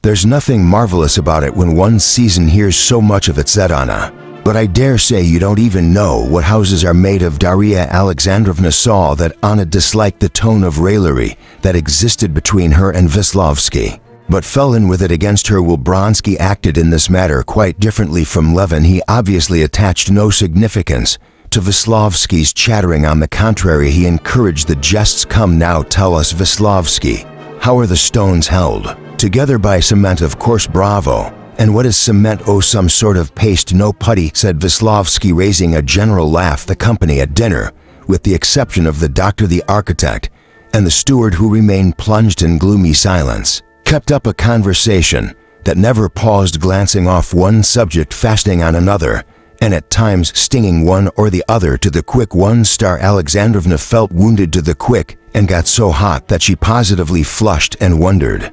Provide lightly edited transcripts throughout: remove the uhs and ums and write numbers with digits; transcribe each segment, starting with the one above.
There's nothing marvelous about it when one sees and hears so much of it, said Anna. But I dare say you don't even know what houses are made of. Daria Alexandrovna saw that Anna disliked the tone of raillery that existed between her and Veslovsky, but fell in with it against her. While Bronsky acted in this matter quite differently from Levin, he obviously attached no significance to Veslovsky's chattering. On the contrary, he encouraged the jests. Come now, tell us, Veslovsky, how are the stones held? Together by cement, of course. Bravo. And what is cement? Oh, some sort of paste. No, putty, said Veslovsky, raising a general laugh. The company at dinner, with the exception of the doctor, the architect, and the steward, who remained plunged in gloomy silence, kept up a conversation that never paused, glancing off one subject, fastening on another, and at times stinging one or the other to the quick. Alexandrovna felt wounded to the quick and got so hot that she positively flushed and wondered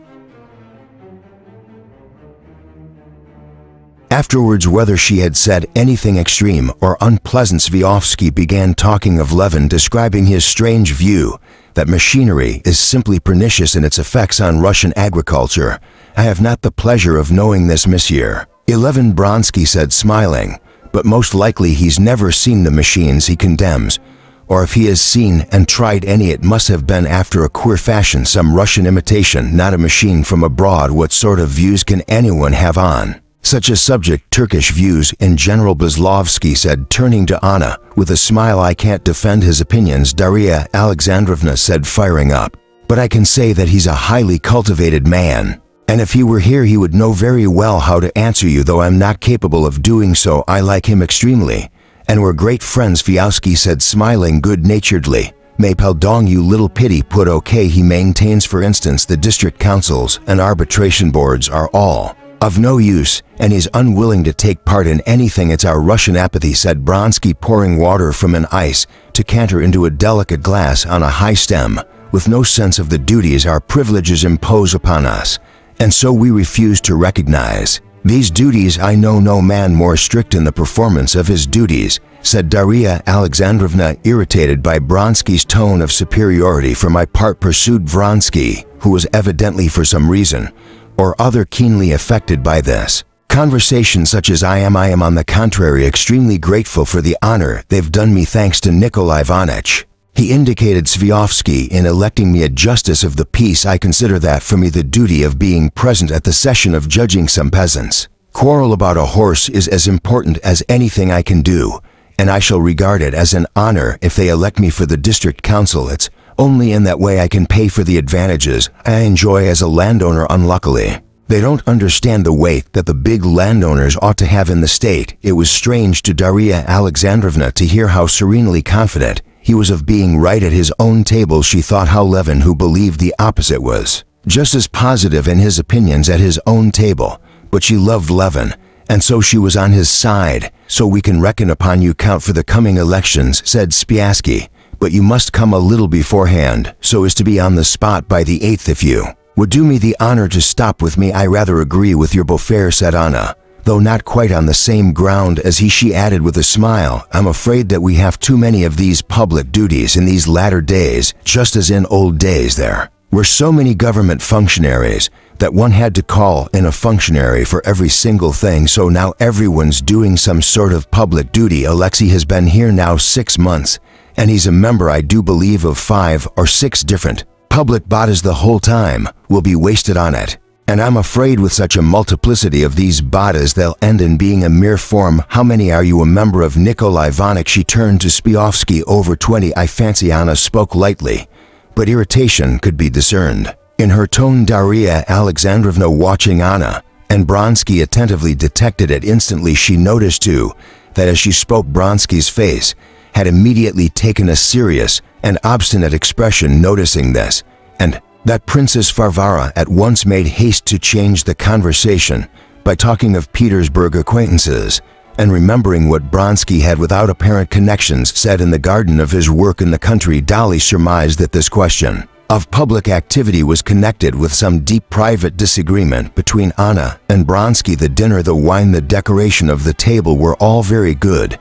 afterwards whether she had said anything extreme or unpleasant. Sviovsky began talking of Levin, describing his strange view that machinery is simply pernicious in its effects on Russian agriculture. I have not the pleasure of knowing this, monsieur. 11, Bronsky said, smiling, but most likely he's never seen the machines he condemns, or if he has seen and tried any, it must have been after a queer fashion, some Russian imitation, not a machine from abroad. What sort of views can anyone have on such a subject? Turkish views in general, Veslovsky said, turning to Anna with a smile. I can't defend his opinions, Daria Alexandrovna said, firing up, but I can say that he's a highly cultivated man, and if he were here he would know very well how to answer you, though I'm not capable of doing so. I like him extremely, and we're great friends, Sviovsky said, smiling good-naturedly. May pardon you, little pity put. Okay, he maintains, for instance, the district councils and arbitration boards are all of no use, and he's unwilling to take part in anything. It's our Russian apathy, said Bronsky, pouring water from an ice decanter into a delicate glass on a high stem. With no sense of the duties our privileges impose upon us, and so we refuse to recognize these duties. I know no man more strict in the performance of his duties, said Daria Alexandrovna, irritated by Bronsky's tone of superiority. For my part, pursued Vronsky, who was evidently for some reason or other keenly affected by this conversation, such as I am on the contrary extremely grateful for the honor they've done me, thanks to Nikolai Ivanitch. He indicated Sviovsky in electing me a justice of the peace. I consider that for me the duty of being present at the session of judging some peasants' quarrel about a horse is as important as anything I can do, and I shall regard it as an honor if they elect me for the district council. It's only in that way I can pay for the advantages I enjoy as a landowner. Unluckily, they don't understand the weight that the big landowners ought to have in the state. It was strange to Daria Alexandrovna to hear how serenely confident he was of being right at his own table. She thought how Levin, who believed the opposite, was just as positive in his opinions at his own table, but she loved Levin, and so she was on his side. So we can reckon upon you, Count, for the coming elections, said Spiassky, but you must come a little beforehand, so as to be on the spot by the 8th. If you would do me the honor to stop with me. I rather agree with your Beaufaire, said Anna, though not quite on the same ground as he. She added with a smile, I'm afraid that we have too many of these public duties in these latter days, just as in old days there were so many government functionaries that one had to call in a functionary for every single thing. So now everyone's doing some sort of public duty. Alexei has been here now 6 months, and he's a member, I do believe, of 5 or 6 different public bodies. The whole time will be wasted on it, and I'm afraid with such a multiplicity of these bodies they'll end in being a mere form. How many are you a member of? Nikolai Ivanitch. She turned to Spiovsky. Over 20. I fancy. Anna spoke lightly, but irritation could be discerned in her tone. Daria Alexandrovna, watching Anna and Bronsky attentively, detected it instantly. She noticed too that as she spoke Bronsky's face had immediately taken a serious and obstinate expression. Noticing this, and that Princess Varvara at once made haste to change the conversation by talking of Petersburg acquaintances, and remembering what Bronsky had, without apparent connections, said in the garden of his work in the country. Dolly surmised that this question of public activity was connected with some deep private disagreement between Anna and Bronsky. The dinner, the wine, the decoration of the table were all very good,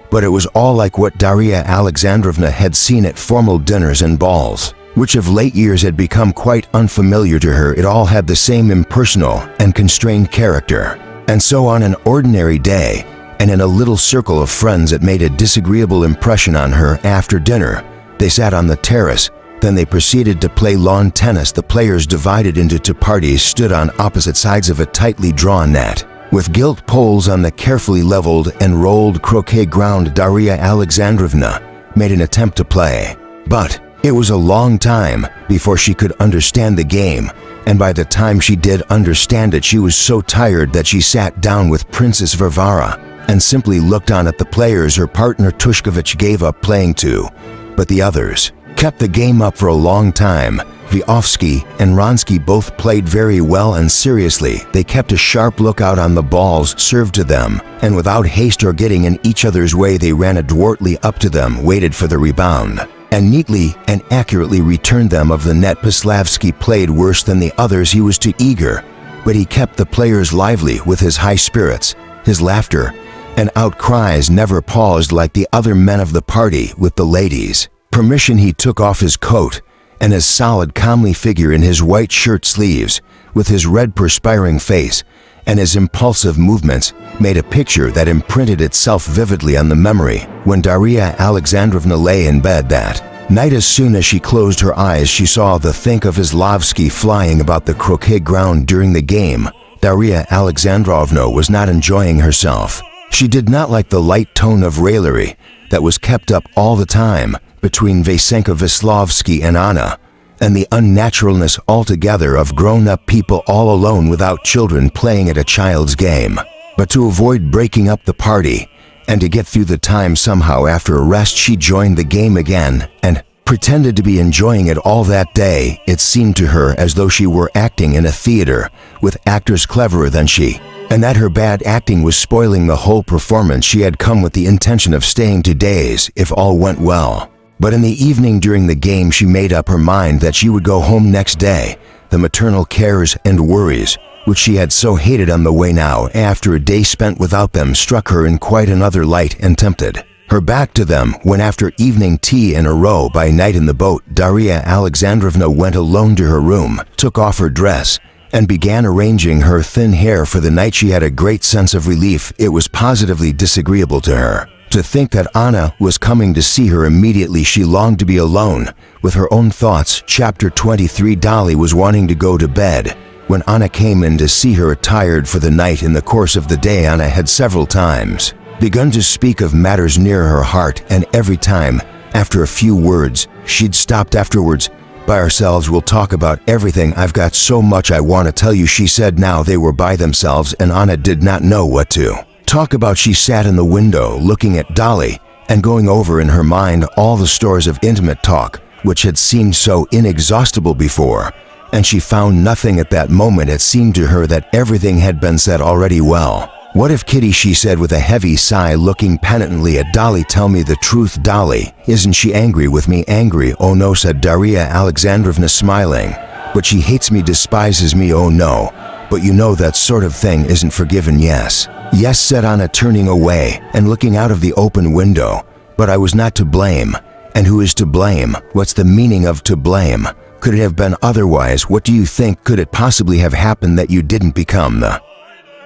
but it was all like what Daria Alexandrovna had seen at formal dinners and balls. which of late years had become quite unfamiliar to her. It all had the same impersonal and constrained character. And so on an ordinary day, and in a little circle of friends that made a disagreeable impression on her after dinner, they sat on the terrace. Then they proceeded to play lawn tennis. The players, divided into two parties, stood on opposite sides of a tightly drawn net. With gilt poles on the carefully leveled and rolled croquet ground, Daria Alexandrovna made an attempt to play. But it was a long time before she could understand the game, and by the time she did understand it, she was so tired that she sat down with Princess Varvara and simply looked on at the players her partner Tushkovich gave up playing to. But the others kept the game up for a long time. Vyovsky and Ronsky both played very well and seriously. They kept a sharp lookout on the balls served to them, and without haste or getting in each other's way, they ran adroitly up to them, waited for the rebound, and neatly and accurately returned them of the net. Poslavsky played worse than the others. He was too eager, but he kept the players lively with his high spirits. His laughter and outcries never paused like the other men of the party. With the ladies' permission, he took off his coat, and his solid, comely figure in his white shirt sleeves, with his red, perspiring face, and his impulsive movements, made a picture that imprinted itself vividly on the memory. When Daria Alexandrovna lay in bed that night, as soon as she closed her eyes, she saw the think of Islavsky flying about the croquet ground during the game. Daria Alexandrovna was not enjoying herself. She did not like the light tone of raillery that was kept up all the time between Vasenka Vislavsky and Anna, and the unnaturalness altogether of grown-up people all alone without children playing at a child's game. But to avoid breaking up the party, and to get through the time somehow after a rest, she joined the game again, and pretended to be enjoying it all that day. It seemed to her as though she were acting in a theater, with actors cleverer than she, and that her bad acting was spoiling the whole performance. She had come with the intention of staying 2 days, if all went well. But in the evening during the game, she made up her mind that she would go home next day. The maternal cares and worries, which she had so hated on the way now, after a day spent without them, struck her in quite another light and tempted her back to them. When after evening tea in a row by night in the boat, Daria Alexandrovna went alone to her room, took off her dress, and began arranging her thin hair for the night, she had a great sense of relief. It was positively disagreeable to her to think that Anna was coming to see her immediately. She longed to be alone with her own thoughts. Chapter 23. Dolly was wanting to go to bed when Anna came in to see her attired for the night. In the course of the day, Anna had several times begun to speak of matters near her heart, and every time, after a few words, she'd stopped afterwards. By ourselves, we'll talk about everything. I've got so much I want to tell you, she said. Now they were by themselves, and Anna did not know what to talk about. She sat in the window looking at Dolly and going over in her mind all the stores of intimate talk which had seemed so inexhaustible before, and she found nothing at that moment. It seemed to her that everything had been said already. Well, what if Kitty, she said with a heavy sigh, looking penitently at Dolly. Tell me the truth, Dolly. Isn't she angry with me? Angry? Oh no, said Daria Alexandrovna, smiling. But she hates me, despises me. Oh no, but you know that sort of thing isn't forgiven. Yes. Yes, said Anna, turning away and looking out of the open window. But I was not to blame. And who is to blame? What's the meaning of to blame? Could it have been otherwise? What do you think? Could it possibly have happened that you didn't become the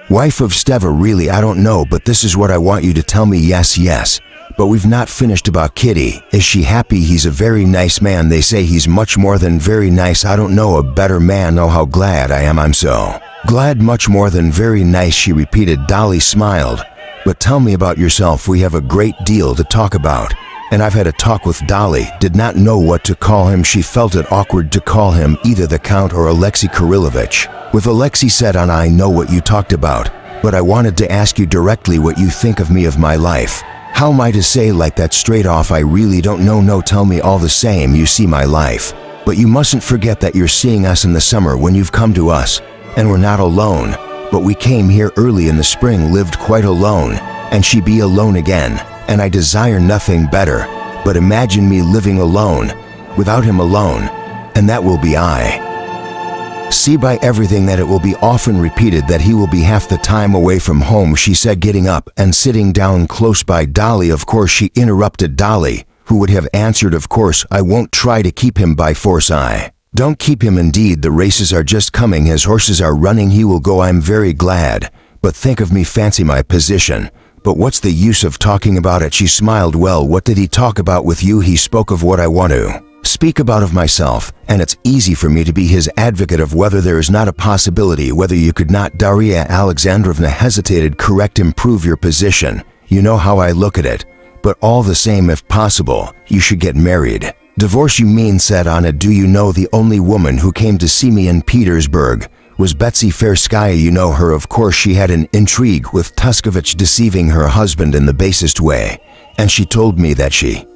wife of Steva? Really, I don't know, but this is what I want you to tell me. Yes, yes. But we've not finished about Kitty. Is she happy? He's a very nice man. They say he's much more than very nice. I don't know a better man. Oh, how glad I am. I'm so glad. Much more than very nice, she repeated. Dolly smiled. But tell me about yourself. We have a great deal to talk about. And I've had a talk with Dolly. Did not know what to call him. She felt it awkward to call him either the Count or Alexei Kirillovich. With Alexei, said Anna, I know what you talked about, but I wanted to ask you directly what you think of me, of my life. How am I to say like that straight off? I really don't know. No, tell me all the same. You see my life. But you mustn't forget that you're seeing us in the summer when you've come to us. And we're not alone. But we came here early in the spring, lived quite alone, and she be alone again. And I desire nothing better. But imagine me living alone, without him alone, and that will be I. See by everything that it will be often repeated that he will be half the time away from home, she said, getting up and sitting down close by Dolly. Of course, she interrupted Dolly. who would have answered, "Of course, I won't try to keep him by force. I don't keep him indeed. The races are just coming. His horses are running. He will go. I'm very glad. But think of me, fancy my position. But what's the use of talking about it?" She smiled. "Well, what did he talk about with you?" "He spoke of what I want to speak about of myself, and it's easy for me to be his advocate of whether there is not a possibility, whether you could not." Daria Alexandrovna hesitated. "Correct, improve your position. You know how I look at it. But all the same, if possible, you should get married." "Divorce, you mean?" said Anna. "Do you know the only woman who came to see me in Petersburg was Betsy Fairskaya? You know her, of course. She had an intrigue with Tuskovich, deceiving her husband in the basest way, and she told me that she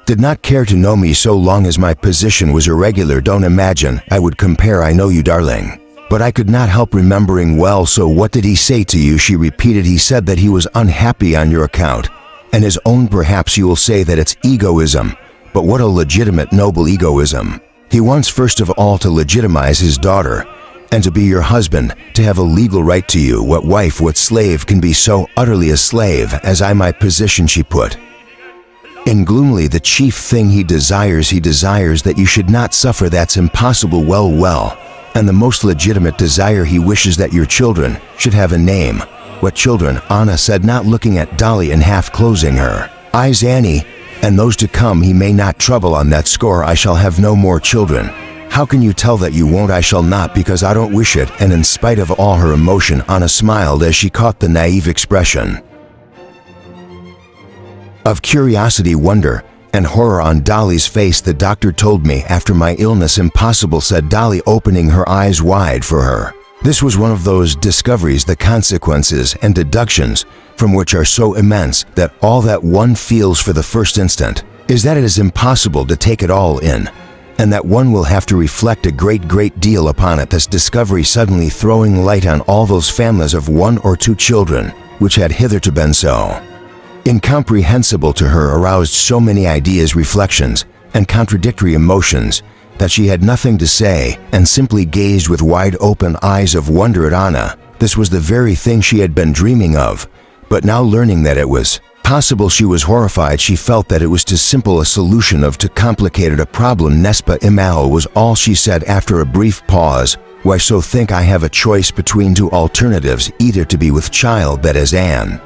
did not care to know me so long as my position was irregular. Don't imagine I would compare. I know you, darling. But I could not help remembering well. So what did he say to you?" She repeated. "He said that he was unhappy on your account, and his own. Perhaps you will say that it's egoism, but what a legitimate, noble egoism. He wants first of all to legitimize his daughter, and to be your husband, to have a legal right to you. What wife, what slave can be so utterly a slave as I? My position," she put in gloomily, "the chief thing he desires that you should not suffer. That's impossible. Well, and the most legitimate desire he wishes that your children should have a name." "What children?" Anna said, not looking at Dolly and half closing her eyes. "Annie, and those to come. He may not trouble on that score. I shall have no more children." "How can you tell that you won't?" "I shall not, because I don't wish it." And in spite of all her emotion, Anna smiled as she caught the naive expression of curiosity, wonder, and horror on Dolly's face. "The doctor told me after my illness." "Impossible," said Dolly, opening her eyes wide for her. This was one of those discoveries, the consequences and deductions from which are so immense that all that one feels for the first instant is that it is impossible to take it all in, and that one will have to reflect a great deal upon it. This discovery suddenly throwing light on all those families of 1 or 2 children, which had hitherto been so incomprehensible to her, aroused so many ideas, reflections, and contradictory emotions that she had nothing to say and simply gazed with wide open eyes of wonder at Anna. This was the very thing she had been dreaming of, but now learning that it was possible, she was horrified. She felt that it was too simple a solution of too complicated a problem. "Nespa imal," was all she said after a brief pause. "Why so? Think I have a choice between 2 alternatives, either to be with child, that is an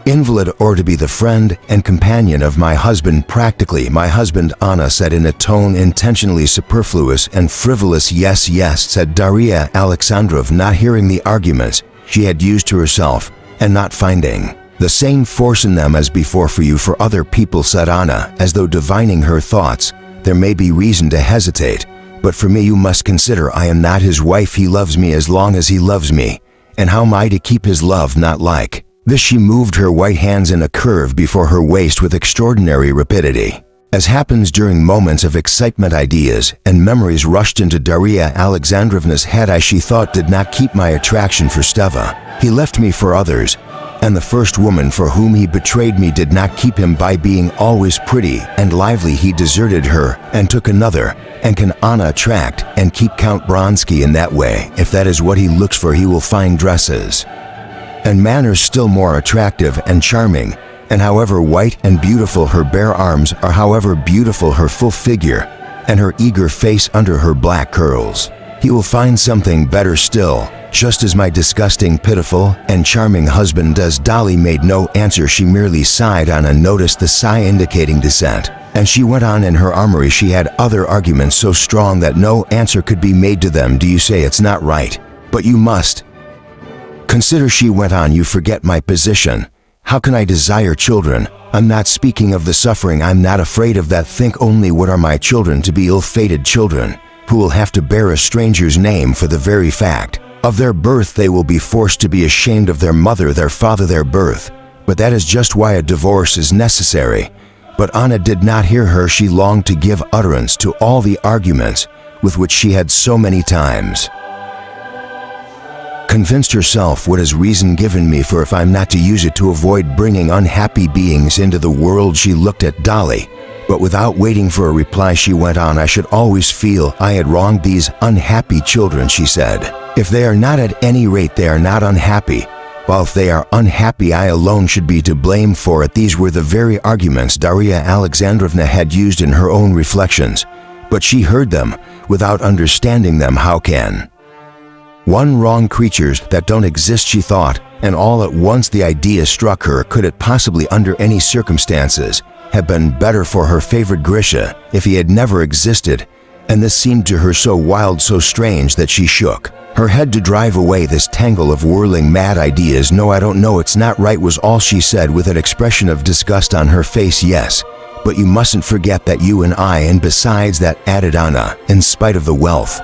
invalid, or to be the friend and companion of my husband. Practically my husband," Anna said in a tone intentionally superfluous and frivolous. Yes, said Daria Alexandrovna, not hearing the arguments she had used to herself, and not finding the same force in them as before. "For you, for other people," said Anna, as though divining her thoughts, "there may be reason to hesitate, but for me you must consider I am not his wife. He loves me as long as he loves me, and how am I to keep his love? Not like this." She moved her white hands in a curve before her waist with extraordinary rapidity. As happens during moments of excitement, ideas and memories rushed into Daria Alexandrovna's head. "I," she thought, "did not keep my attraction for Steva. He left me for others, and the first woman for whom he betrayed me did not keep him by being always pretty and lively. He deserted her and took another. And can Anna attract and keep Count Bronsky in that way? If that is what he looks for, he will find dresses and manners still more attractive and charming, and however white and beautiful her bare arms are, however beautiful her full figure, and her eager face under her black curls, he will find something better still, just as my disgusting, pitiful, and charming husband does." Dolly made no answer. She merely sighed. Anna noticed the sigh indicating dissent, and she went on. In her armory she had other arguments so strong that no answer could be made to them. "Do you say it's not right? But you must consider," she went on, "you forget my position. How can I desire children? I'm not speaking of the suffering. I'm not afraid of that. Think only, what are my children to be? Ill-fated children who will have to bear a stranger's name for the very fact of their birth. They will be forced to be ashamed of their mother, their father, their birth. But that is just why a divorce is necessary." But Anna did not hear her. She longed to give utterance to all the arguments with which she had so many times convinced herself. "What is reason given me for if I'm not to use it to avoid bringing unhappy beings into the world?" She looked at Dolly, but without waiting for a reply she went on. "I should always feel I had wronged these unhappy children," she said. "If they are not, at any rate they are not unhappy, while if they are unhappy I alone should be to blame for it. These were the very arguments Daria Alexandrovna had used in her own reflections, but she heard them without understanding them. How can one wrong creatures that don't exist, she thought, and all at once the idea struck her. Could it possibly, under any circumstances, have been better for her favorite Grisha if he had never existed? And this seemed to her so wild, so strange, that she shook her head to drive away this tangle of whirling mad ideas. "No, I don't know, it's not right," was all she said with an expression of disgust on her face. "Yes, but you mustn't forget that you and I, and besides that," added Anna, in spite of the wealth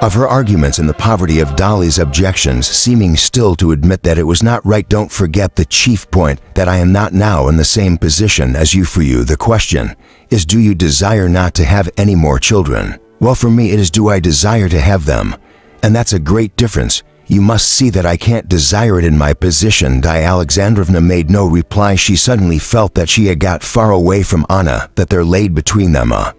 of her arguments and the poverty of Dolly's objections, seeming still to admit that it was not right. "Don't forget the chief point, that I am not now in the same position as you. For you, the question is, do you desire not to have any more children? Well, for me it is, do I desire to have them? And that's a great difference. You must see that I can't desire it in my position." Dia Alexandrovna made no reply. She suddenly felt that she had got far away from Anna, that there laid between them a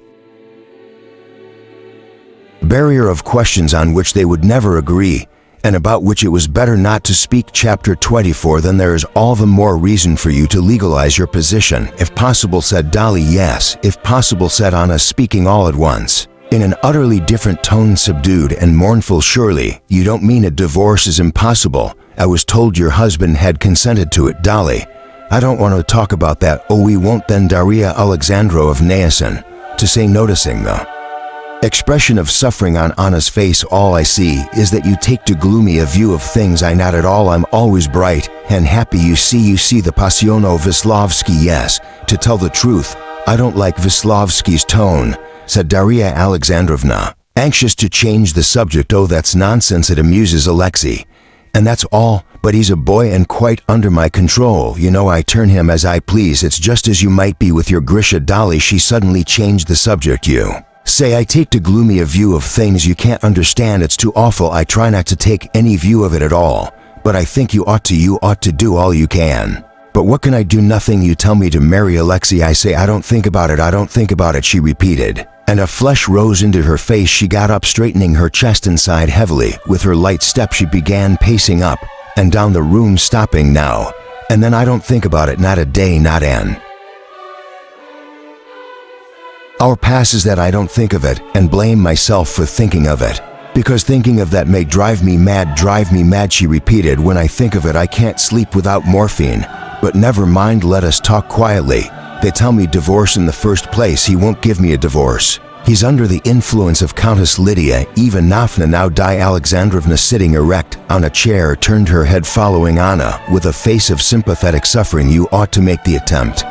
barrier of questions on which they would never agree, and about which it was better not to speak. Chapter 24. "Then there is all the more reason for you to legalize your position, if possible," said Dolly. "Yes, if possible," said Anna, speaking all at once, in an utterly different tone, subdued and mournful. "Surely, you don't mean a divorce is impossible? I was told your husband had consented to it." "Dolly, I don't want to talk about that." "Oh, we won't then." Daria Alexandrovna, to say, noticing the expression of suffering on Anna's face. "All I see is that you take too gloomy a view of things." "I not at all. I'm always bright and happy. You see the Passiono Wisławski." "Yes, to tell the truth, I don't like Wisławski's tone," said Daria Alexandrovna, anxious to change the subject. "Oh, that's nonsense. It amuses Alexei, and that's all. But he's a boy and quite under my control. You know, I turn him as I please. It's just as you might be with your Grisha." "Dolly," she suddenly changed the subject, "you say I take too gloomy a view of things. You can't understand. It's too awful. I try not to take any view of it at all. But I think you ought to do all you can." "But what can I do?" "Nothing. You tell me to marry Alexei. I say I don't think about it. I don't think about it," she repeated, and a flush rose into her face. She got up, straightening her chest and sighed heavily. With her light step she began pacing up and down the room, stopping now and then. "I don't think about it, not a day, not an hour passes that I don't think of it, and blame myself for thinking of it, because thinking of that may drive me mad," she repeated. "When I think of it I can't sleep without morphine. But never mind, let us talk quietly. They tell me divorce in the first place. He won't give me a divorce. He's under the influence of Countess Lydia Ivanovna." Now Dia Alexandrovna, sitting erect on a chair, turned her head, following Anna with a face of sympathetic suffering. "You ought to make the attempt,"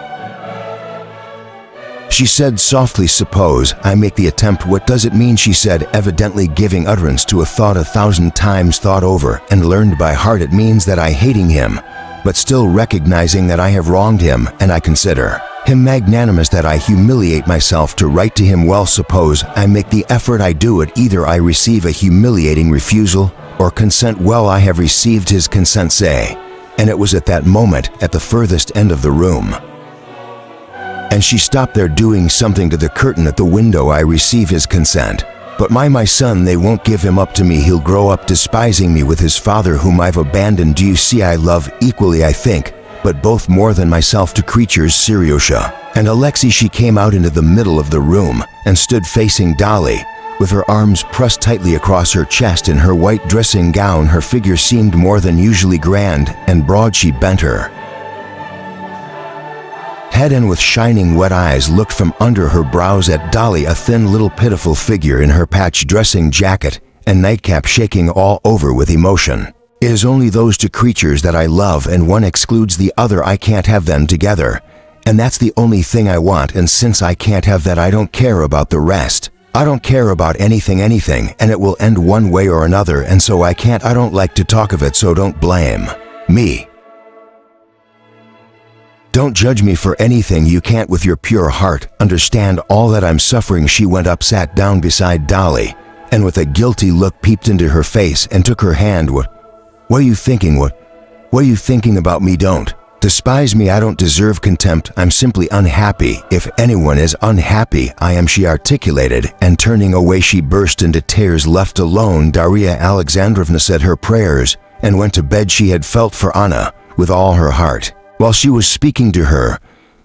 she said softly. "Suppose I make the attempt, what does it mean?" she said, evidently giving utterance to a thought 1,000 times thought over and learned by heart. "It means that I, hating him, but still recognizing that I have wronged him, and I consider him magnanimous, that I humiliate myself to write to him. Well, suppose I make the effort, I do it. Either I receive a humiliating refusal or consent. Well, I have received his consent, say." And it was at that moment, at the furthest end of the room, and she stopped there, doing something to the curtain at the window. "I receive his consent. But my son, they won't give him up to me. He'll grow up despising me with his father, whom I've abandoned. Do you see, I love equally, I think, but both more than myself, two creatures, Seriosha and Alexei." She came out into the middle of the room and stood facing Dolly, with her arms pressed tightly across her chest. In her white dressing gown her figure seemed more than usually grand and broad. She bent her head and with shining wet eyes looked from under her brows at Dolly, a thin little pitiful figure in her patched dressing jacket and nightcap, shaking all over with emotion. "It is only those two creatures that I love, and one excludes the other. I can't have them together, and that's the only thing I want. And since I can't have that, I don't care about the rest. I don't care about anything, and it will end one way or another, and so I can't. I don't like to talk of it, so don't blame me. Don't judge me for anything you can't with your pure heart understand all that I'm suffering." She went up, sat down beside Dolly, and with a guilty look peeped into her face and took her hand. What are you thinking? What are you thinking about me? Don't despise me. I don't deserve contempt. I'm simply unhappy. If anyone is unhappy, I am," she articulated, and turning away she burst into tears. Left alone, Daria Alexandrovna said her prayers and went to bed. She had felt for Anna with all her heart while she was speaking to her,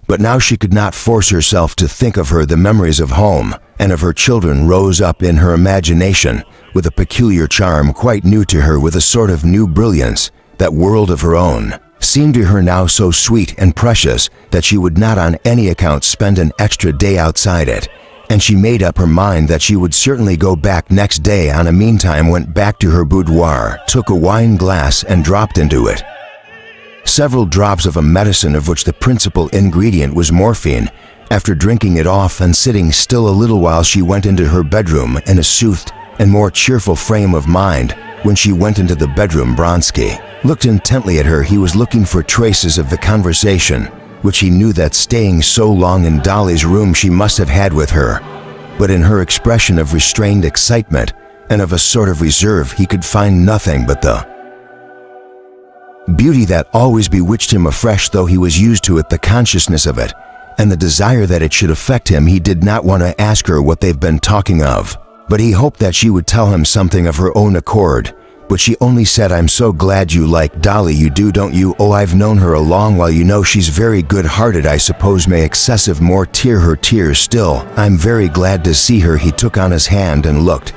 but now she could not force herself to think of her. The memories of home and of her children rose up in her imagination with a peculiar charm quite new to her, with a sort of new brilliance. That world of her own seemed to her now so sweet and precious that she would not on any account spend an extra day outside it, and she made up her mind that she would certainly go back next day. Anna meantime went back to her boudoir, took a wine glass and dropped into it several drops of a medicine of which the principal ingredient was morphine. After drinking it off and sitting still a little while, she went into her bedroom in a soothed and more cheerful frame of mind. When she went into the bedroom, Bronsky looked intently at her. He was looking for traces of the conversation which he knew that staying so long in Dolly's room she must have had with her, but in her expression of restrained excitement and of a sort of reserve he could find nothing but the beauty that always bewitched him afresh, though he was used to it, the consciousness of it, and the desire that it should affect him. He did not want to ask her what they've been talking of, but he hoped that she would tell him something of her own accord. But she only said, "I'm so glad you like Dolly. You do, don't you? Oh, I've known her a long while. You know, she's very good-hearted. I suppose may excessive more tear her tears still. I'm very glad to see her." He took Anna's hand and looked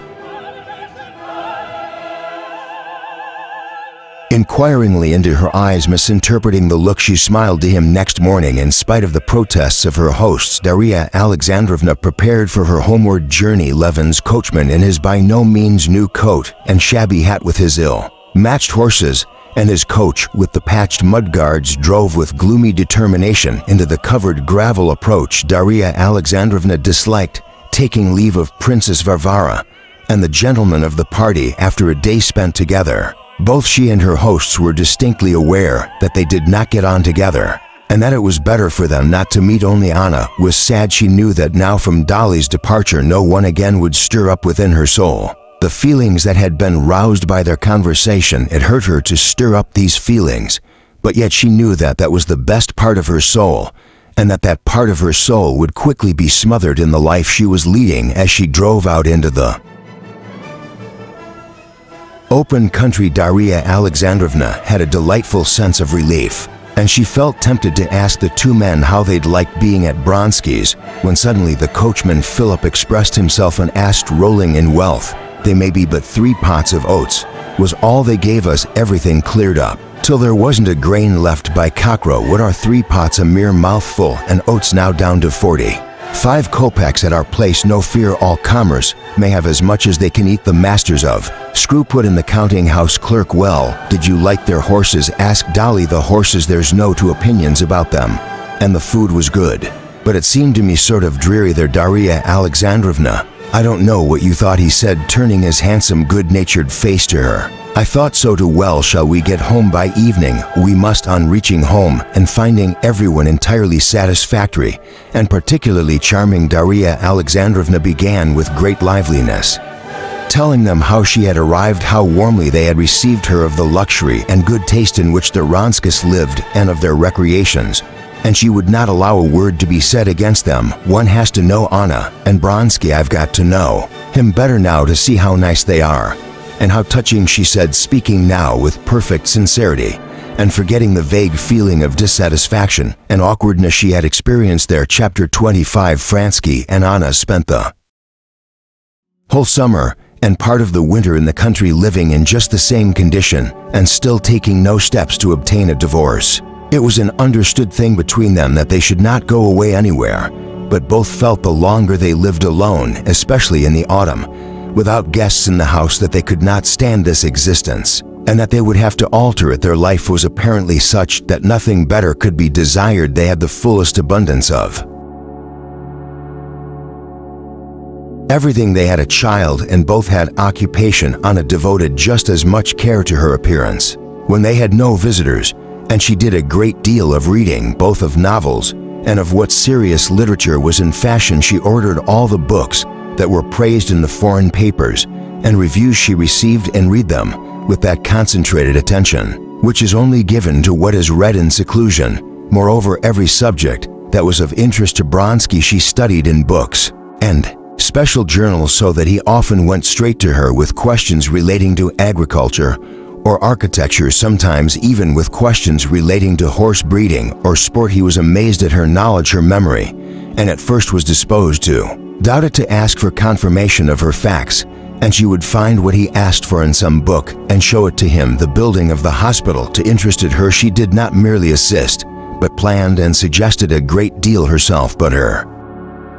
inquiringly into her eyes. Misinterpreting the look, she smiled to him. Next morning, in spite of the protests of her hosts, Darya Alexandrovna prepared for her homeward journey. Levin's coachman, in his by no means new coat and shabby hat, with his ill-matched horses, and his coach with the patched mudguards, drove with gloomy determination into the covered gravel approach. Darya Alexandrovna disliked taking leave of Princess Varvara and the gentlemen of the party after a day spent together. Both she and her hosts were distinctly aware that they did not get on together, and that it was better for them not to meet. Only Anna was sad. She knew that now, from Dolly's departure, no one again would stir up within her soul the feelings that had been roused by their conversation. It hurt her to stir up these feelings, but yet she knew that that was the best part of her soul, and that that part of her soul would quickly be smothered in the life she was leading. As she drove out into the open country, Darya Alexandrovna had a delightful sense of relief, and she felt tempted to ask the two men how they'd liked being at Bronsky's, when suddenly the coachman Philip expressed himself and asked, rolling in wealth, "They may be but 3 pots of oats, was all they gave us. Everything cleared up, till there wasn't a grain left. By cockrow, what are 3 pots? A mere mouthful, and oats now down to 45 kopecks at our place. No fear, all commerce may have as much as they can eat, the masters of screw put in the counting house clerk." "Well, did you like their horses?" asked Dolly. "The horses, there's no two opinions about them, and the food was good, but it seemed to me sort of dreary there." Darya Alexandrovna, "I don't know what you thought," he said, turning his handsome good-natured face to her. "I thought so too. Well, shall we get home by evening?" "We must." On reaching home and finding everyone entirely satisfactory and particularly charming, Darya Alexandrovna began with great liveliness, telling them how she had arrived, how warmly they had received her, of the luxury and good taste in which the Wronskis lived, and of their recreations, and she would not allow a word to be said against them. "One has to know Anna and Bronsky. I've got to know him better now to see how nice they are, and how touching," she said, speaking now with perfect sincerity, and forgetting the vague feeling of dissatisfaction and awkwardness she had experienced there. Chapter 25. Fransky and Anna spent the whole summer and part of the winter in the country, living in just the same condition and still taking no steps to obtain a divorce. It was an understood thing between them that they should not go away anywhere, but both felt the longer they lived alone, especially in the autumn, without guests in the house, that they could not stand this existence, and that they would have to alter it. Their life was apparently such that nothing better could be desired. They had the fullest abundance of everything. They had a child, and both had occupation. Anna devoted just as much care to her appearance when they had no visitors, and she did a great deal of reading, both of novels and of what serious literature was in fashion. She ordered all the books that were praised in the foreign papers and reviews she received, and read them with that concentrated attention which is only given to what is read in seclusion. Moreover, every subject that was of interest to Bronsky she studied in books and special journals, so that he often went straight to her with questions relating to agriculture or architecture, sometimes even with questions relating to horse breeding or sport. He was amazed at her knowledge, her memory, and at first was disposed to doubt it, to ask for confirmation of her facts, and she would find what he asked for in some book and show it to him. The building of the hospital to interested her. She did not merely assist, but planned and suggested a great deal herself. But her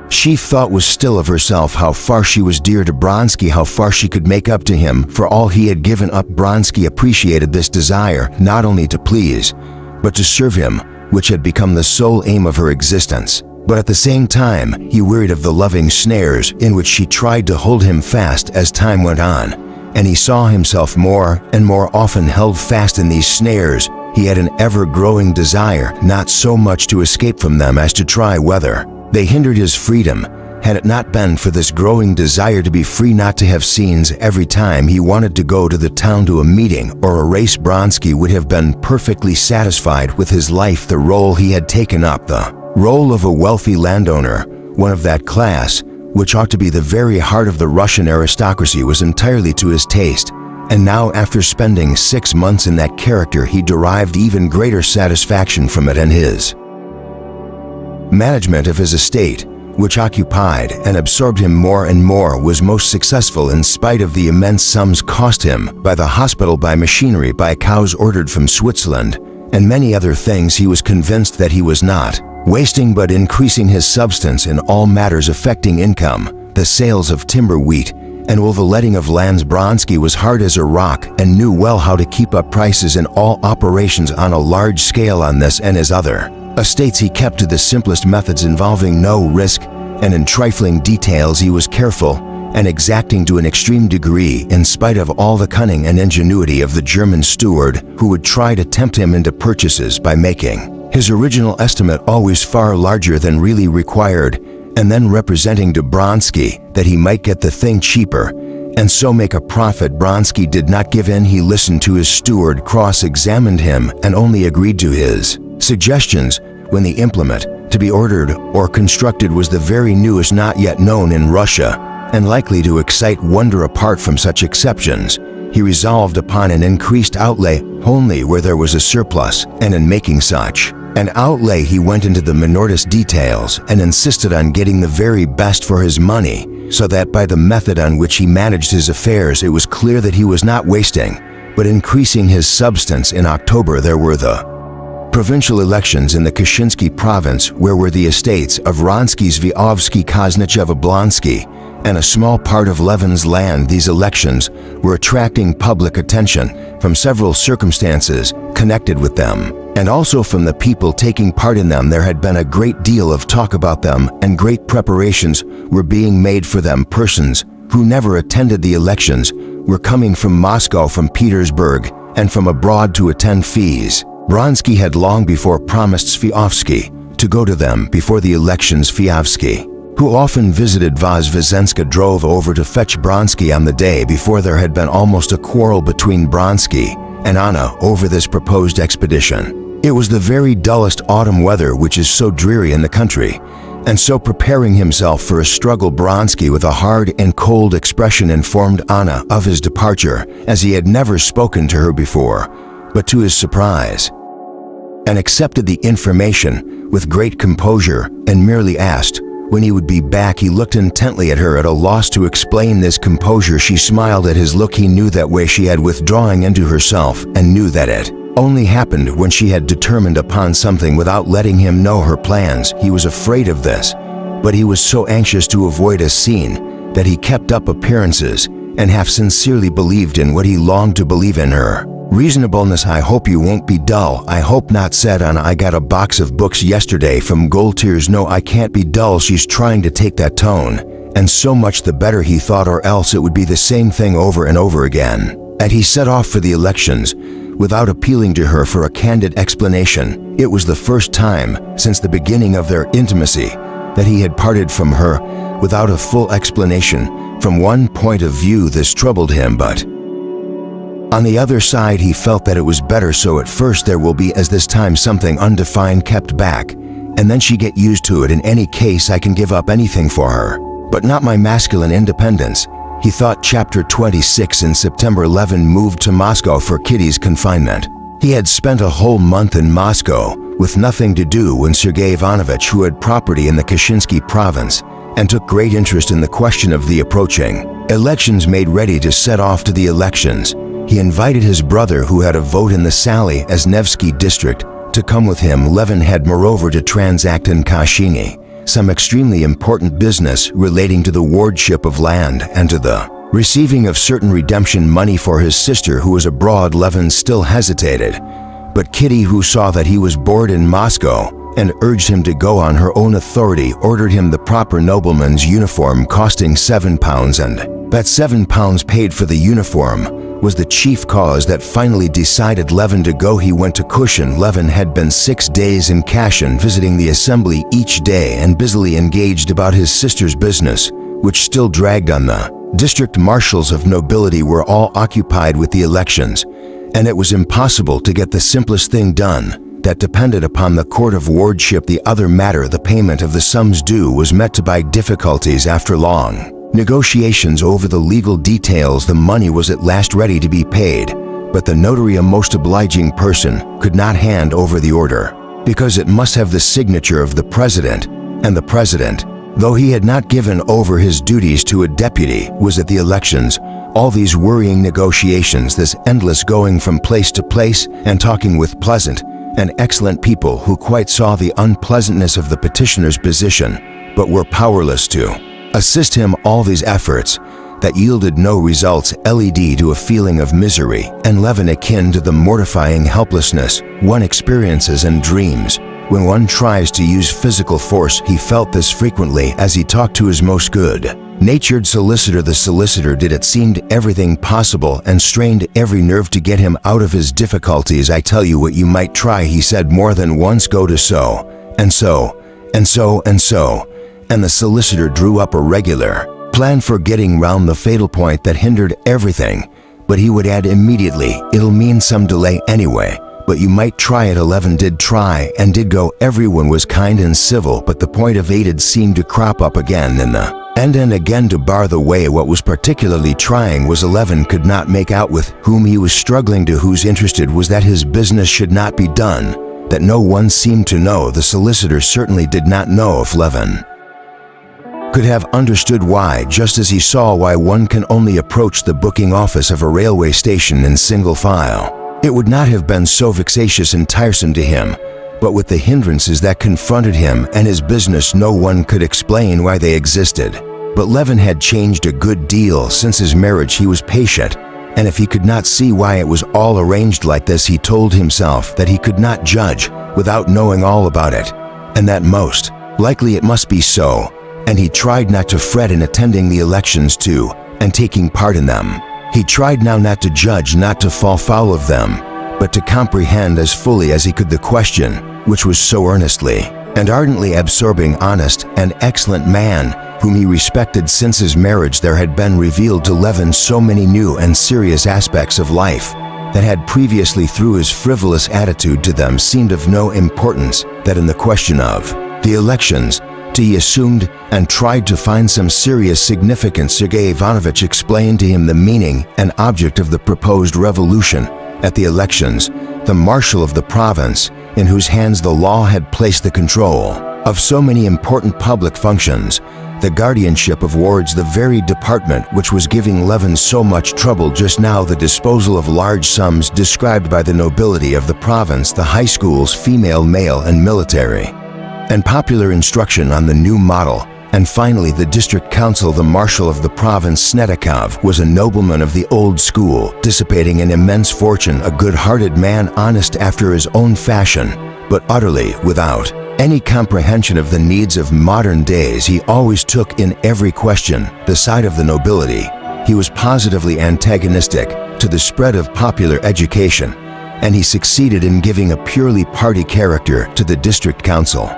chief thought was still of herself, how far she was dear to Bronsky, how far she could make up to him for all he had given up. Bronsky appreciated this desire, not only to please, but to serve him, which had become the sole aim of her existence. But at the same time, he wearied of the loving snares in which she tried to hold him fast as time went on, and he saw himself more and more often held fast in these snares. He had an ever-growing desire not so much to escape from them as to try whether they hindered his freedom. Had it not been for this growing desire to be free, not to have scenes every time he wanted to go to the town to a meeting or a race, Bronsky would have been perfectly satisfied with his life. The role he had taken up, the role of a wealthy landowner, one of that class which ought to be the very heart of the Russian aristocracy, was entirely to his taste. And now, after spending 6 months in that character, he derived even greater satisfaction from it, and his management of his estate, which occupied and absorbed him more and more, was most successful in spite of the immense sums cost him by the hospital, by machinery, by cows ordered from Switzerland, and many other things. He was convinced that he was not wasting but increasing his substance in all matters affecting income, the sales of timber, wheat, and wool, the letting of lands. Bronsky was hard as a rock and knew well how to keep up prices in all operations on a large scale. On this and his other estates he kept to the simplest methods, involving no risk, and in trifling details he was careful and exacting to an extreme degree, in spite of all the cunning and ingenuity of the German steward, who would try to tempt him into purchases by making his original estimate always far larger than really required, and then representing to Bronsky that he might get the thing cheaper and so make a profit. Bronsky did not give in. He listened to his steward, cross-examined him, and only agreed to his suggestions when the implement to be ordered or constructed was the very newest, not yet known in Russia, and likely to excite wonder. Apart from such exceptions, he resolved upon an increased outlay only where there was a surplus, and in making such an outlay he went into the minutest details and insisted on getting the very best for his money, so that by the method on which he managed his affairs it was clear that he was not wasting but increasing his substance. In October there were the provincial elections in the Kashinsky province, where were the estates of Vronsky, Zviovsky, Kaznichev, Oblonsky, and a small part of Levin's land. These elections were attracting public attention from several circumstances connected with them, and also from the people taking part in them. There had been a great deal of talk about them, and great preparations were being made for them. Persons who never attended the elections were coming from Moscow, from Petersburg, and from abroad to attend fees. Vronsky had long before promised Zviovsky to go to them before the elections. Zviovsky, who often visited Vozvizenska, drove over to fetch Bronsky on the day before. There had been almost a quarrel between Bronsky and Anna over this proposed expedition. It was the very dullest autumn weather, which is so dreary in the country, and so preparing himself for a struggle, Bronsky, with a hard and cold expression, informed Anna of his departure, as he had never spoken to her before, but to his surprise, and accepted the information with great composure, and merely asked when he would be back. He looked intently at her, at a loss to explain this composure. She smiled at his look. He knew that way she had withdrawing into herself, and knew that it only happened when she had determined upon something without letting him know her plans. He was afraid of this, but he was so anxious to avoid a scene that he kept up appearances and half sincerely believed in what he longed to believe in her reasonableness. "I hope you won't be dull." "I hope not," said Anna. "I got a box of books yesterday from Goltiers." "No, I can't be dull." She's trying to take that tone, and so much the better, he thought, or else it would be the same thing over and over again. And he set off for the elections without appealing to her for a candid explanation. It was the first time since the beginning of their intimacy that he had parted from her without a full explanation. From one point of view this troubled him, but on the other side he felt that it was better so. At first there will be, as this time, something undefined kept back, and then she get used to it. In any case I can give up anything for her, but not my masculine independence. He thought Chapter 26 in September. Levin moved to Moscow for Kitty's confinement. He had spent a whole month in Moscow with nothing to do when Sergei Ivanovich, who had property in the Kashinsky province and took great interest in the question of the approaching elections, made ready to set off to the elections. He invited his brother, who had a vote in the Sally Asnevsky district, to come with him. Levin had moreover to transact in Kashini some extremely important business relating to the wardship of land and to the receiving of certain redemption money for his sister who was abroad. Levin still hesitated, but Kitty, who saw that he was bored in Moscow and urged him to go on her own authority, ordered him the proper nobleman's uniform costing £7, and that £7 paid for the uniform was the chief cause that finally decided Levin to go. He went to Kushin. Levin had been 6 days in Kashin, visiting the assembly each day and busily engaged about his sister's business, which still dragged on. The district marshals of nobility were all occupied with the elections, and it was impossible to get the simplest thing done that depended upon the court of wardship. The other matter, the payment of the sums due, was met by difficulties. After long negotiations over the legal details, the money was at last ready to be paid, but the notary, a most obliging person, could not hand over the order because it must have the signature of the president, and the president, though he had not given over his duties to a deputy, was at the elections. All these worrying negotiations, this endless going from place to place and talking with pleasant and excellent people who quite saw the unpleasantness of the petitioner's position but were powerless to assist him, all these efforts that yielded no results led to a feeling of misery and Levin akin to the mortifying helplessness one experiences and dreams when one tries to use physical force. He felt this frequently as he talked to his most good-natured solicitor. The solicitor did, it seemed, everything possible and strained every nerve to get him out of his difficulties. "I tell you what you might try," he said more than once. "Go to so, and so, and so, and so." And the solicitor drew up a regular plan for getting round the fatal point that hindered everything. But he would add immediately, "It'll mean some delay anyway, but you might try it." 11 did try and did go. Everyone was kind and civil, but the point evaded seemed to crop up again in the end and again to bar the way. What was particularly trying was 11 could not make out with whom he was struggling to, whose interested was that his business should not be done, that no one seemed to know. The solicitor certainly did not know if Levin could have understood why, just as he saw why one can only approach the booking office of a railway station in single file. It would not have been so vexatious and tiresome to him, but with the hindrances that confronted him and his business, no one could explain why they existed. But Levin had changed a good deal since his marriage. He was patient, and if he could not see why it was all arranged like this, he told himself that he could not judge without knowing all about it, and that most likely it must be so. And he tried not to fret in attending the elections too, and taking part in them. He tried now not to judge, not to fall foul of them, but to comprehend as fully as he could the question, which was so earnestly and ardently absorbing. Honest and excellent man, whom he respected since his marriage, there had been revealed to Levin so many new and serious aspects of life that had previously, through his frivolous attitude to them, seemed of no importance, that in the question of the elections he assumed and tried to find some serious significance. Sergei Ivanovich explained to him the meaning and object of the proposed revolution. At the elections, the marshal of the province, in whose hands the law had placed the control of so many important public functions, the guardianship of wards, the very department which was giving Levin so much trouble just now, the disposal of large sums described by the nobility of the province, the high schools, female, male, and military, and popular instruction on the new model, and finally the district council. The marshal of the province, Snetikov, was a nobleman of the old school, dissipating an immense fortune, a good-hearted man, honest after his own fashion, but utterly without any comprehension of the needs of modern days. He always took in every question the side of the nobility. He was positively antagonistic to the spread of popular education, and he succeeded in giving a purely party character to the district council,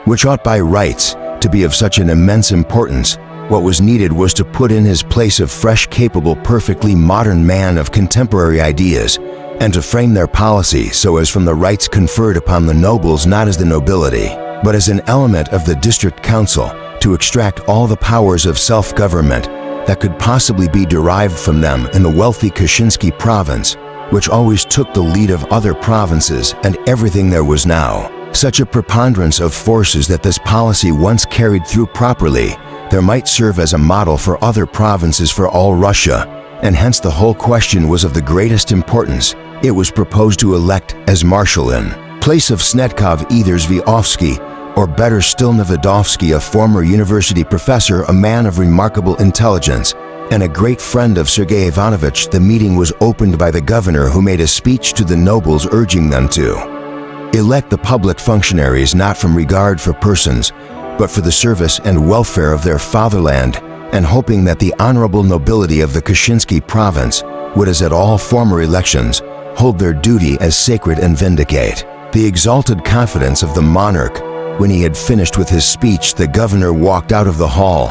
which ought by rights to be of such an immense importance. What was needed was to put in his place a fresh, capable, perfectly modern man of contemporary ideas, and to frame their policy so as from the rights conferred upon the nobles, not as the nobility, but as an element of the district council, to extract all the powers of self-government that could possibly be derived from them in the wealthy Kashinsky province, which always took the lead of other provinces and everything there was now. Such a preponderance of forces that this policy once carried through properly, there might serve as a model for other provinces for all Russia, and hence the whole question was of the greatest importance. It was proposed to elect as marshal in place of Snetkov either Zviofsky, or better still Novodovsky, a former university professor, a man of remarkable intelligence, and a great friend of Sergei Ivanovich. The meeting was opened by the governor, who made a speech to the nobles urging them to elect the public functionaries not from regard for persons, but for the service and welfare of their fatherland, and hoping that the honorable nobility of the Kashinsky province would, as at all former elections, hold their duty as sacred and vindicate the exalted confidence of the monarch. When he had finished with his speech, the governor walked out of the hall,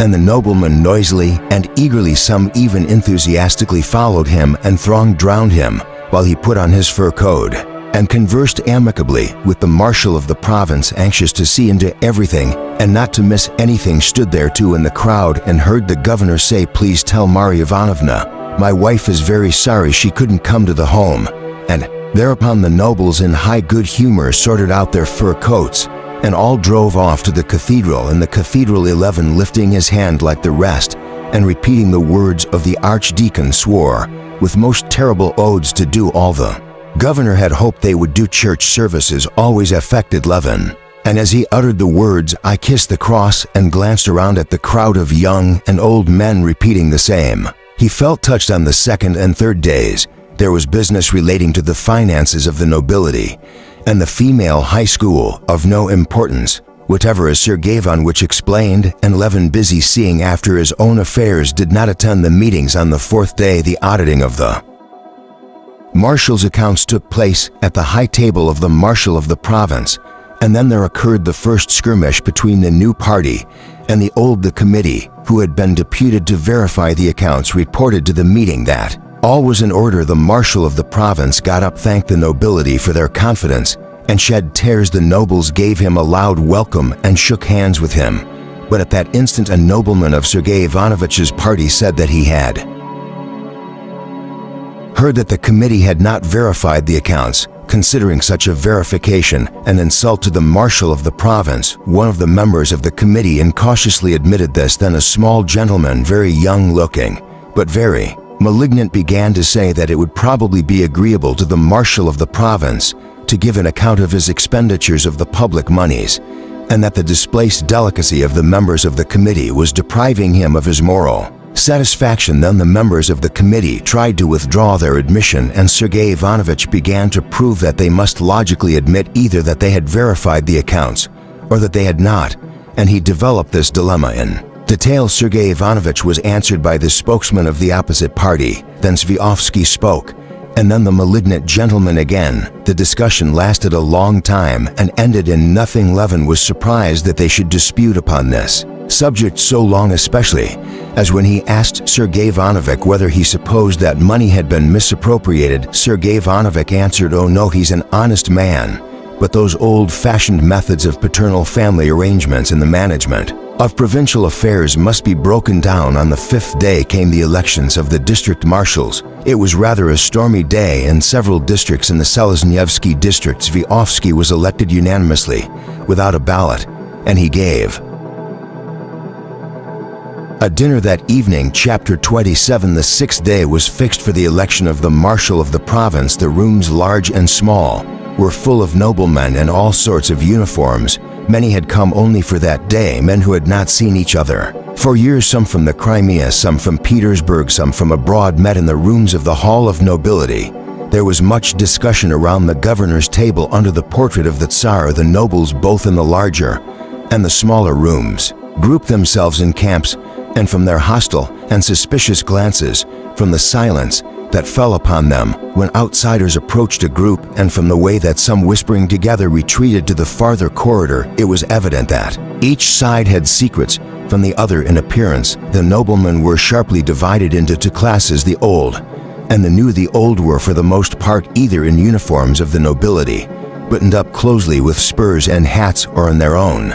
and the noblemen noisily and eagerly, some even enthusiastically, followed him and thronged round him, while he put on his fur coat and conversed amicably with the marshal of the province, anxious to see into everything and not to miss anything. Stood there too in the crowd and heard the governor say, "Please tell Marya Ivanovna, my wife is very sorry she couldn't come to the home." And thereupon the nobles in high good humor sorted out their fur coats, and all drove off to the cathedral. In the cathedral, 11, lifting his hand like the rest and repeating the words of the archdeacon, swore with most terrible oaths to do all the governor had hoped they would do. Church services always affected Levin, and as he uttered the words, "I kiss the cross," and glanced around at the crowd of young and old men repeating the same, he felt touched. On the second and third days, there was business relating to the finances of the nobility, and the female high school, of no importance whatever, as Sergei Ivanovich explained, and Levin, busy seeing after his own affairs, did not attend the meetings. On the fourth day, the auditing of the marshal's accounts took place at the high table of the marshal of the province, and then there occurred the first skirmish between the new party and the old. The committee, who had been deputed to verify the accounts, reported to the meeting that all was in order. The marshal of the province got up, thanked the nobility for their confidence, and shed tears. The nobles gave him a loud welcome and shook hands with him, but at that instant a nobleman of Sergei Ivanovich's party said that he had heard that the committee had not verified the accounts, considering such a verification an insult to the marshal of the province. One of the members of the committee incautiously admitted this. Then a small gentleman, very young looking, but very malignant, began to say that it would probably be agreeable to the marshal of the province to give an account of his expenditures of the public monies, and that the displaced delicacy of the members of the committee was depriving him of his moral satisfaction. Then the members of the committee tried to withdraw their admission, and Sergei Ivanovich began to prove that they must logically admit either that they had verified the accounts or that they had not, and he developed this dilemma in detail. Sergei Ivanovich was answered by the spokesman of the opposite party. Then Zviofsky spoke, and then the malignant gentleman again. The discussion lasted a long time and ended in nothing. Levin was surprised that they should dispute upon this subject so long, especially as when he asked Sergei Ivanovich whether he supposed that money had been misappropriated, Sergei Ivanovich answered, "Oh no, he's an honest man, but those old-fashioned methods of paternal family arrangements in the management of provincial affairs must be broken down." On the fifth day came the elections of the district marshals. It was rather a stormy day in several districts. In the Seleznyevsky district, Zviofsky was elected unanimously, without a ballot, and he gave a dinner that evening. Chapter 27. The sixth day was fixed for the election of the marshal of the province. The rooms, large and small, were full of noblemen in all sorts of uniforms. Many had come only for that day, men who had not seen each other for years, some from the Crimea, some from Petersburg, some from abroad, met in the rooms of the Hall of Nobility. There was much discussion around the governor's table under the portrait of the Tsar. The nobles, both in the larger and the smaller rooms, grouped themselves in camps, and from their hostile and suspicious glances, from the silence that fell upon them when outsiders approached a group, and from the way that some, whispering together, retreated to the farther corridor, it was evident that each side had secrets from the other. In appearance, the noblemen were sharply divided into two classes: the old and the new. The old were for the most part either in uniforms of the nobility, buttoned up closely with spurs and hats, or in their own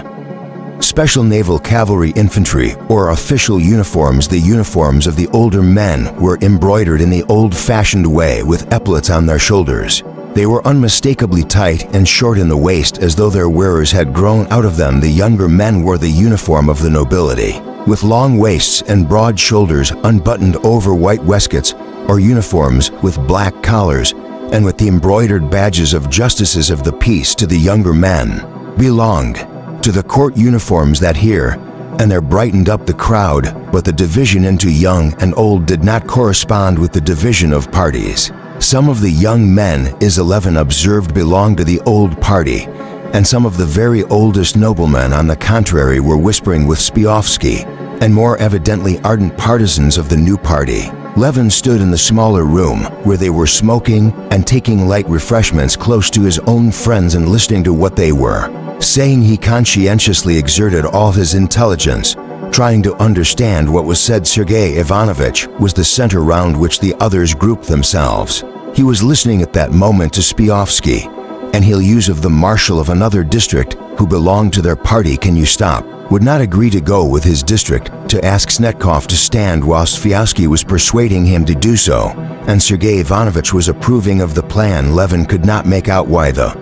Special Naval Cavalry Infantry, or official uniforms. The uniforms of the older men were embroidered in the old-fashioned way with epaulets on their shoulders. They were unmistakably tight and short in the waist, as though their wearers had grown out of them. The younger men wore the uniform of the nobility, with long waists and broad shoulders unbuttoned over white waistcoats, or uniforms with black collars, and with the embroidered badges of justices of the peace. To the younger men belonged to the court uniforms that here and there brightened up the crowd, but the division into young and old did not correspond with the division of parties. Some of the young men, is 11 observed, belonged to the old party, and some of the very oldest noblemen, on the contrary, were whispering with Spiofsky, and more evidently ardent partisans of the new party. Levin stood in the smaller room, where they were smoking and taking light refreshments, close to his own friends and listening to what they were saying. He conscientiously exerted all his intelligence, trying to understand what was said. Sergei Ivanovich was the center round which the others grouped themselves. He was listening at that moment to Spiofsky, and he'll use of the marshal of another district who belonged to their party. Can you stop? Would not agree to go with his district, to ask Snetkov to stand while Spiofsky was persuading him to do so, and Sergei Ivanovich was approving of the plan. Levin could not make out why the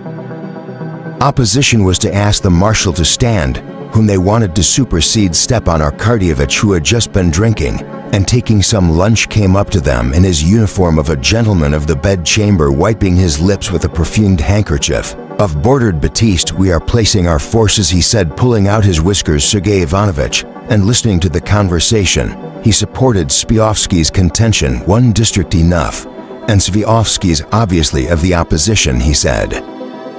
opposition was to ask the marshal to stand, whom they wanted to supersede. Stepan Arkadyevich, who had just been drinking and taking some lunch, came up to them in his uniform of a gentleman of the bedchamber, wiping his lips with a perfumed handkerchief of bordered batiste. We are placing our forces, he said, pulling out his whiskers. Sergei Ivanovich, and listening to the conversation, he supported Spiofsky's contention. One district enough, and Spiofsky's obviously of the opposition, he said.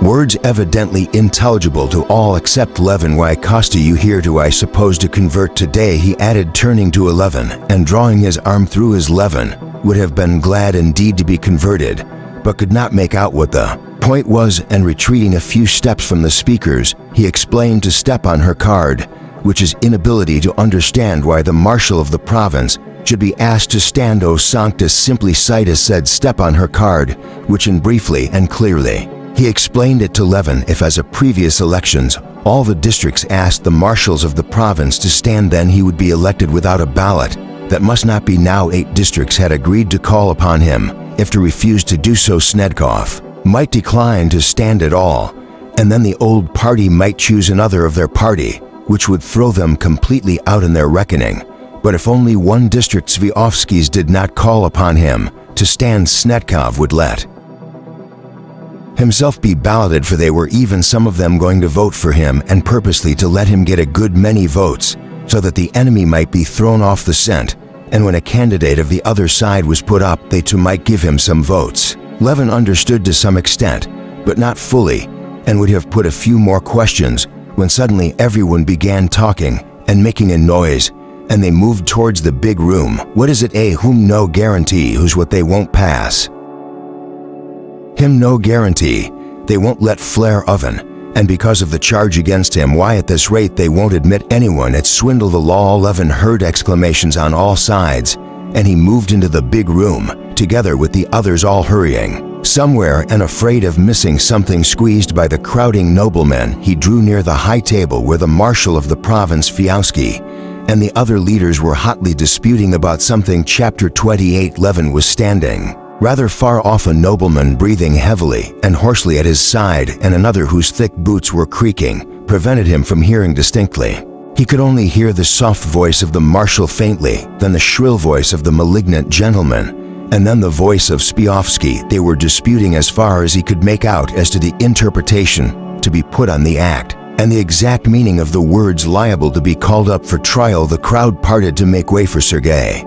Words evidently intelligible to all except Levin. Why cost you here, do I suppose to convert today, he added, turning to Levin and drawing his arm through his. Levin would have been glad indeed to be converted, but could not make out what the point was, and retreating a few steps from the speakers, he explained to Stepan Arkadyevich, which is inability to understand why the marshal of the province should be asked to stand. O Sanctus simply citus, said Stepan Arkadyevich, which in briefly and clearly he explained it to Levin. If, as at previous elections, all the districts asked the marshals of the province to stand, then he would be elected without a ballot. That must not be. Now 8 districts had agreed to call upon him. If to refuse to do so, Snetkov might decline to stand at all, and then the old party might choose another of their party, which would throw them completely out in their reckoning. But if only one district, Spiofsky's, did not call upon him to stand, Snetkov would let himself be balloted, for they were even some of them going to vote for him, and purposely to let him get a good many votes, so that the enemy might be thrown off the scent, and when a candidate of the other side was put up, they too might give him some votes. Levin understood to some extent, but not fully, and would have put a few more questions, when suddenly everyone began talking and making a noise, and they moved towards the big room. What is it? Whom no guarantee, who's what they won't pass. Him no guarantee, they won't let flare oven, and because of the charge against him, why at this rate they won't admit anyone. It's swindle the law. Levin heard exclamations on all sides, and he moved into the big room, together with the others, all hurrying somewhere and afraid of missing something. Squeezed by the crowding noblemen, he drew near the high table where the marshal of the province, Spiofsky, and the other leaders were hotly disputing about something. Chapter 28. Levin was standing rather far off, a nobleman breathing heavily and hoarsely at his side, and another whose thick boots were creaking prevented him from hearing distinctly. He could only hear the soft voice of the marshal faintly, then the shrill voice of the malignant gentleman, and then the voice of Spiofsky. They were disputing as far as he could make out as to the interpretation to be put on the act, and the exact meaning of the words liable to be called up for trial. The crowd parted to make way for Sergei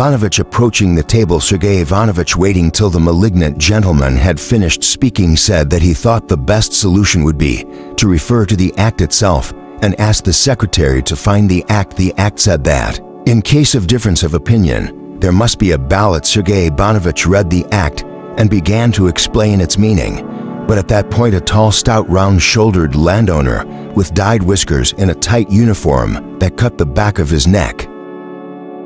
Ivanovich. Approaching the table, Sergei Ivanovich, waiting till the malignant gentleman had finished speaking, said that he thought the best solution would be to refer to the act itself and ask the secretary to find the act. The act said that, in case of difference of opinion, there must be a ballot. Sergei Ivanovich read the act and began to explain its meaning, but at that point a tall, stout, round-shouldered landowner with dyed whiskers in a tight uniform that cut the back of his neck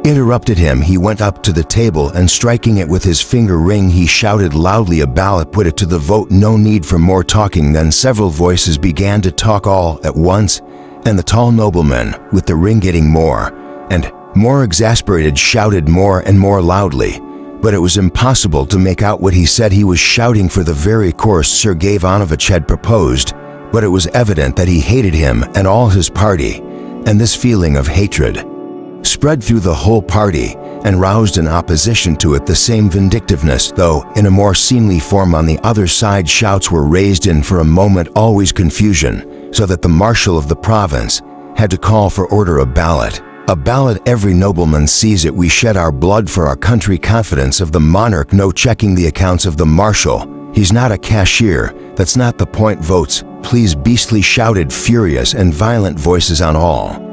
interrupted him, he went up to the table and striking it with his finger ring, he shouted loudly a ballot, put it to the vote. No need for more talking. Then several voices began to talk all at once, and the tall nobleman, with the ring getting more and more exasperated, shouted more and more loudly, but it was impossible to make out what he said. He was shouting for the very course Sergei Ivanovich had proposed, but it was evident that he hated him and all his party, and this feeling of hatred spread through the whole party and roused an opposition to it, the same vindictiveness, though in a more seemly form. On the other side, shouts were raised in, for a moment, always confusion, so that the marshal of the province had to call for order. A ballot. A ballot, every nobleman sees it. We shed our blood for our country. Confidence of the monarch, no checking the accounts of the marshal. He's not a cashier, that's not the point. Votes, please, beastly, shouted furious and violent voices on all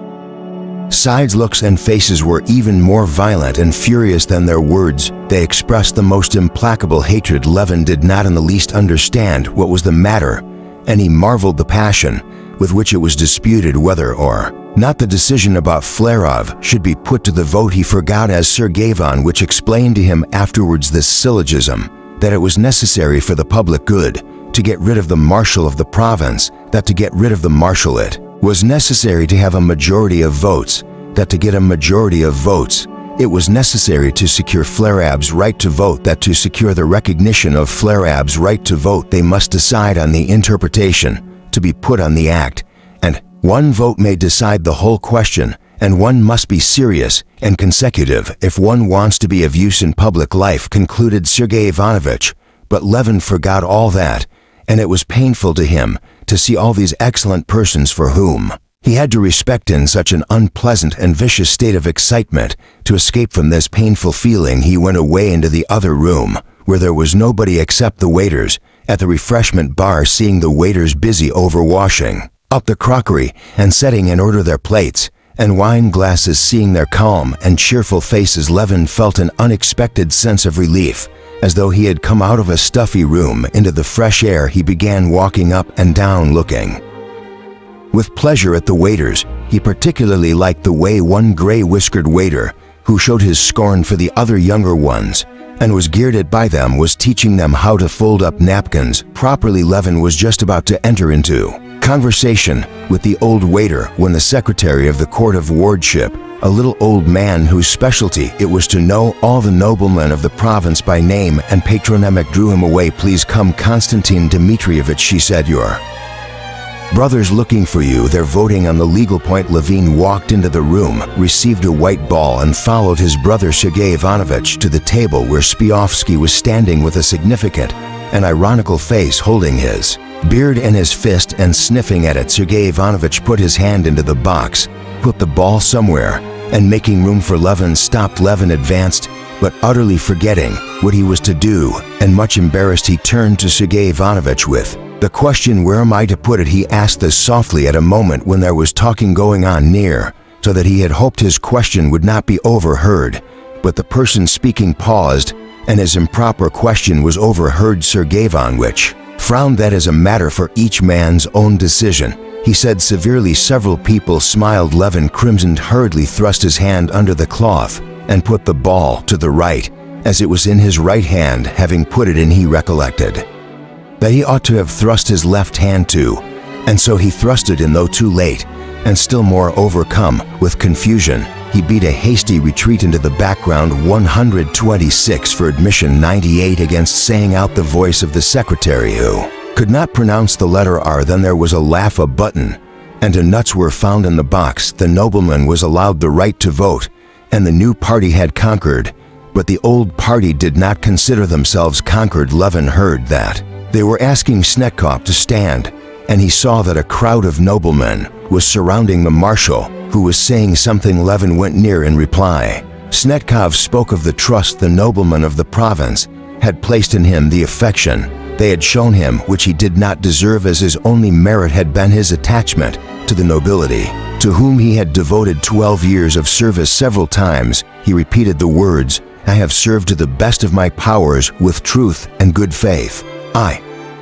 sides. Looks and faces were even more violent and furious than their words. They expressed the most implacable hatred. Levin did not in the least understand what was the matter, and he marveled the passion with which it was disputed whether or not the decision about Flerov should be put to the vote. He forgot, as Sergei Ivanovich explained to him afterwards, this syllogism, that it was necessary for the public good to get rid of the marshal of the province, that to get rid of the marshal it was necessary to have a majority of votes, that to get a majority of votes it was necessary to secure Flerov's right to vote, that to secure the recognition of Flerov's right to vote they must decide on the interpretation to be put on the act, and one vote may decide the whole question, and one must be serious and consecutive if one wants to be of use in public life, concluded Sergei Ivanovich. But Levin forgot all that, and it was painful to him to see all these excellent persons for whom he had to respect in such an unpleasant and vicious state of excitement. To escape from this painful feeling, he went away into the other room, where there was nobody except the waiters at the refreshment bar. Seeing the waiters busy over washing up the crockery and setting in order their plates and wine glasses, seeing their calm and cheerful faces, Levin felt an unexpected sense of relief, as though he had come out of a stuffy room into the fresh air. He began walking up and down, looking with pleasure at the waiters. He particularly liked the way one gray-whiskered waiter, who showed his scorn for the other younger ones and was geared by them, was teaching them how to fold up napkins properly. Levin was just about to enter into conversation with the old waiter when the secretary of the court of wardship, a little old man whose specialty it was to know all the noblemen of the province by name and patronymic, drew him away. Please come, Konstantin Dmitrievich, she said. Your brother's looking for you. They're voting on the legal point. Levin walked into the room, received a white ball, and followed his brother Sergei Ivanovich to the table where Spiofsky was standing with a significant and ironical face, holding his beard in his fist and sniffing at it. Sergei Ivanovich put his hand into the box, put the ball somewhere, and making room for Levin, stopped. Levin advanced, but utterly forgetting what he was to do, and much embarrassed, he turned to Sergei Ivanovich with the question, where am I to put it? He asked this softly at a moment when there was talking going on near, so that he had hoped his question would not be overheard. But the person speaking paused, and his improper question was overheard. Sergei Ivanovich frowned. That is a matter for each man's own decision, he said severely. Several people smiled. Levin crimsoned, hurriedly thrust his hand under the cloth and put the ball to the right, as it was in his right hand. Having put it in, he recollected that he ought to have thrust his left hand too, and so he thrust it in, though too late, and still more overcome with confusion, he beat a hasty retreat into the background. 126 for admission, 98 against, saying out the voice of the secretary, who could not pronounce the letter R. Then there was a laugh. A button and a nuts were found in the box. The nobleman was allowed the right to vote, and the new party had conquered, but the old party did not consider themselves conquered. Levin heard that they were asking Snetkov to stand, and he saw that a crowd of noblemen was surrounding the marshal, who was saying something. Levin went near in reply. Snetkov spoke of the trust the noblemen of the province had placed in him, the affection they had shown him, which he did not deserve, as his only merit had been his attachment to the nobility, to whom he had devoted 12 years of service. Several times he repeated the words, I have served to the best of my powers with truth and good faith. I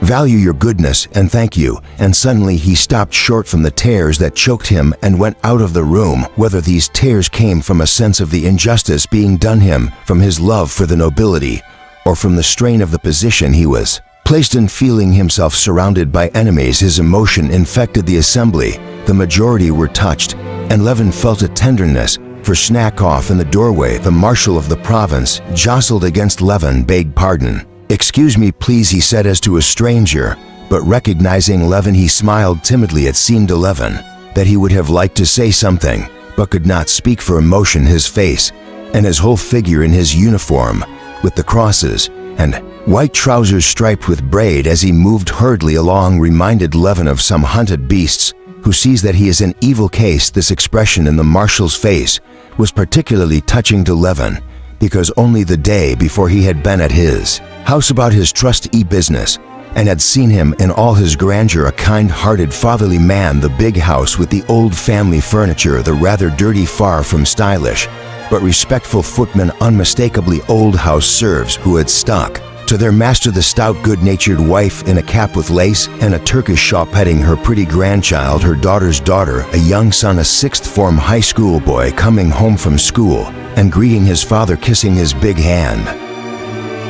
value your goodness and thank you." And suddenly he stopped short from the tears that choked him and went out of the room, whether these tears came from a sense of the injustice being done him, from his love for the nobility, or from the strain of the position he was placed in. Feeling himself surrounded by enemies, his emotion infected the assembly. The majority were touched, and Levin felt a tenderness for Snackoff in the doorway. The marshal of the province jostled against Levin, begged pardon. "Excuse me, please," he said as to a stranger, but recognizing Levin, he smiled timidly. It seemed to Levin that he would have liked to say something, but could not speak for emotion. His face and his whole figure in his uniform, with the crosses and white trousers striped with braid as he moved hurriedly along, reminded Levin of some hunted beasts who sees that he is an evil case. This expression in the marshal's face was particularly touching to Levin, because only the day before he had been at his house about his trustee business and had seen him in all his grandeur, a kind-hearted, fatherly man. The big house with the old family furniture, the rather dirty, far from stylish, but respectful footman, unmistakably old house serfs who had stuck to their master, the stout, good-natured wife in a cap with lace and a Turkish shawl petting her pretty grandchild, her daughter's daughter, a young son, a sixth-form high school boy coming home from school and greeting his father, kissing his big hand.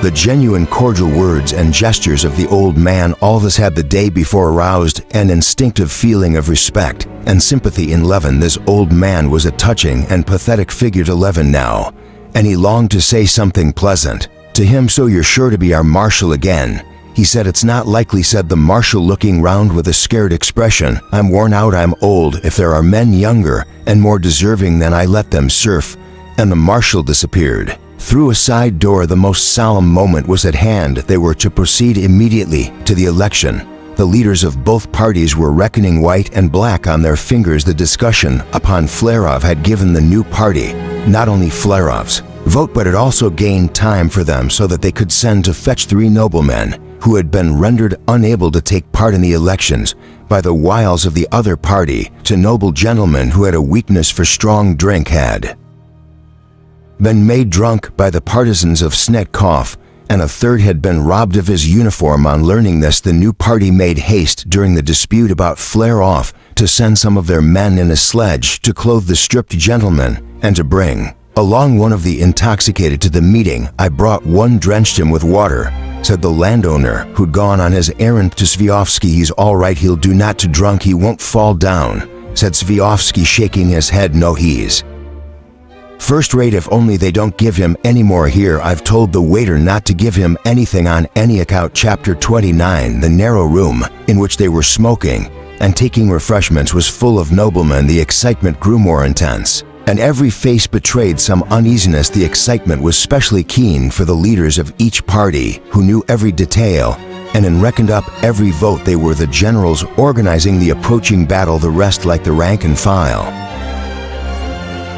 The genuine cordial words and gestures of the old man, all this had the day before aroused an instinctive feeling of respect and sympathy in Levin. This old man was a touching and pathetic figure to Levin now, and he longed to say something pleasant to him. "So you're sure to be our marshal again?" he said. "It's not likely," said the marshal, looking round with a scared expression. "I'm worn out, I'm old. If there are men younger and more deserving than I, let them serve." And the marshal disappeared through a side door. The most solemn moment was at hand. They were to proceed immediately to the election. The leaders of both parties were reckoning white and black on their fingers. The discussion upon Flerov had given the new party not only Flerov's vote, but it also gained time for them so that they could send to fetch 3 noblemen who had been rendered unable to take part in the elections by the wiles of the other party. 2 noble gentlemen who had a weakness for strong drink had been made drunk by the partisans of Snetkoff, and a third had been robbed of his uniform. On learning this, the new party made haste during the dispute about Flerov to send some of their men in a sledge to clothe the stripped gentleman and to bring along one of the intoxicated to the meeting. "I brought one, drenched him with water," said the landowner who'd gone on his errand to Sviovsky. "He's all right, he'll do not too drunk, he won't fall down," said Sviovsky, shaking his head. "No, he's first rate, if only they don't give him any more here. I've told the waiter not to give him anything on any account." Chapter 29. The narrow room in which they were smoking and taking refreshments was full of noblemen. The excitement grew more intense, and every face betrayed some uneasiness. The excitement was specially keen for the leaders of each party, who knew every detail and had reckoned up every vote. They were the generals organizing the approaching battle, the rest, like the rank and file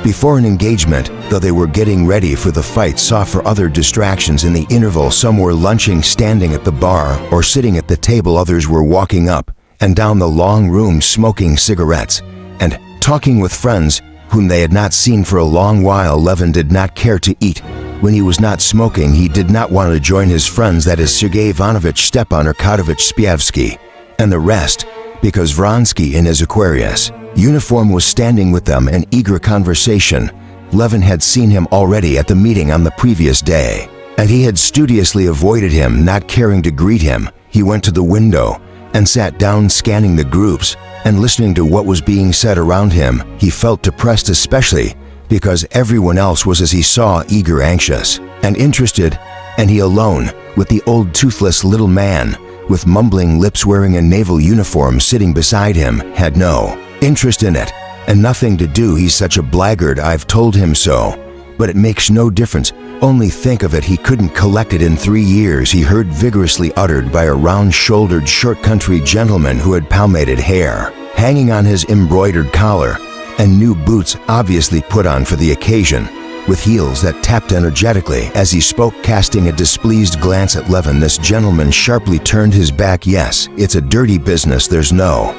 before an engagement, though they were getting ready for the fight, saw for other distractions in the interval. Some were lunching, standing at the bar, or sitting at the table. Others were walking up and down the long room, smoking cigarettes and talking with friends whom they had not seen for a long while. Levin did not care to eat when he was not smoking. He did not want to join his friends, that is, Sergei Ivanovich, Stepan Arkadyevich Spievsky, and the rest, because Vronsky in his Aquarius uniform was standing with them in eager conversation. Levin had seen him already at the meeting on the previous day, and he had studiously avoided him, not caring to greet him. He went to the window and sat down, scanning the groups and listening to what was being said around him. He felt depressed, especially because everyone else was, as he saw, eager, anxious, and interested, and he alone, with the old toothless little man with mumbling lips wearing a naval uniform sitting beside him, had no interest in it and nothing to do. "He's such a blackguard, I've told him so, but it makes no difference. Only think of it, he couldn't collect it in 3 years," he heard vigorously uttered by a round-shouldered, short country gentleman who had palmated hair hanging on his embroidered collar and new boots obviously put on for the occasion, with heels that tapped energetically as he spoke, casting a displeased glance at Levin. This gentleman sharply turned his back. "Yes, it's a dirty business, there's no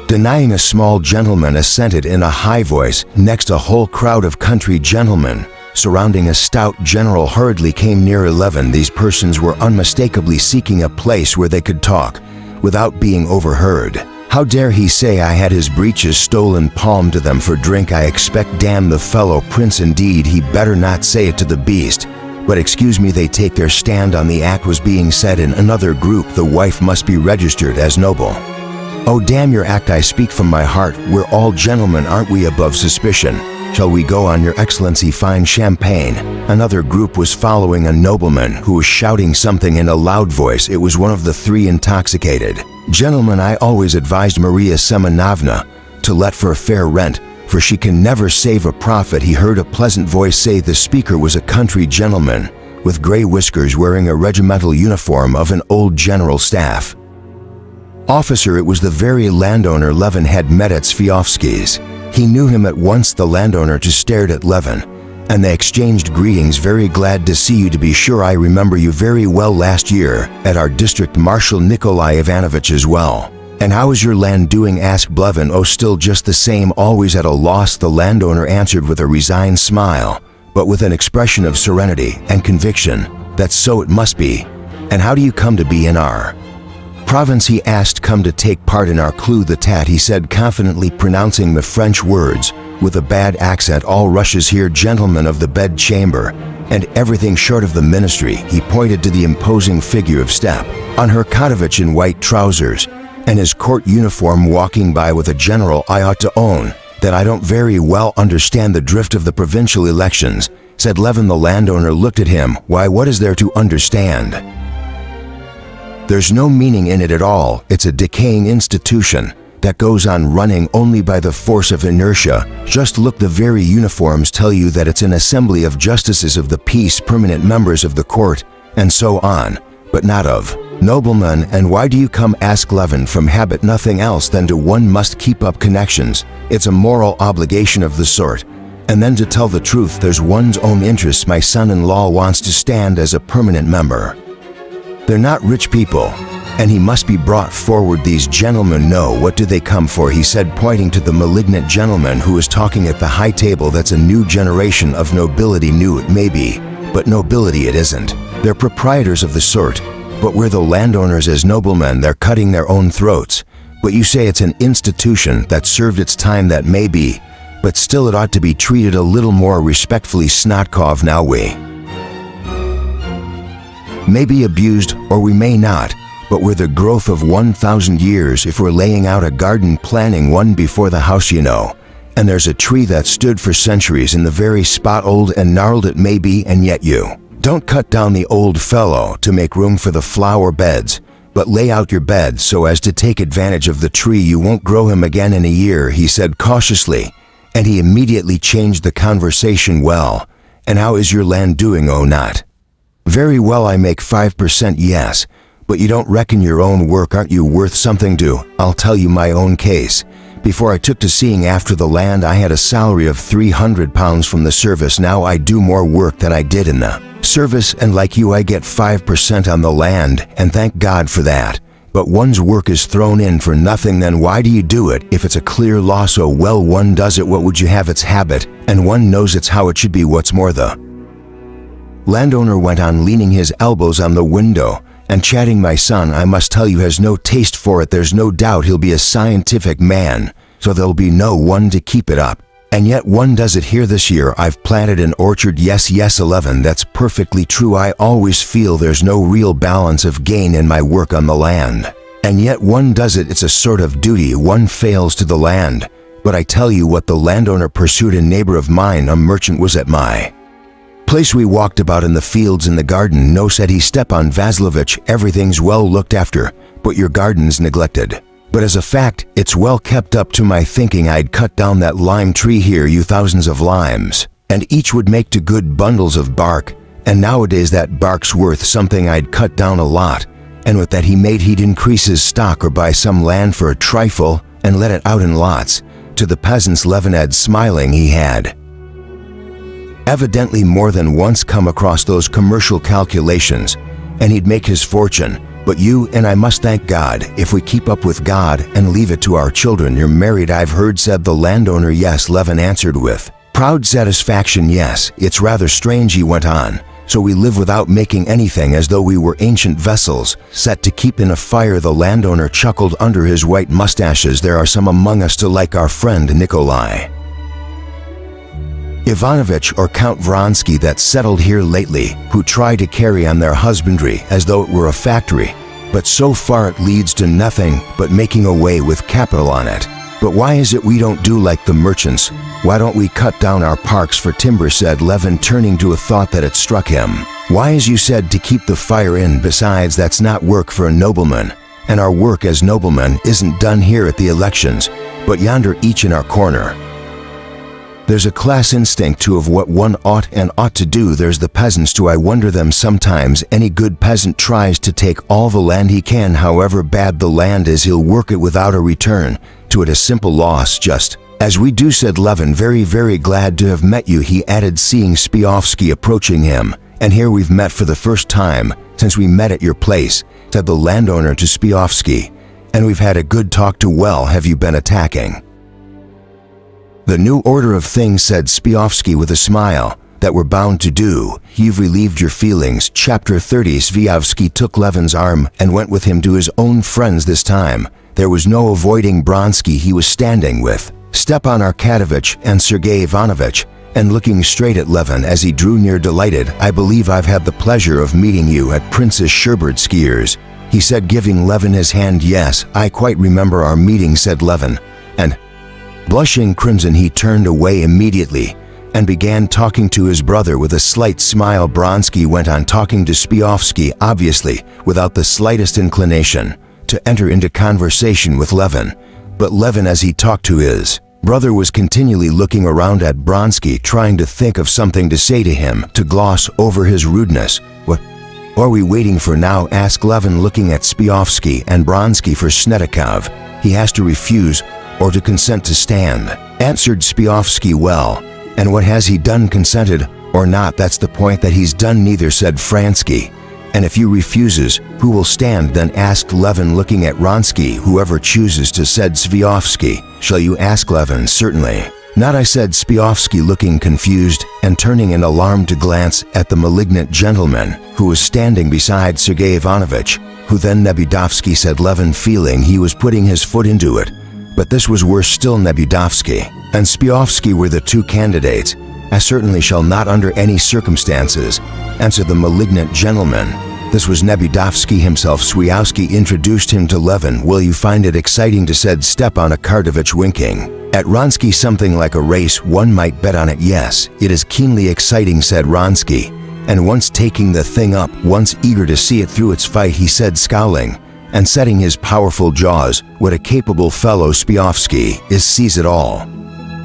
denying." A small gentleman assented in a high voice. Next, a whole crowd of country gentlemen surrounding a stout general hurriedly came near 11. These persons were unmistakably seeking a place where they could talk without being overheard. How dare he say I had his breeches stolen, palmed to them for drink? I expect damn the fellow prince indeed, he better not say it to the beast. But excuse me, they take their stand on the act was being said in another group. The wife must be registered as noble. Oh damn your act, I speak from my heart. We're all gentlemen, aren't we, above suspicion? Shall we go on, your excellency, fine champagne? Another group was following a nobleman who was shouting something in a loud voice. It was one of the three intoxicated. Gentlemen, I always advised Maria Semenovna to let for a fair rent, for she can never save a profit. He heard a pleasant voice say. The speaker was a country gentleman with gray whiskers, wearing a regimental uniform of an old general staff officer. It was the very landowner Levin had met at Sviovsky's. He knew him at once. The landowner just stared at Levin, and they exchanged greetings. Very glad to see you. To be sure, I remember you very well last year at our district marshal Nikolai Ivanovich as well. And how is your land doing? Asked Levin. Oh, still just the same, always at a loss, the landowner answered with a resigned smile, but with an expression of serenity and conviction. That's so it must be. And how do you come to be in our province? He asked. Come to take part in our Clou d'Etat, he said confidently, pronouncing the French words with a bad accent. All rushes here, gentlemen of the bedchamber, and everything short of the ministry. He pointed to the imposing figure of Step on Herkatovich in white trousers and his court uniform, walking by with a general. I ought to own that I don't very well understand the drift of the provincial elections, said Levin. The landowner looked at him. Why, what is there to understand? There's no meaning in it at all. It's a decaying institution that goes on running only by the force of inertia. Just look, the very uniforms tell you that it's an assembly of justices of the peace, permanent members of the court, and so on, but not of noblemen. And why do you come? Asked Levin. From habit, nothing else than to one must keep up connections. It's a moral obligation of the sort. And then, to tell the truth, there's one's own interests. My son-in-law wants to stand as a permanent member. They're not rich people, and he must be brought forward. These gentlemen know what do they come for, he said, pointing to the malignant gentleman who was talking at the high table. That's a new generation of nobility. New it may be, but nobility it isn't. They're proprietors of the sort, but we're the landowners as noblemen. They're cutting their own throats. But you say it's an institution that served its time. That may be, but still it ought to be treated a little more respectfully. Snotkov, now we may be abused, or we may not, but we're the growth of 1,000 years. If we're laying out a garden, planting one before the house, you know, and there's a tree that stood for centuries in the very spot, old and gnarled it may be, and yet you don't cut down the old fellow to make room for the flower beds, but lay out your bed so as to take advantage of the tree. You won't grow him again in a year, he said cautiously, and he immediately changed the conversation. Well, and how is your land doing? Oh, not very well. I make 5%, yes, but you don't reckon your own work. Aren't you worth something? I'll tell you my own case. Before I took to seeing after the land, I had a salary of £300 from the service. Now I do more work than I did in the service, and like you, I get 5% on the land, and thank God for that. But one's work is thrown in for nothing. Then why do you do it? If it's a clear loss, oh well, one does it. What would you have? It's habit, and one knows it's how it should be. What's more, the landowner went on, leaning his elbows on the window and chatting, my son, I must tell you, has no taste for it. There's no doubt he'll be a scientific man, so there'll be no one to keep it up. And yet one does it here. This year I've planted an orchard. Yes, 11, that's perfectly true. I always feel there's no real balance of gain in my work on the land. And yet one does it. It's a sort of duty. One fails to the land. But I tell you what, the landowner pursued. A neighbor of mine, a merchant, was at my place. We walked about in the fields, in the garden. No, said he, Stepan Vasilovich, everything's well looked after, but your garden's neglected. But as a fact, it's well kept up. To my thinking, I'd cut down that lime tree here, you thousands of limes, and each would make to good bundles of bark, and nowadays that bark's worth something. I'd cut down a lot, and with that he'd increase his stock or buy some land for a trifle and let it out in lots to the peasants. Levinad, smiling, he had evidently more than once come across those commercial calculations, and he'd make his fortune. But you and I must thank God if we keep up with God and leave it to our children. You're married, I've heard, said the landowner. Yes, Levin answered with Proud satisfaction, yes, it's rather strange, he went on. So we live without making anything, as though we were ancient vessels, set to keep in a fire. The landowner chuckled under his white mustaches. There are some among us to like our friend Nikolai Ivanovich or Count Vronsky that settled here lately, who try to carry on their husbandry as though it were a factory, but so far it leads to nothing but making away with capital on it. But why is it we don't do like the merchants? Why don't we cut down our parks for timber, said Levin, turning to a thought that had struck him. Why, as you said, to keep the fire in? Besides, that's not work for a nobleman, and our work as noblemen isn't done here at the elections, but yonder each in our corner. There's a class instinct too of what one ought and ought to do. There's the peasants too. I wonder them sometimes. Any good peasant tries to take all the land he can. However bad the land is, he'll work it without a return to it, a simple loss, just as we do, said Levin. Very, very glad to have met you, he added, seeing Spiofsky approaching him. And here we've met for the first time since we met at your place, said the landowner to Spiofsky. And we've had a good talk too. Well, have you been attacking the new order of things, said Spiofsky with a smile, that we're bound to do? You've relieved your feelings. Chapter 30. Spiofsky took Levin's arm and went with him to his own friends this time. There was no avoiding Vronsky. He was standing with Stepan Arkadyevich and Sergei Ivanovich, and looking straight at Levin as he drew near. Delighted, I believe I've had the pleasure of meeting you at Princess Sherbertskier's, he said, giving Levin his hand. Yes, I quite remember our meeting, said Levin, and blushing crimson he turned away immediately and began talking to his brother with a slight smile. Vronsky went on talking to Spiofsky, obviously without the slightest inclination to enter into conversation with Levin. But Levin, as he talked to his brother, was continually looking around at Vronsky, trying to think of something to say to him, to gloss over his rudeness. What are we waiting for now? asked Levin, looking at Spiofsky and Vronsky. For Snetikov, he has to refuse or to consent to stand, answered Spiofsky. Well, and what has he done? Consented or not, that's the point. That he's done neither, said Vronsky. And if you refuses, who will stand then? asked Levin, looking at Vronsky. Whoever chooses to, said Spiofsky. Shall you ask Levin? Certainly not, I said Spiofsky, looking confused and turning an alarmed glance at the malignant gentleman who was standing beside Sergei Ivanovich. Who then? Nebudovsky, said Levin, feeling he was putting his foot into it. But this was worse still. Nebudovsky and Spiofsky were the two candidates. I certainly shall not under any circumstances, answered the malignant gentleman. This was Nebudovsky himself. Spiofsky introduced him to Levin. Will you find it exciting? said Stepan Arkadyevich, winking at Vronsky. Something like a race, one might bet on it. Yes, it is keenly exciting, said Vronsky. And once taking the thing up, once eager to see it through its fight, he said, scowling and setting his powerful jaws, what a capable fellow Spiofsky is, sees it all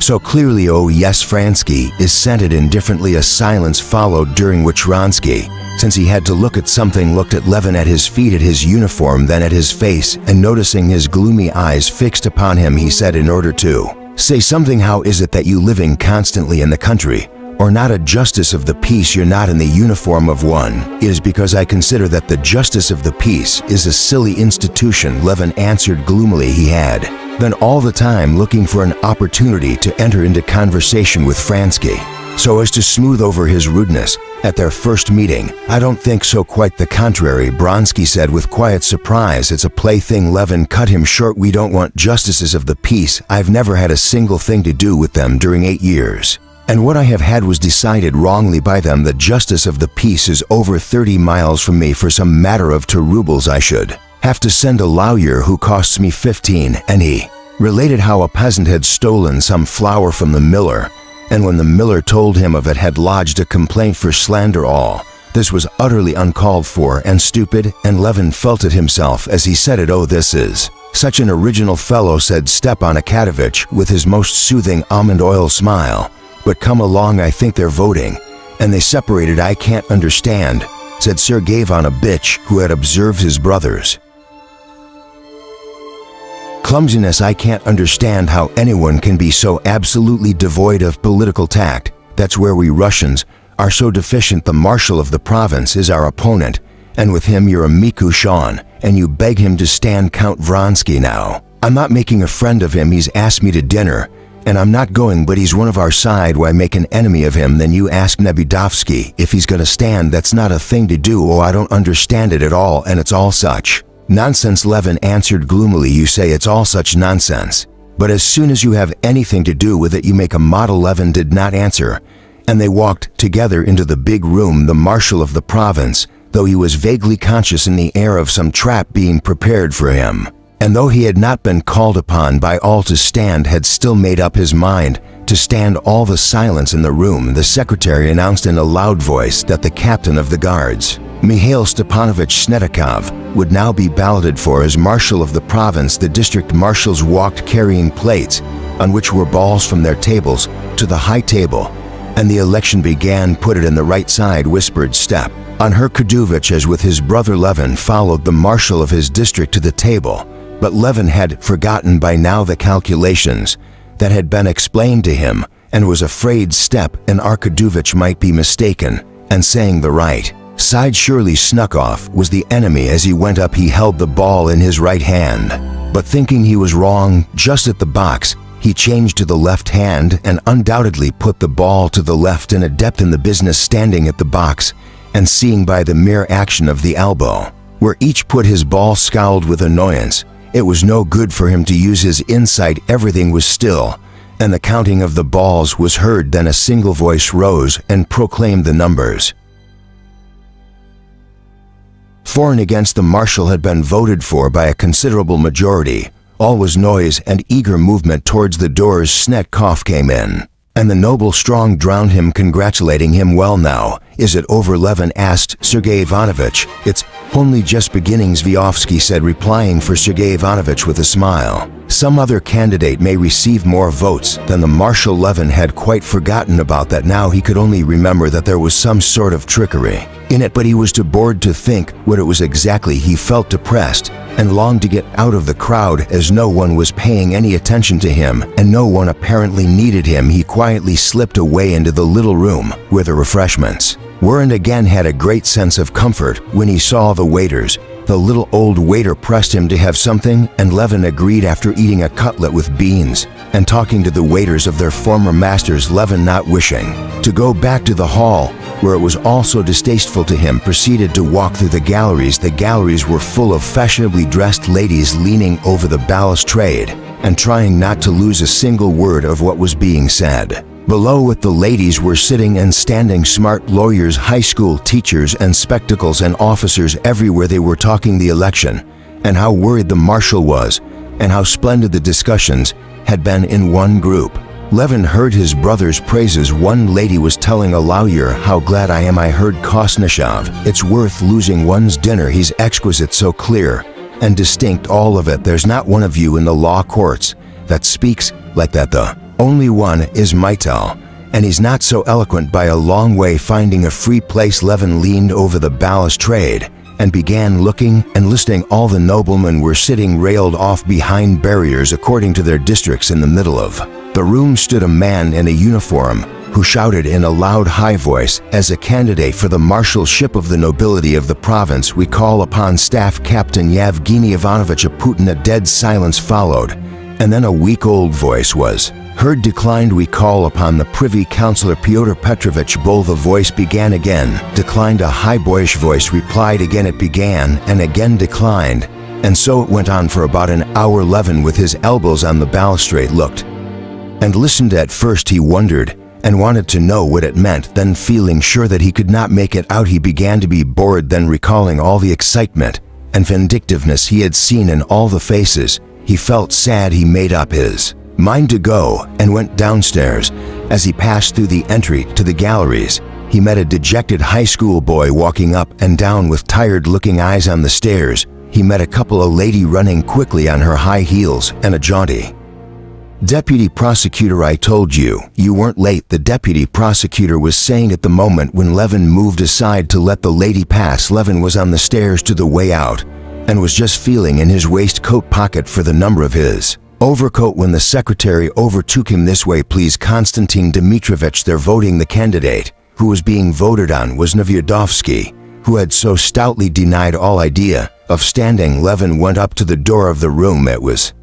so clearly. Oh yes, Vronsky is scented indifferently. A silence followed, during which Vronsky, since he had to look at something, looked at Levin, at his feet, at his uniform, then at his face, and noticing his gloomy eyes fixed upon him, he said, in order to say something, how is it that you, living constantly in the country, or not a justice of the peace, you're not in the uniform of one? It is because I consider that the justice of the peace is a silly institution, Levin answered gloomily. He had been all the time looking for an opportunity to enter into conversation with Vronsky, so as to smooth over his rudeness at their first meeting. I don't think so, quite the contrary, Vronsky said with quiet surprise. It's a plaything. Levin cut him short. We don't want justices of the peace. I've never had a single thing to do with them during 8 years. And what I have had was decided wrongly by them. The justice of the peace is over 30 miles from me. For some matter of 2 rubles I should have to send a lawyer who costs me 15, and he related how a peasant had stolen some flour from the miller, and when the miller told him of it, had lodged a complaint for slander. All this was utterly uncalled for and stupid, and Levin felt it himself as he said it. Oh, this is such an original fellow, said Stepan Arkadyevich with his most soothing almond oil smile. But come along, I think they're voting. And they separated. I can't understand, said Sergei Ivanovich, who had observed his brother's clumsiness. I can't understand how anyone can be so absolutely devoid of political tact. That's where we Russians are so deficient. The marshal of the province is our opponent, and with him you're a Mikushan, and you beg him to stand. Count Vronsky now. I'm not making a friend of him. He's asked me to dinner, and I'm not going, but he's one of our side. Why make an enemy of him? Then you ask Nebudovsky if he's gonna stand. That's not a thing to do. Oh, I don't understand it at all, and it's all such nonsense. Levin answered gloomily. You say it's all such nonsense, but as soon as you have anything to do with it, you make a model. Levin did not answer, and they walked together into the big room. The marshal of the province, though he was vaguely conscious in the air of some trap being prepared for him, and though he had not been called upon by all to stand, had still made up his mind to stand. All the silence in the room, the secretary announced in a loud voice that the captain of the guards, Mikhail Stepanovich Snetikov, would now be balloted for as marshal of the province. The district marshals walked carrying plates on which were balls from their tables to the high table, and the election began. Put it in the right side, whispered Step on her Kudovich, as with his brother Levin followed the marshal of his district to the table. But Levin had forgotten by now the calculations that had been explained to him, and was afraid Step and Arkadovich might be mistaken and saying the right side. Surely Snukov was the enemy. As he went up, he held the ball in his right hand, but thinking he was wrong just at the box, he changed to the left hand and undoubtedly put the ball to the left. An adept in the business, standing at the box and seeing by the mere action of the elbow where each put his ball, scowled with annoyance. It was no good for him to use his insight. Everything was still, and the counting of the balls was heard. Then a single voice rose and proclaimed the numbers. For and against. The marshal had been voted for by a considerable majority. All was noise and eager movement towards the doors. Snetkov came in, and the noble strong drowned him, congratulating him. Well, now, is it over? Levin asked Sergei Ivanovich. It's only just beginning, Zviofsky said, replying for Sergei Ivanovich with a smile. Some other candidate may receive more votes than the marshal. Levin had quite forgotten about that. Now he could only remember that there was some sort of trickery in it, but he was too bored to think what it was exactly. He felt depressed and longed to get out of the crowd, as no one was paying any attention to him and no one apparently needed him. He quietly slipped away into the little room where the refreshments were, and again had a great sense of comfort when he saw the waiters. The little old waiter pressed him to have something, and Levin agreed. After eating a cutlet with beans and talking to the waiters of their former masters, Levin, not wishing to go back to the hall where it was also distasteful to him, proceeded to walk through the galleries. The galleries were full of fashionably dressed ladies leaning over the balustrade and trying not to lose a single word of what was being said. Below it, the ladies were sitting and standing, smart lawyers, high school teachers, and spectacles, and officers everywhere. They were talking the election, and how worried the marshal was, and how splendid the discussions had been in one group. Levin heard his brother's praises. One lady was telling a lawyer, "How glad I am I heard Kosnishov. It's worth losing one's dinner. He's exquisite, so clear and distinct, all of it. There's not one of you in the law courts that speaks like that. The only one is Maitel, and he's not so eloquent by a long way." Finding a free place, Levin leaned over the balustrade and began looking and listening. All the noblemen were sitting railed off behind barriers according to their districts. In the middle of the room stood a man in a uniform who shouted in a loud, high voice, "As a candidate for the marshalship of the nobility of the province, we call upon Staff Captain Yevgeny Ivanovich Putin." A dead silence followed, and then a weak old voice was heard. "Declined. We call upon the Privy Councillor Pyotr Petrovich Bol." The voice began again. "Declined." A high boyish voice replied again. It began and again declined, and so it went on for about an hour. Levin, with his elbows on the balustrade, looked and listened. At first he wondered and wanted to know what it meant. Then, feeling sure that he could not make it out, he began to be bored. Then, recalling all the excitement and vindictiveness he had seen in all the faces, he felt sad. He made up his mind to go and went downstairs. As he passed through the entry to the galleries, he met a dejected high school boy walking up and down with tired-looking eyes. On the stairs, he met a couple, a lady running quickly on her high heels and a jaunty deputy prosecutor. "I told you, you weren't late," the deputy prosecutor was saying at the moment when Levin moved aside to let the lady pass. Levin was on the stairs to the way out and was just feeling in his waistcoat pocket for the number of his overcoat when the secretary overtook him. "This way, please, Konstantin Dmitrovich. They're voting." The candidate who was being voted on was Nevyadovsky, who had so stoutly denied all idea of standing. Levin went up to the door of the room. It was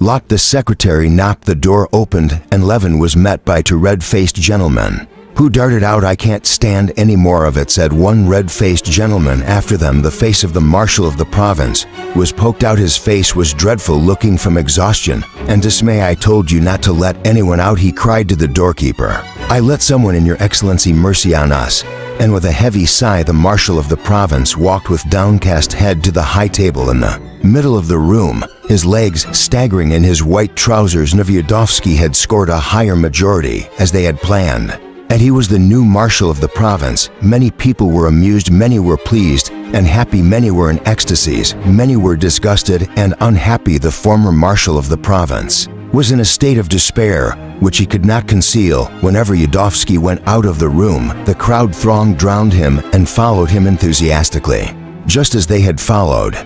Lot the secretary knocked, the door opened, and Levin was met by two red-faced gentlemen, who darted out. "I can't stand any more of it," said one red-faced gentleman after them. The face of the marshal of the province was poked out. His face was dreadful, looking from exhaustion and dismay. "I told you not to let anyone out," he cried to the doorkeeper. "I let someone in, Your Excellency, mercy on us." And with a heavy sigh, the marshal of the province walked with downcast head to the high table in the middle of the room, his legs staggering in his white trousers. Nevyedovsky had scored a higher majority, as they had planned, and he was the new marshal of the province. Many people were amused, many were pleased and happy, many were in ecstasies, many were disgusted and unhappy. The former marshal of the province was in a state of despair, which he could not conceal. Whenever Yudovsky went out of the room, the crowd thronged, drowned him, and followed him enthusiastically, just as they had followed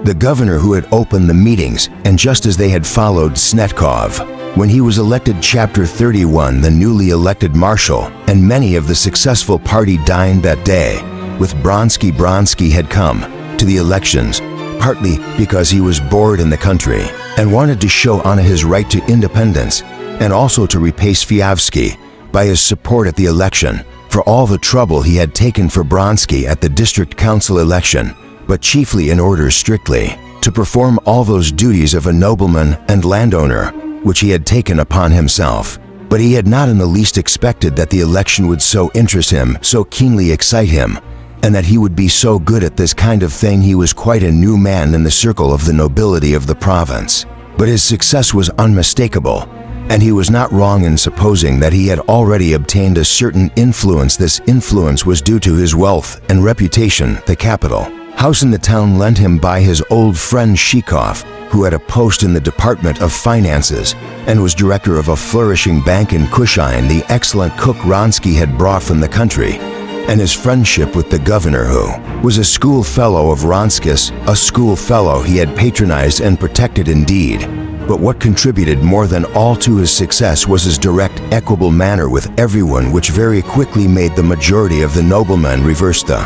the governor who had opened the meetings, and just as they had followed Snetkov when he was elected. Chapter 31. The newly elected marshal and many of the successful party dined that day with Bronsky. Bronsky had come to the elections partly because he was bored in the country and wanted to show Anna his right to independence, and also to repay Sviavsky by his support at the election for all the trouble he had taken for Bronsky at the district council election, but chiefly in order strictly to perform all those duties of a nobleman and landowner which he had taken upon himself. But he had not in the least expected that the election would so interest him, so keenly excite him, and that he would be so good at this kind of thing. He was quite a new man in the circle of the nobility of the province. But his success was unmistakable, and he was not wrong in supposing that he had already obtained a certain influence. This influence was due to his wealth and reputation. The capital house in the town lent him by his old friend Shikov, who had a post in the Department of Finances and was director of a flourishing bank in Kushine. The excellent cook Ronsky had brought from the country, and his friendship with the governor, who was a school fellow of Ronskis, a school fellow he had patronized and protected indeed. But what contributed more than all to his success was his direct, equable manner with everyone, which very quickly made the majority of the noblemen reverse the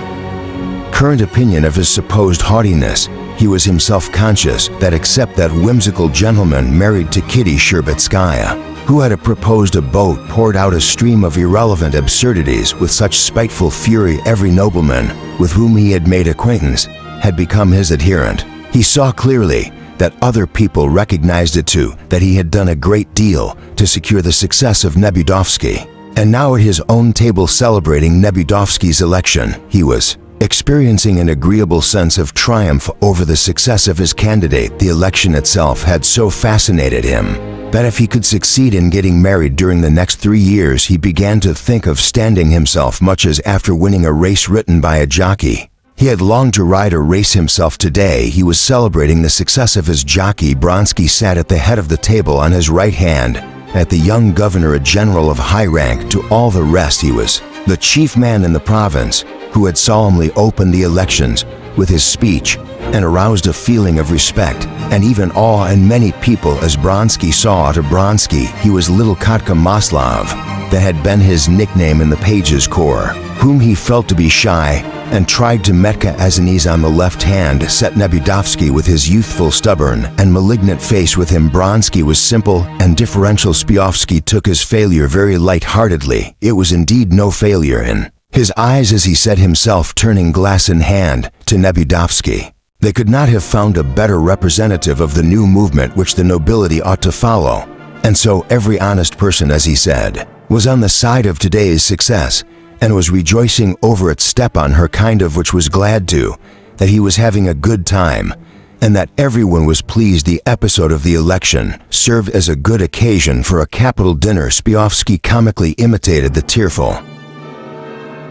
current opinion of his supposed haughtiness. He was himself conscious that except that whimsical gentleman married to Kitty Sherbetskaya, who had proposed a boat, poured out a stream of irrelevant absurdities with such spiteful fury, every nobleman with whom he had made acquaintance had become his adherent. He saw clearly that other people recognized it too, that he had done a great deal to secure the success of Nevyedovsky. And now at his own table celebrating Nevyedovsky's election, he was experiencing an agreeable sense of triumph over the success of his candidate. The election itself had so fascinated him that if he could succeed in getting married during the next 3 years, he began to think of standing himself, much as after winning a race ridden by a jockey. He had longed to ride a race himself. Today he was celebrating the success of his jockey. Bronsky sat at the head of the table on his right hand, at the young governor, a general of high rank. To all the rest he was the chief man in the province, who had solemnly opened the elections with his speech and aroused a feeling of respect and even awe in many people. As Bronsky saw to Bronsky, he was little Kotka Maslov, that had been his nickname in the pages corps, whom he felt to be shy and tried to Metka as an ease. On the left hand sat Nevyedovsky with his youthful, stubborn, and malignant face. With him Bronsky was simple and differential. Sviavsky took his failure very light-heartedly. It was indeed no failure in his eyes, as he said himself, turning glass in hand to Nevyedovsky. They could not have found a better representative of the new movement which the nobility ought to follow. And so every honest person, as he said, was on the side of today's success, and was rejoicing over it. Stepan Herkindov, which was glad too, that he was having a good time, and that everyone was pleased. The episode of the election served as a good occasion for a capital dinner. Sviavsky comically imitated the tearful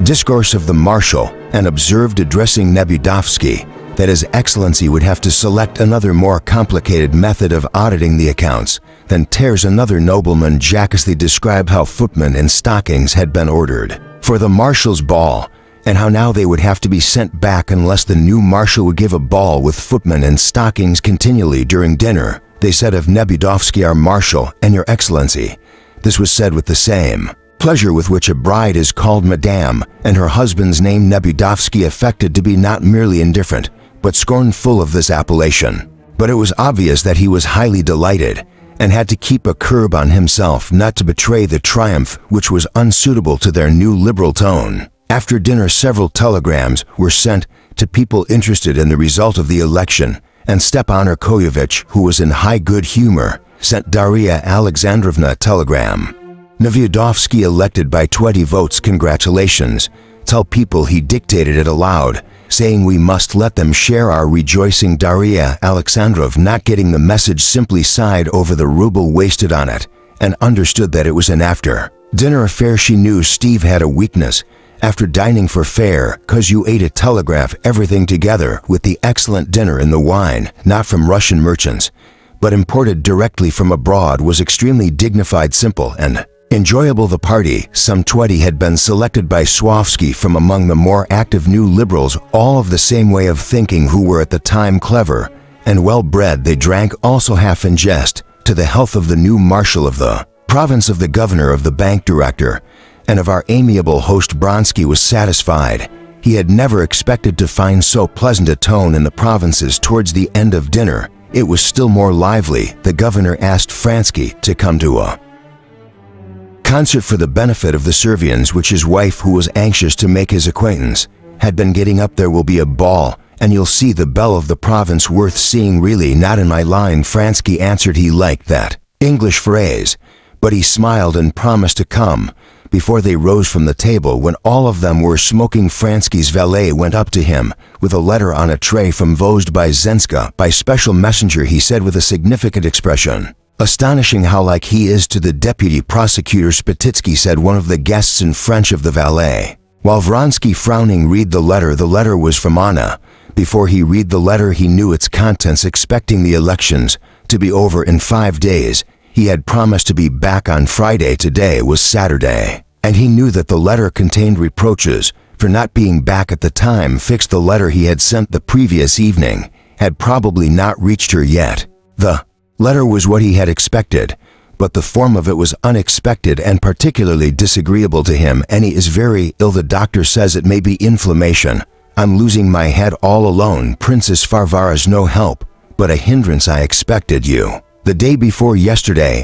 discourse of the marshal, and observed, addressing Nevyedovsky, that His Excellency would have to select another more complicated method of auditing the accounts than tears. Another nobleman jocosely described how footmen in stockings had been ordered for the marshal's ball, and how now they would have to be sent back unless the new marshal would give a ball with footmen in stockings continually during dinner. They said of Nevyedovsky, "Our marshal and Your Excellency." This was said with the same pleasure with which a bride is called Madame, and her husband's name. Nevyedovsky affected to be not merely indifferent, but scornful of this appellation. But it was obvious that he was highly delighted, and had to keep a curb on himself not to betray the triumph which was unsuitable to their new liberal tone. After dinner, several telegrams were sent to people interested in the result of the election, and Stepan Arkoyevich, who was in high good humor, sent Daria Alexandrovna a telegram. Nevyedovsky elected by 20 votes, congratulations. Tell people, he dictated it aloud, saying we must let them share our rejoicing. Daria Alexandrovna, not getting the message, simply sighed over the ruble wasted on it, and understood that it was an after-dinner affair. She knew Steve had a weakness after dining for fare, 'cause you ate a telegraph, everything together with the excellent dinner and the wine, not from Russian merchants, but imported directly from abroad, was extremely dignified, simple, and enjoyable. The party, some 20, had been selected by Swarovski from among the more active new liberals, all of the same way of thinking, who were at the time clever and well-bred. They drank also, half in jest, to the health of the new marshal of the province, of the governor, of the bank director, and of our amiable host. Bronsky was satisfied. He had never expected to find so pleasant a tone in the provinces. Towards the end of dinner, it was still more lively. The governor asked Fransky to come to a concert for the benefit of the Servians, which his wife, who was anxious to make his acquaintance, had been getting up. There will be a ball, and you'll see the belle of the province, worth seeing. Really not in my line, Fransky answered. He liked that English phrase, but he smiled and promised to come. Before they rose from the table, when all of them were smoking, Fransky's valet went up to him with a letter on a tray from Vozd by Zenska, by special messenger, he said with a significant expression. Astonishing how like he is to the deputy prosecutor Spatitsky, said one of the guests in French of the valet. While Vronsky, frowning, read the letter was from Anna. Before he read the letter, he knew its contents. Expecting the elections to be over in 5 days, he had promised to be back on Friday. Today was Saturday, and he knew that the letter contained reproaches for not being back at the time fixed. The letter he had sent the previous evening had probably not reached her yet. The letter was what he had expected, but the form of it was unexpected and particularly disagreeable to him. And he is very ill. The doctor says it may be inflammation. I'm losing my head all alone. Princess Varvara's no help, but a hindrance. I expected you the day before yesterday,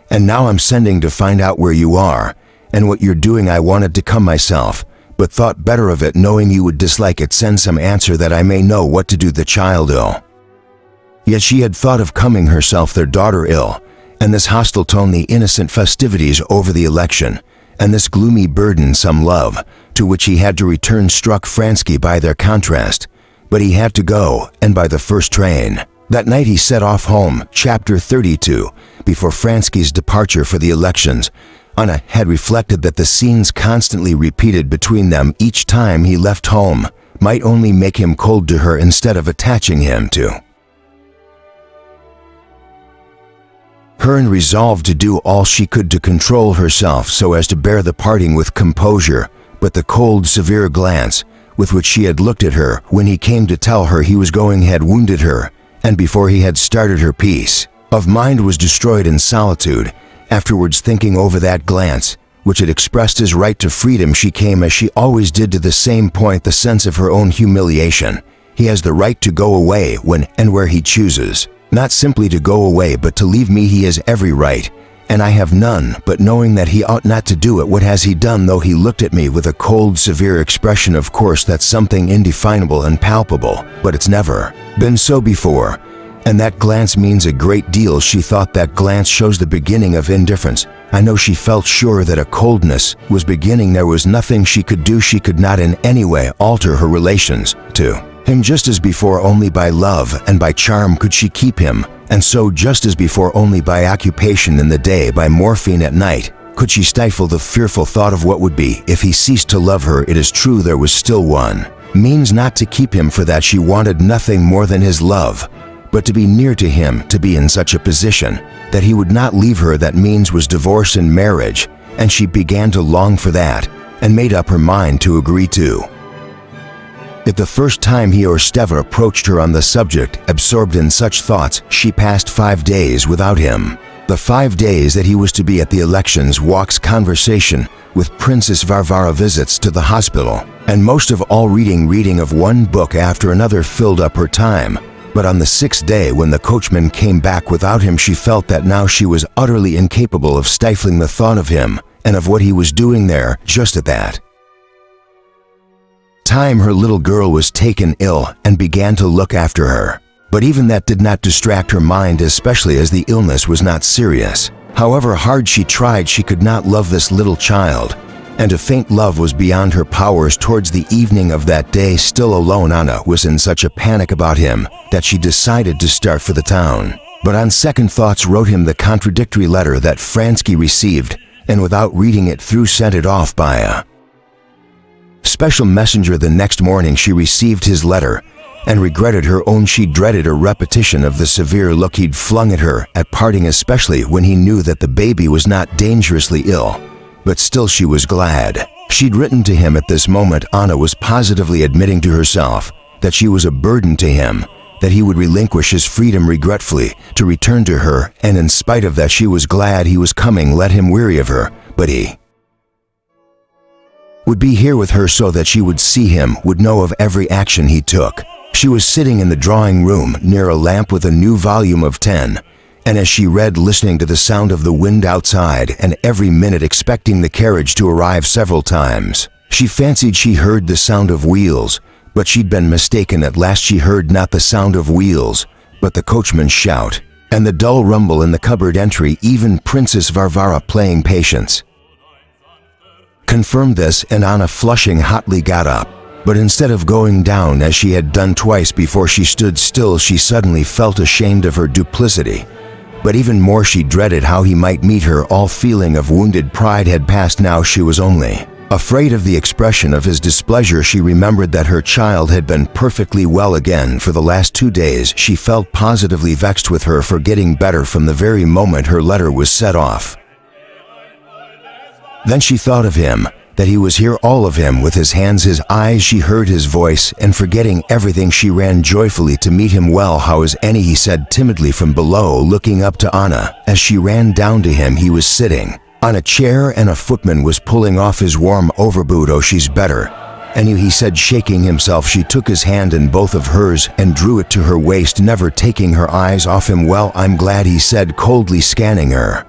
and now I'm sending to find out where you are and what you're doing. I wanted to come myself, but thought better of it, knowing you would dislike it. Send some answer that I may know what to do. The child ill. Yet she had thought of coming herself, their daughter ill, and this hostile tone, the innocent festivities over the election, and this gloomy burdensome love, to which he had to return, struck Fransky by their contrast. But he had to go, and by the first train. That night he set off home. Chapter 32. Before Fransky's departure for the elections, Anna had reflected that the scenes constantly repeated between them each time he left home might only make him cold to her instead of attaching him to her, and resolved to do all she could to control herself so as to bear the parting with composure. But the cold, severe glance with which she had looked at her when he came to tell her he was going had wounded her, and before he had started, her peace of mind was destroyed in solitude. Afterwards, thinking over that glance, which had expressed his right to freedom, she came, as she always did, to the same point, the sense of her own humiliation. He has the right to go away when and where he chooses. Not simply to go away, but to leave me. He has every right, and I have none. But knowing that he ought not to do it, what has he done? Though he looked at me with a cold, severe expression. Of course that's something indefinable and palpable, but it's never been so before, and that glance means a great deal. She thought that glance shows the beginning of indifference. I know she felt sure that a coldness was beginning. There was nothing she could do. She could not in any way alter her relations to him. Just as before, only by love and by charm could she keep him, and so just as before, only by occupation in the day, by morphine at night, could she stifle the fearful thought of what would be if he ceased to love her. It is true there was still one means not to keep him. For that she wanted nothing more than his love, but to be near to him, to be in such a position that he would not leave her. That means was divorce and marriage, and she began to long for that, and made up her mind to agree to it. The first time he or Steva approached her on the subject, absorbed in such thoughts, she passed 5 days without him. The 5 days that he was to be at the elections, walks, conversation with Princess Varvara, visits to the hospital, and most of all reading of one book after another filled up her time. But on the 6th day, when the coachman came back without him, she felt that now she was utterly incapable of stifling the thought of him and of what he was doing there just at that time. Her little girl was taken ill and began to look after her. But even that did not distract her mind, especially as the illness was not serious. However hard she tried, she could not love this little child, and a faint love was beyond her powers. Towards the evening of that day, still alone, Anna was in such a panic about him that she decided to start for the town. But on second thoughts wrote him the contradictory letter that Fransky received, and without reading it through sent it off by a special messenger. The next morning she received his letter and regretted her own. She dreaded a repetition of the severe look he'd flung at her at parting, especially when he knew that the baby was not dangerously ill. But still she was glad she'd written to him at this moment. Anna was positively admitting to herself that she was a burden to him, that he would relinquish his freedom regretfully to return to her, and in spite of that she was glad he was coming. Let him weary of her, but he would be here with her so that she would see him, would know of every action he took. She was sitting in the drawing room near a lamp with a new volume of 10, and as she read, listening to the sound of the wind outside and every minute expecting the carriage to arrive several times, she fancied she heard the sound of wheels, but she'd been mistaken. At last she heard not the sound of wheels, but the coachman's shout, and the dull rumble in the cupboard entry. Even Princess Varvara, playing patience, confirmed this, and Anna, flushing hotly, got up. But instead of going down as she had done twice before, she stood still. She suddenly felt ashamed of her duplicity. But even more, she dreaded how he might meet her. All feeling of wounded pride had passed now. She was only afraid of the expression of his displeasure. She remembered that her child had been perfectly well again for the last 2 days. She felt positively vexed with her for getting better from the very moment her letter was set off. Then she thought of him, that he was here, all of him, with his hands, his eyes. She heard his voice, and forgetting everything, she ran joyfully to meet him. "Well, how is Annie?" he said timidly from below, looking up to Anna. As she ran down to him, he was sitting on a chair and a footman was pulling off his warm overboot. "Oh, she's better, Annie," he said, shaking himself. She took his hand in both of hers and drew it to her waist, never taking her eyes off him. "Well, I'm glad," he said, coldly scanning her.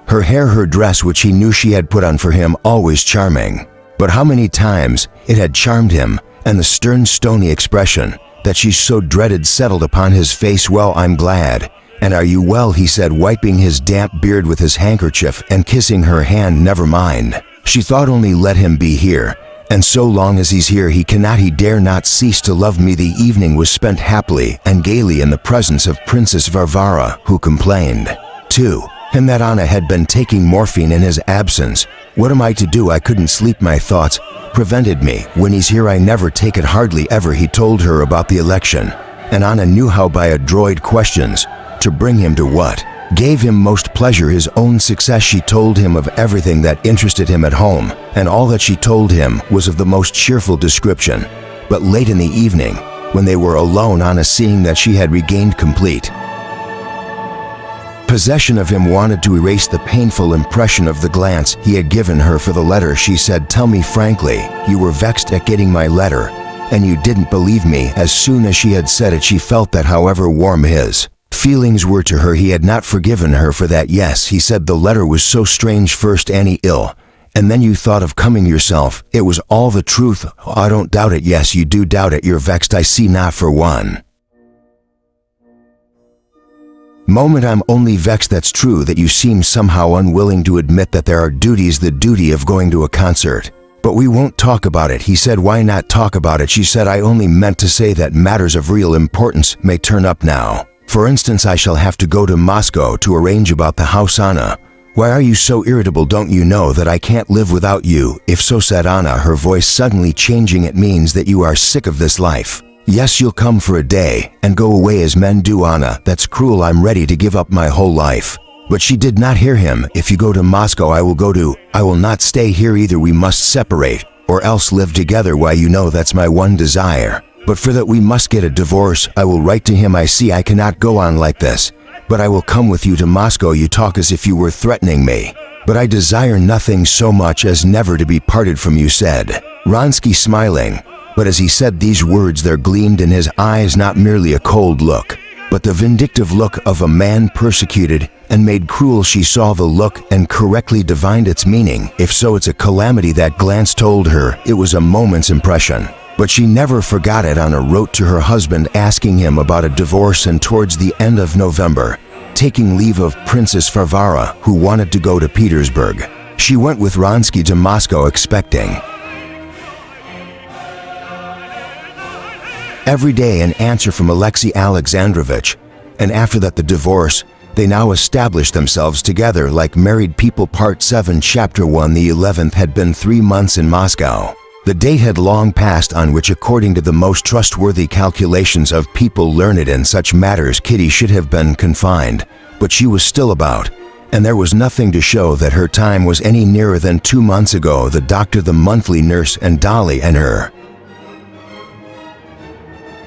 Her hair, her dress, which he knew she had put on for him, always charming. But how many times it had charmed him, and the stern, stony expression that she so dreaded settled upon his face. "Well, I'm glad. And are you well?" he said, wiping his damp beard with his handkerchief and kissing her hand. "Never mind," she thought, "only let him be here. And so long as he's here, he dare not cease to love me." The evening was spent happily and gaily in the presence of Princess Varvara, who complained, too, and that Anna had been taking morphine in his absence. "What am I to do? I couldn't sleep. My thoughts prevented me. When he's here I never take it, hardly ever." He told her about the election, and Anna knew how by adroit questions to bring him to what gave him most pleasure, his own success. She told him of everything that interested him at home, and all that she told him was of the most cheerful description. But late in the evening, when they were alone, Anna, seeing that she had regained complete possession of him, wanted to erase the painful impression of the glance he had given her for the letter. She said, "Tell me frankly, you were vexed at getting my letter, and you didn't believe me." As soon as she had said it, she felt that however warm his feelings were to her, he had not forgiven her for that. "Yes," he said, "the letter was so strange. First Annie ill, and then you thought of coming yourself. It was all the truth." "I don't doubt it." "Yes, you do doubt it. You're vexed. I see. Not for one moment I'm only vexed. That's true, that you seem somehow unwilling to admit that there are duties, the duty of going to a concert. But we won't talk about it," he said. "Why not talk about it?" She said, "I only meant to say that matters of real importance may turn up now. For instance, I shall have to go to Moscow to arrange about the house." "Anna, why are you so irritable? Don't you know that I can't live without you?" "If so," said Anna, her voice suddenly changing, "it means that you are sick of this life. Yes, you'll come for a day and go away as men do." "Anna, that's cruel. I'm ready to give up my whole life." But she did not hear him. "If you go to Moscow, I will not stay here either. We must separate, or else live together. Why, you know that's my one desire. But for that we must get a divorce. I will write to him. I see I cannot go on like this. But I will come with you to Moscow." "You talk as if you were threatening me." "But I desire nothing so much as never to be parted from you," said Vronsky, smiling. But as he said these words, there gleamed in his eyes not merely a cold look, but the vindictive look of a man persecuted and made cruel. She saw the look and correctly divined its meaning. If so, it's a calamity. That glance told her it was a moment's impression. But she never forgot it. Anna wrote to her husband asking him about a divorce, and towards the end of November, taking leave of Princess Varvara, who wanted to go to Petersburg. She went with Vronsky to Moscow, expecting every day an answer from Alexei Alexandrovich, and after that the divorce. They now established themselves together like married people. Part 7, Chapter 1. The 11th had been 3 months in Moscow. The date had long passed on which, according to the most trustworthy calculations of people learned in such matters, Kitty should have been confined, but she was still about, and there was nothing to show that her time was any nearer than 2 months ago. The doctor, the monthly nurse, and Dolly and her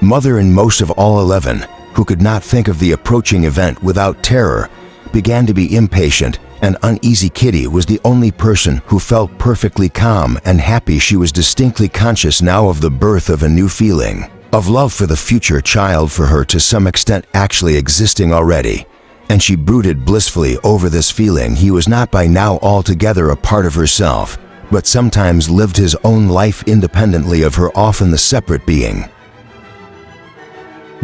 mother, and most of all 11, who could not think of the approaching event without terror, began to be impatient and uneasy. Kitty was the only person who felt perfectly calm and happy. She was distinctly conscious now of the birth of a new feeling, of love for the future child, for her to some extent actually existing already, and she brooded blissfully over this feeling. He was not by now altogether a part of herself, but sometimes lived his own life independently of her. Often the separate being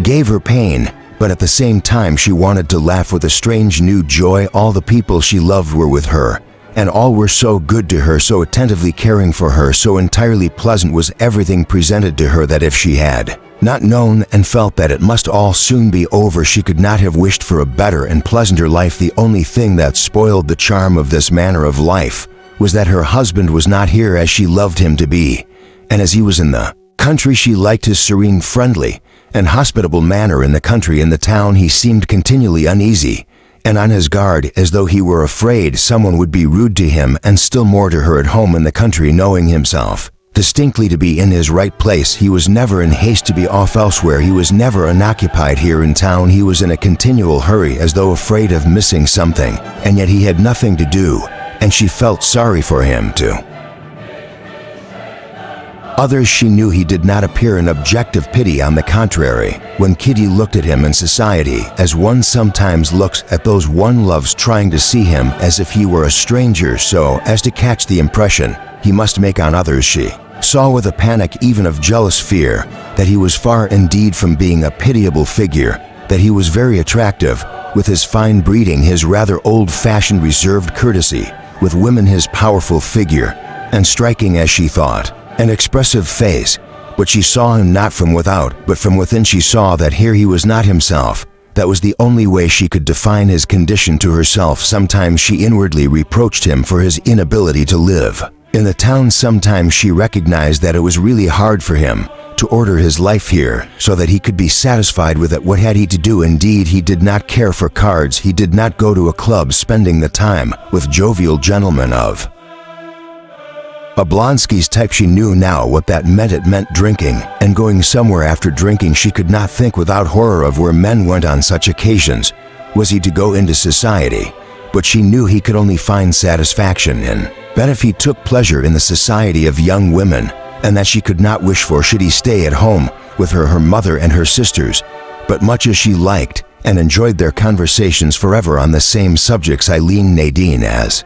gave her pain, but at the same time she wanted to laugh with a strange new joy. All the people she loved were with her, and all were so good to her, so attentively caring for her, so entirely pleasant was everything presented to her that if she had not known and felt that it must all soon be over, she could not have wished for a better and pleasanter life. The only thing that spoiled the charm of this manner of life was that her husband was not here as she loved him to be, and as he was in the country. She liked his serene, friendly, and hospitable manner. In the country, in the town, he seemed continually uneasy and on his guard, as though he were afraid someone would be rude to him, and still more to her at home in the country. Knowing himself distinctly to be in his right place, he was never in haste to be off elsewhere. He was never unoccupied here in town. He was in a continual hurry, as though afraid of missing something, and yet he had nothing to do, and she felt sorry for him too. Others she knew he did not appear in objective pity. On the contrary, when Kitty looked at him in society, as one sometimes looks at those one loves, trying to see him as if he were a stranger, so as to catch the impression he must make on others, she saw with a panic, even of jealous fear, that he was far indeed from being a pitiable figure, that he was very attractive, with his fine breeding, his rather old-fashioned reserved courtesy with women, his powerful figure, and striking, as she thought, an expressive face. But she saw him not from without, but from within. She saw that here he was not himself. That was the only way she could define his condition to herself. Sometimes she inwardly reproached him for his inability to live in the town. Sometimes she recognized that it was really hard for him to order his life here so that he could be satisfied with it. What had he to do? Indeed, he did not care for cards. He did not go to a club, spending the time with jovial gentlemen of Oblonsky's type. She knew now what that meant. It meant drinking, and going somewhere after drinking. She could not think without horror of where men went on such occasions. Was he to go into society? But she knew he could only find satisfaction in that if he took pleasure in the society of young women, and that she could not wish for should he stay at home with her mother and her sisters. But much as she liked and enjoyed their conversations forever on the same subjects, Eileen Nadine, as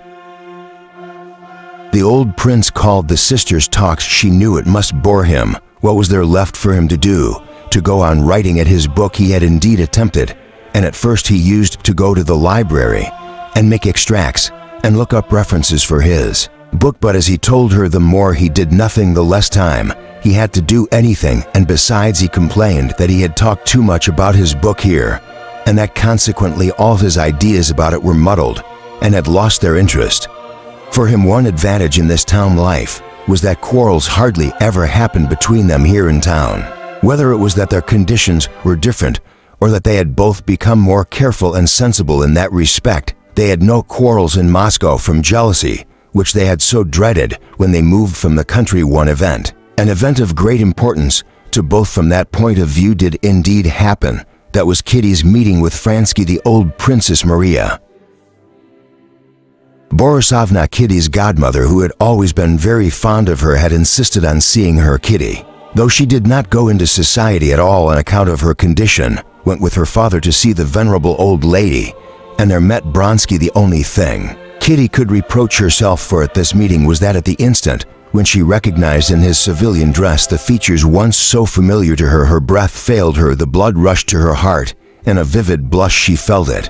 the old prince called the sisters' talks, she knew it must bore him. What was there left for him to do? To go on writing at his book? He had indeed attempted, and at first he used to go to the library and make extracts and look up references for his book. But as he told her, the more he did nothing, the less time he had to do anything, and besides he complained that he had talked too much about his book here, and that consequently all his ideas about it were muddled and had lost their interest. For him, one advantage in this town life was that quarrels hardly ever happened between them here in town. Whether it was that their conditions were different, or that they had both become more careful and sensible in that respect, they had no quarrels in Moscow from jealousy, which they had so dreaded when they moved from the country. One event, an event of great importance to both from that point of view, did indeed happen. That was Kitty's meeting with Vronsky. The old Princess Maria Borisovna, Kitty's godmother, who had always been very fond of her, had insisted on seeing her. Kitty Though she did not go into society at all on account of her condition, went with her father to see the venerable old lady, and there met Bronsky. The only thing Kitty could reproach herself for at this meeting was that at the instant when she recognized in his civilian dress the features once so familiar to her, her breath failed her, the blood rushed to her heart, and a vivid blush, she felt it,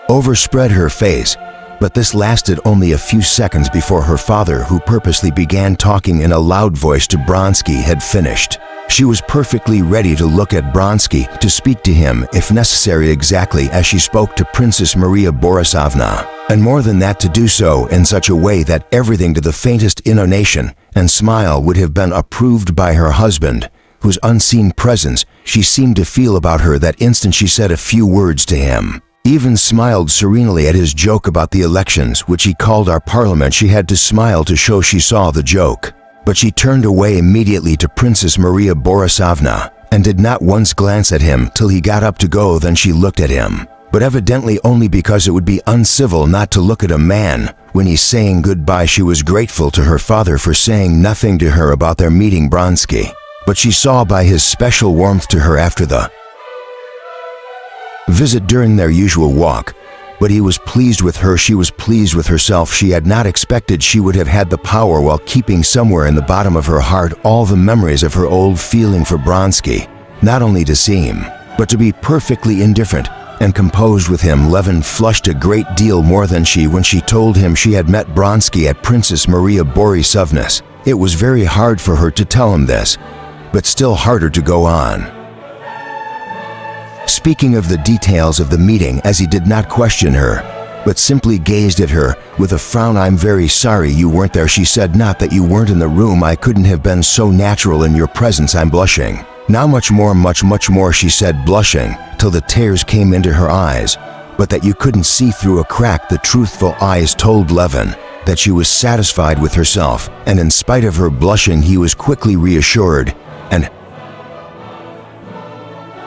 overspread her face. But this lasted only a few seconds before her father, who purposely began talking in a loud voice to Bronsky, had finished. She was perfectly ready to look at Bronsky, to speak to him, if necessary, exactly as she spoke to Princess Maria Borisovna, and more than that, to do so in such a way that everything to the faintest intonation and smile would have been approved by her husband, whose unseen presence she seemed to feel about her. That instant she said a few words to him, even smiled serenely at his joke about the elections, which he called our parliament. She had to smile to show she saw the joke, but she turned away immediately to Princess Maria Borisovna and did not once glance at him till he got up to go. Then she looked at him, but evidently only because it would be uncivil not to look at a man when he's saying goodbye. She was grateful to her father for saying nothing to her about their meeting Bronsky, but she saw by his special warmth to her after the visit during their usual walk. But he was pleased with her, she was pleased with herself. She had not expected she would have had the power, while keeping somewhere in the bottom of her heart all the memories of her old feeling for Bronsky, not only to seem, but to be perfectly indifferent and composed with him. Levin flushed a great deal more than she when she told him she had met Bronsky at Princess Maria Borisovna's. It was very hard for her to tell him this, but still harder to go on speaking of the details of the meeting, as he did not question her, but simply gazed at her with a frown. "I'm very sorry you weren't there," she said. "Not that you weren't in the room. I couldn't have been so natural in your presence. I'm blushing now, much more," she said, blushing till the tears came into her eyes, but that you couldn't see through a crack. The truthful eyes told Levin that she was satisfied with herself, and in spite of her blushing he was quickly reassured, and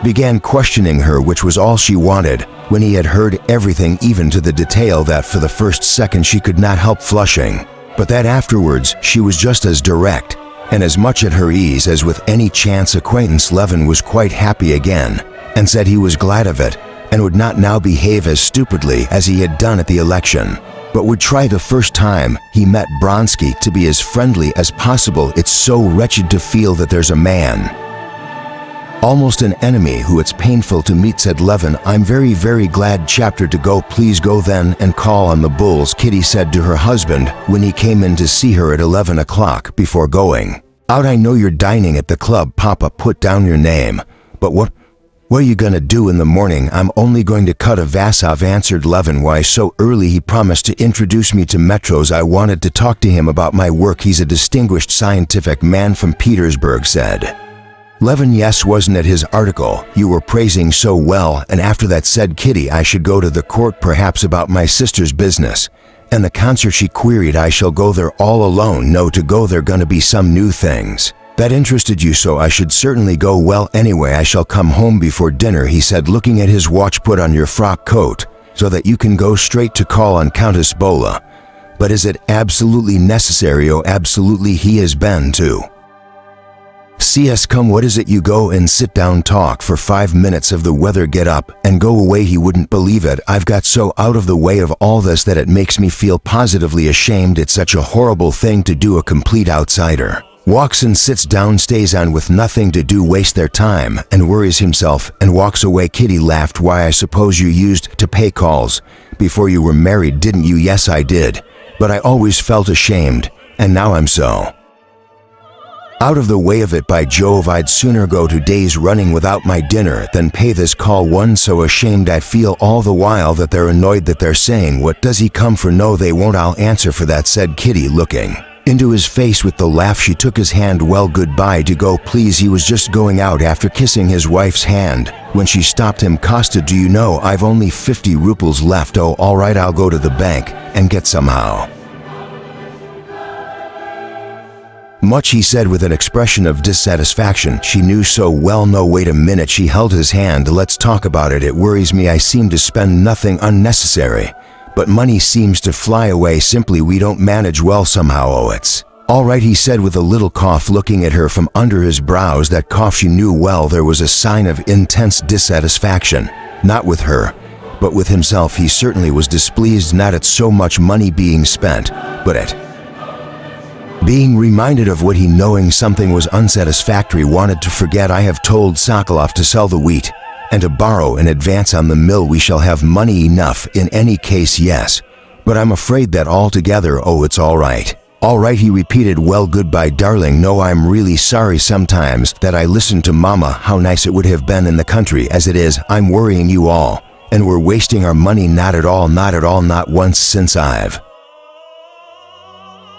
began questioning her, which was all she wanted, when he had heard everything, even to the detail that for the first second she could not help flushing, but that afterwards she was just as direct and as much at her ease as with any chance acquaintance. Levin was quite happy again, and said he was glad of it, and would not now behave as stupidly as he had done at the election, but would try the first time he met Bronsky to be as friendly as possible. "It's so wretched to feel that there's a man, almost an enemy, who it's painful to meet," said Levin. "I'm very, very glad chapter to go. Please go then and call on the bulls," Kitty said to her husband when he came in to see her at 11 o'clock before going out. "I know you're dining at the club, Papa put down your name, but what are you gonna do in the morning?" "I'm only going to cut a Vasov," answered Levin. "Why so early?" "He promised to introduce me to Metros. I wanted to talk to him about my work. He's a distinguished scientific man from Petersburg," said Levin. "Yes, wasn't it his article you were praising so well?" And after that said Kitty, "I should go to the court, perhaps about my sister's business." "And the concert?" she queried. "I shall go there all alone." "No, to go there gonna be some new things that interested you, so I should certainly go." "Well, anyway, I shall come home before dinner," he said, looking at his watch. "Put on your frock coat so that you can go straight to call on Countess Bola." "But is it absolutely necessary?" "Oh, absolutely. He has been to see us." "Come, what is it?" "You go and sit down, talk for 5 minutes of the weather, get up and go away." He wouldn't believe it. "I've got so out of the way of all this that it makes me feel positively ashamed. It's such a horrible thing to do. A complete outsider walks and sits down, stays on with nothing to do, wastes their time and worries himself and walks away." Kitty laughed. "Why, I suppose you used to pay calls before you were married, didn't you?" "Yes, I did, but I always felt ashamed, and now I'm so out of the way of it. By Jove, I'd sooner go 2 days running without my dinner than pay this call. One so ashamed I feel all the while that they're annoyed that they're saying, 'What does he come for?' No, they won't. I'll answer for that," said Kitty, looking into his face with the laugh. She took his hand. "Well, goodbye. To go, please." He was just going out after kissing his wife's hand when she stopped him. "Costa, do you know I've only 50 rubles left?" "Oh, all right, I'll go to the bank and get somehow much," he said with an expression of dissatisfaction she knew so well. "No, wait a minute." She held his hand. "Let's talk about it. It worries me. I seem to spend nothing unnecessary, but money seems to fly away simply. We don't manage well somehow. Oh, it's "All right," he said with a little cough, looking at her from under his brows. That cough she knew well. There was a sign of intense dissatisfaction, not with her, but with himself. He certainly was displeased, not at so much money being spent, but at being reminded of what he, knowing something was unsatisfactory, wanted to forget. "I have told Sokolov to sell the wheat and to borrow in advance on the mill. We shall have money enough in any case, yes. But I'm afraid that altogether, oh, it's all right." "All right," he repeated. "Well, goodbye, darling. No, I'm really sorry sometimes that I listened to Mama. How nice it would have been in the country. As it is, I'm worrying you all, and we're wasting our money. Not at all, not at all, not once since I've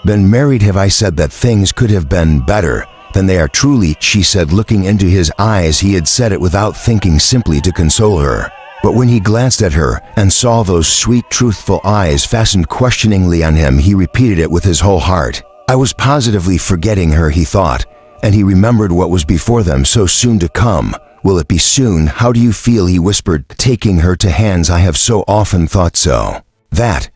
been married have I said that things could have been better than they are. Truly," she said, looking into his eyes. He had said it without thinking, simply to console her. But when he glanced at her and saw those sweet, truthful eyes fastened questioningly on him, he repeated it with his whole heart. "I was positively forgetting her," he thought, and he remembered what was before them, so soon to come. "Will it be soon? How do you feel?" he whispered, taking her to hands. "I have so often thought so. That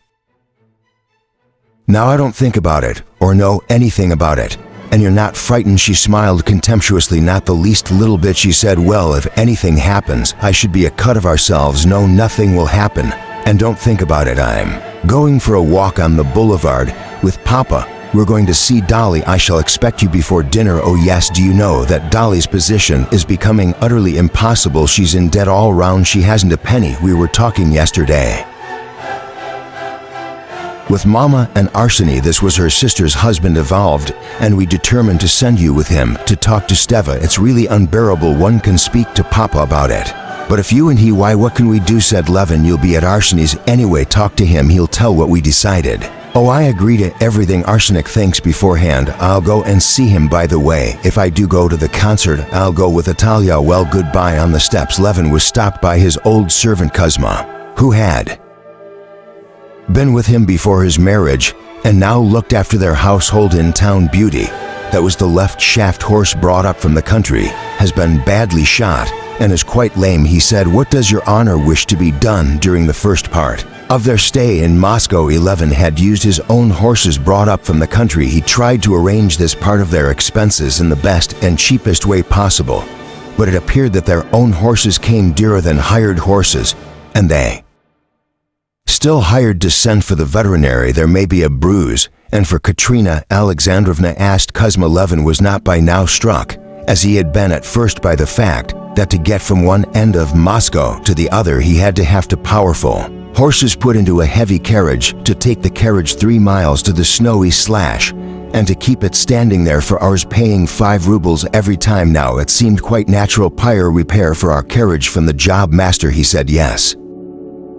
now I don't think about it or know anything about it. And you're not frightened?" She smiled contemptuously. "Not the least little bit," she said. "Well, if anything happens, I should be a cut of ourselves." "No, nothing will happen. And don't think about it. I'm going for a walk on the boulevard with Papa. We're going to see Dolly. I shall expect you before dinner." "Oh yes, do you know that Dolly's position is becoming utterly impossible? She's in debt all round. She hasn't a penny. We were talking yesterday with Mama and Arseny," this was her sister's husband, "evolved, and we determined to send you with him to talk to Steva. It's really unbearable. One can speak to Papa about it. But if you and he, why, what can we do?" said Levin. "You'll be at Arseny's anyway. Talk to him. He'll tell what we decided." "Oh, I agree to everything Arsenic thinks beforehand. I'll go and see him. By the way, if I do go to the concert, I'll go with Italia." "Well, goodbye." On the steps, Levin was stopped by his old servant Kuzma, who had been with him before his marriage and now looked after their household in town. "Beauty, that was the left shaft horse brought up from the country, has been badly shot and is quite lame," he said. "What does your honor wish to be done during the first part of their stay in Moscow?" Levin had used his own horses brought up from the country. He tried to arrange this part of their expenses in the best and cheapest way possible, but it appeared that their own horses came dearer than hired horses, and they still hired to send for the veterinary. "There may be a bruise, and for Katrina Alexandrovna?" asked Kuzma. Levin was not by now struck, as he had been at first, by the fact that to get from one end of Moscow to the other he had to have two powerful horses put into a heavy carriage, to take the carriage 3 miles to the snowy slash, and to keep it standing there for hours, paying 5 rubles every time. Now it seemed quite natural. "Pyre repair for our carriage from the job master," he said. "Yes,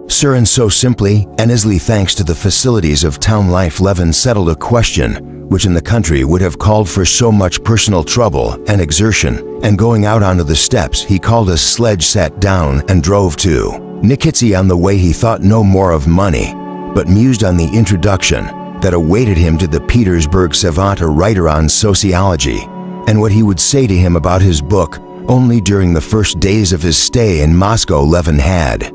sir," and so simply and easily, thanks to the facilities of town life, Levin settled a question which in the country would have called for so much personal trouble and exertion. And going out onto the steps, he called a sledge, sat down, and drove to Nikitsy. On the way he thought no more of money, but mused on the introduction that awaited him to the Petersburg savant, a writer on sociology, and what he would say to him about his book. Only during the first days of his stay in Moscow Levin had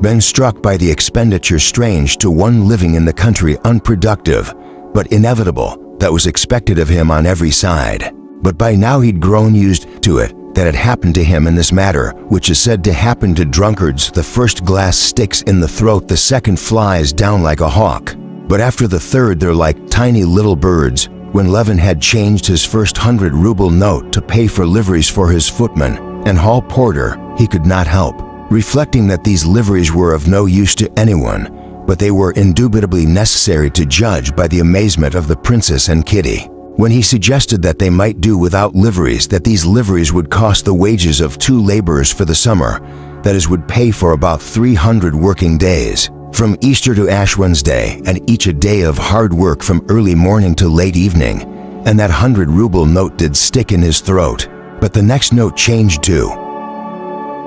been struck by the expenditure, strange to one living in the country, unproductive but inevitable, that was expected of him on every side. But by now he'd grown used to it. That had happened to him in this matter, which is said to happen to drunkards. The first glass sticks in the throat, the second flies down like a hawk, but after the third they're like tiny little birds. When Levin had changed his first 100-ruble note to pay for liveries for his footman and hall porter, he could not help reflecting that these liveries were of no use to anyone, but they were indubitably necessary, to judge by the amazement of the princess and Kitty, when he suggested that they might do without liveries, that these liveries would cost the wages of 2 laborers for the summer, that is, would pay for about 300 working days, from Easter to Ash Wednesday, and each a day of hard work from early morning to late evening. And that 100-ruble note did stick in his throat. But the next note changed to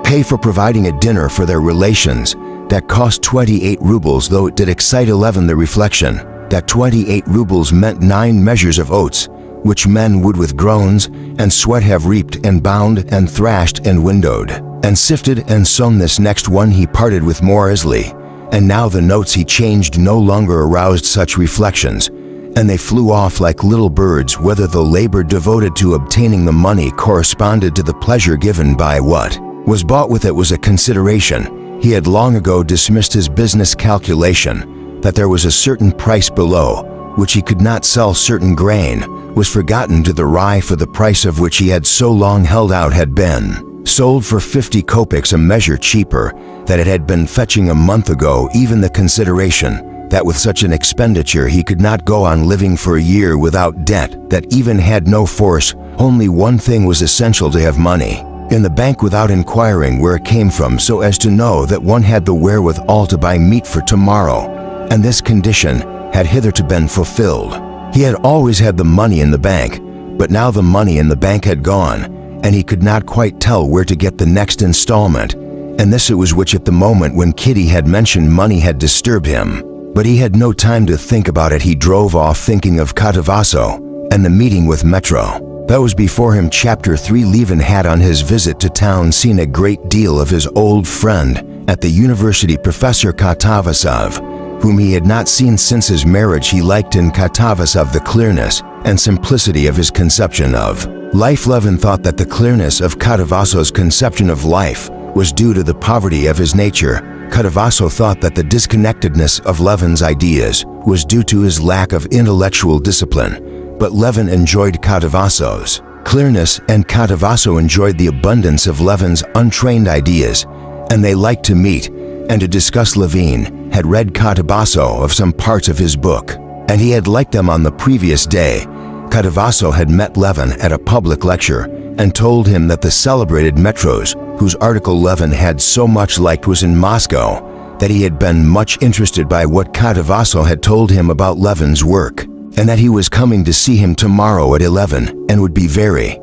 pay for providing a dinner for their relations. That cost 28 rubles, though it did excite Levin the reflection that 28 rubles meant 9 measures of oats, which men would with groans and sweat have reaped and bound and thrashed and windowed and sifted and sown. This next one he parted with more easily, and now the notes he changed no longer aroused such reflections, and they flew off like little birds. Whether the labor devoted to obtaining the money corresponded to the pleasure given by what was bought with it was a consideration. He had long ago dismissed his business calculation that there was a certain price below which he could not sell certain grain, was forgotten to the rye, for the price of which he had so long held out had been sold for 50 kopecks, a measure cheaper that it had been fetching a month ago. Even the consideration that with such an expenditure he could not go on living for a year without debt, that even had no force. Only one thing was essential: to have money in the bank without inquiring where it came from, so as to know that one had the wherewithal to buy meat for tomorrow. And this condition had hitherto been fulfilled. He had always had the money in the bank, but now the money in the bank had gone, and he could not quite tell where to get the next installment. And this it was which at the moment when Kitty had mentioned money had disturbed him. But he had no time to think about it. He drove off thinking of Catavasso and the meeting with Metro. That was before him. Chapter 3. Levin had on his visit to town seen a great deal of his old friend at the university, Professor Katavasov, whom he had not seen since his marriage. He liked in Katavasov the clearness and simplicity of his conception of life. Levin thought that the clearness of Katavasso's conception of life was due to the poverty of his nature. Katavasso thought that the disconnectedness of Levin's ideas was due to his lack of intellectual discipline, but Levin enjoyed Katavasso's clearness, and Katavasso enjoyed the abundance of Levin's untrained ideas, and they liked to meet and to discuss. Levin had read Katavasso of some parts of his book, and he had liked them. On the previous day, Katavasso had met Levin at a public lecture and told him that the celebrated Metros, whose article Levin had so much liked, was in Moscow, that he had been much interested by what Katavasso had told him about Levin's work, and that he was coming to see him tomorrow at 11 and would be very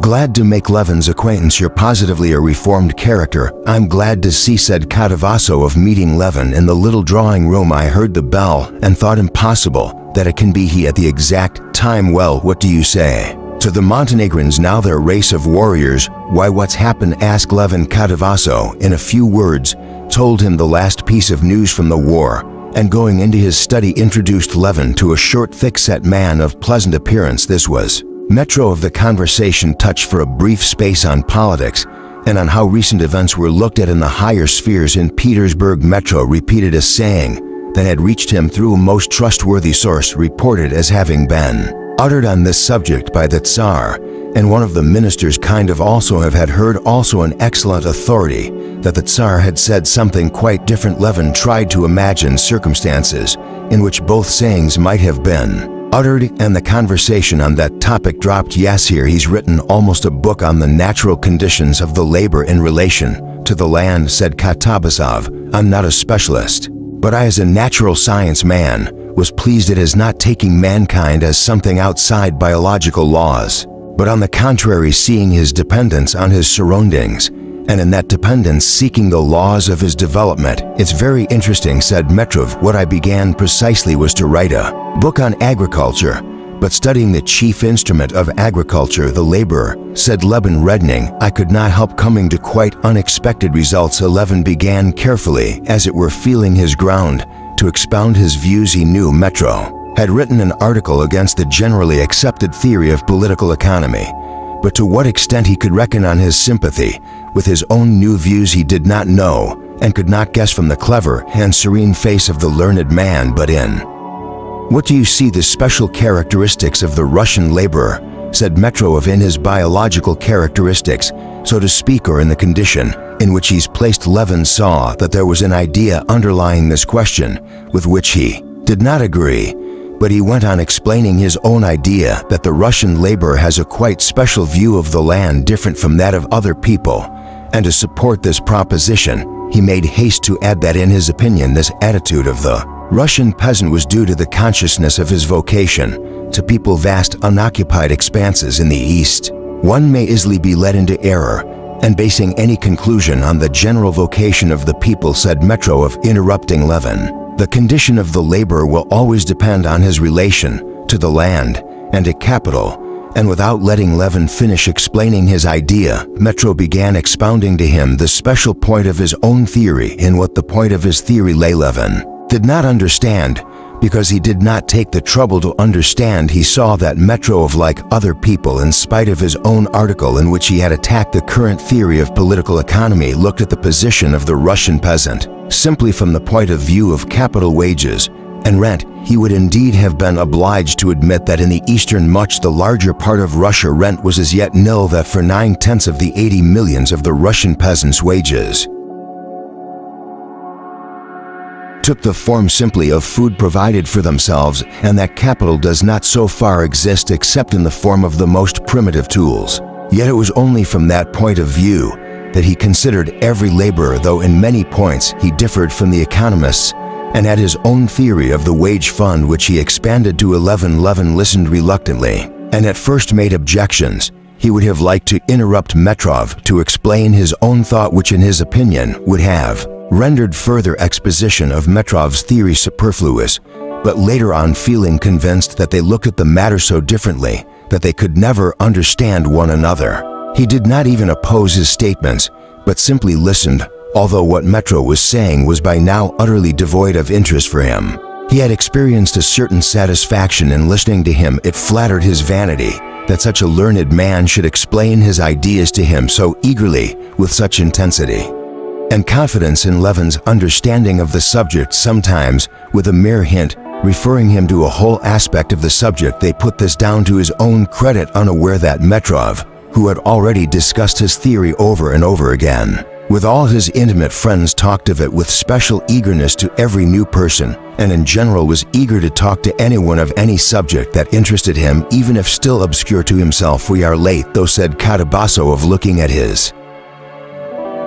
glad to make Levin's acquaintance. "You're positively a reformed character, I'm glad to see," said Katavasso of meeting Levin in the little drawing room. "I heard the bell and thought impossible that it can be he at the exact time." "Well, what do you say to the Montenegrins now, their race of warriors?" "Why, what's happened?" asked Levin. Katavasso, in a few words, told him the last piece of news from the war, and going into his study introduced Levin to a short, thick-set man of pleasant appearance. This was Metro. Of the conversation touched for a brief space on politics and on how recent events were looked at in the higher spheres in Petersburg. Metro repeated a saying that had reached him through a most trustworthy source, reported as having been uttered on this subject by the Tsar, and one of the ministers kind of also had heard also an excellent authority that the Tsar had said something quite different. Levin tried to imagine circumstances in which both sayings might have been uttered, and the conversation on that topic dropped. "Yes, here he's written almost a book on the natural conditions of the labor in relation to the land," said Katavasov. "I'm not a specialist, but I, as a natural science man, was pleased at his not taking mankind as something outside biological laws, but on the contrary seeing his dependence on his surroundings, and in that dependence seeking the laws of his development." "It's very interesting," said Metrov. "What I began precisely was to write a book on agriculture, but studying the chief instrument of agriculture, the laborer," said Levin, reddening. "I could not help coming to quite unexpected results." Levin began carefully, as it were feeling his ground, to expound his views. He knew Metro had written an article against the generally accepted theory of political economy, but to what extent he could reckon on his sympathy with his own new views he did not know, and could not guess from the clever and serene face of the learned man. "But in what do you see the special characteristics of the Russian laborer?" said Metrov. "In his biological characteristics, so to speak, or in the condition in which he's placed?" Levin saw that there was an idea underlying this question with which he did not agree, but he went on explaining his own idea that the Russian laborer has a quite special view of the land different from that of other people, and to support this proposition, he made haste to add that in his opinion this attitude of the Russian peasant was due to the consciousness of his vocation to people vast unoccupied expanses in the East. One may easily be led into error, and basing any conclusion on the general vocation of the people, said Metrov, interrupting Levin. The condition of the laborer will always depend on his relation to the land and to capital. And without letting Levin finish explaining his idea, Metrov began expounding to him the special point of his own theory. In what the point of his theory lay, Levin did not understand, Because he did not take the trouble to understand, he saw that Metrov, like other people, in spite of his own article in which he had attacked the current theory of political economy, looked at the position of the Russian peasant simply from the point of view of capital wages and rent. He would indeed have been obliged to admit that in the eastern, much the larger part of Russia, rent was as yet nil, that for 9/10 of the 80 millions of the Russian peasants' wages took the form simply of food provided for themselves, and that capital does not so far exist except in the form of the most primitive tools. Yet it was only from that point of view that he considered every laborer, though in many points he differed from the economists and had his own theory of the wage fund, which he expanded to 11. Levin listened reluctantly, and at first made objections. He would have liked to interrupt Metrov to explain his own thought, which in his opinion would have rendered further exposition of Metrov's theory superfluous, but later on, feeling convinced that they looked at the matter so differently that they could never understand one another, he did not even oppose his statements, but simply listened, although what Metrov was saying was by now utterly devoid of interest for him. He had experienced a certain satisfaction in listening to him. It flattered his vanity that such a learned man should explain his ideas to him so eagerly, with such intensity and confidence in Levin's understanding of the subject. Sometimes, with a mere hint, referring him to a whole aspect of the subject, they put this down to his own credit, unaware that Metrov, who had already discussed his theory over and over again with all his intimate friends, talked of it with special eagerness to every new person, and in general was eager to talk to anyone of any subject that interested him, even if still obscure to himself. "We are late, though," said Katabasso, of looking at his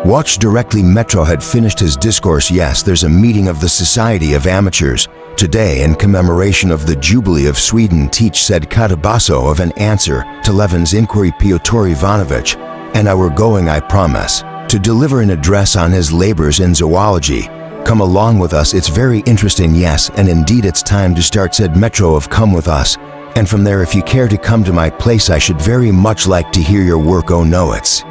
watch directly Metrov had finished his discourse. "Yes, there's a meeting of the Society of Amateurs today in commemoration of the Jubilee of Sweden." "Teach," said Katabasso, of an answer to Levin's inquiry. "Pyotr Ivanovich and I were going, I promise, to deliver an address on his labors in zoology. Come along with us, it's very interesting." "Yes, and indeed it's time to start," said Metrov. "Come with us, and from there, if you care to come to my place, I should very much like to hear your work." "Oh no, it's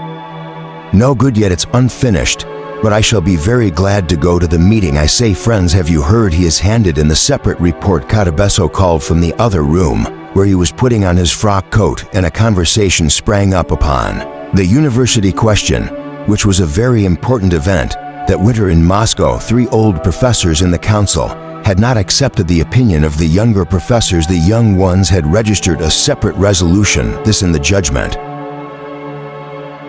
no good yet, it's unfinished, but I shall be very glad to go to the meeting." "I say, friends, have you heard? He has handed in the separate report." Katabasso called from the other room, where he was putting on his frock coat, and a conversation sprang up upon the university question, which was a very important event. That winter in Moscow, 3 old professors in the council had not accepted the opinion of the younger professors. The young ones had registered a separate resolution. This, in the judgment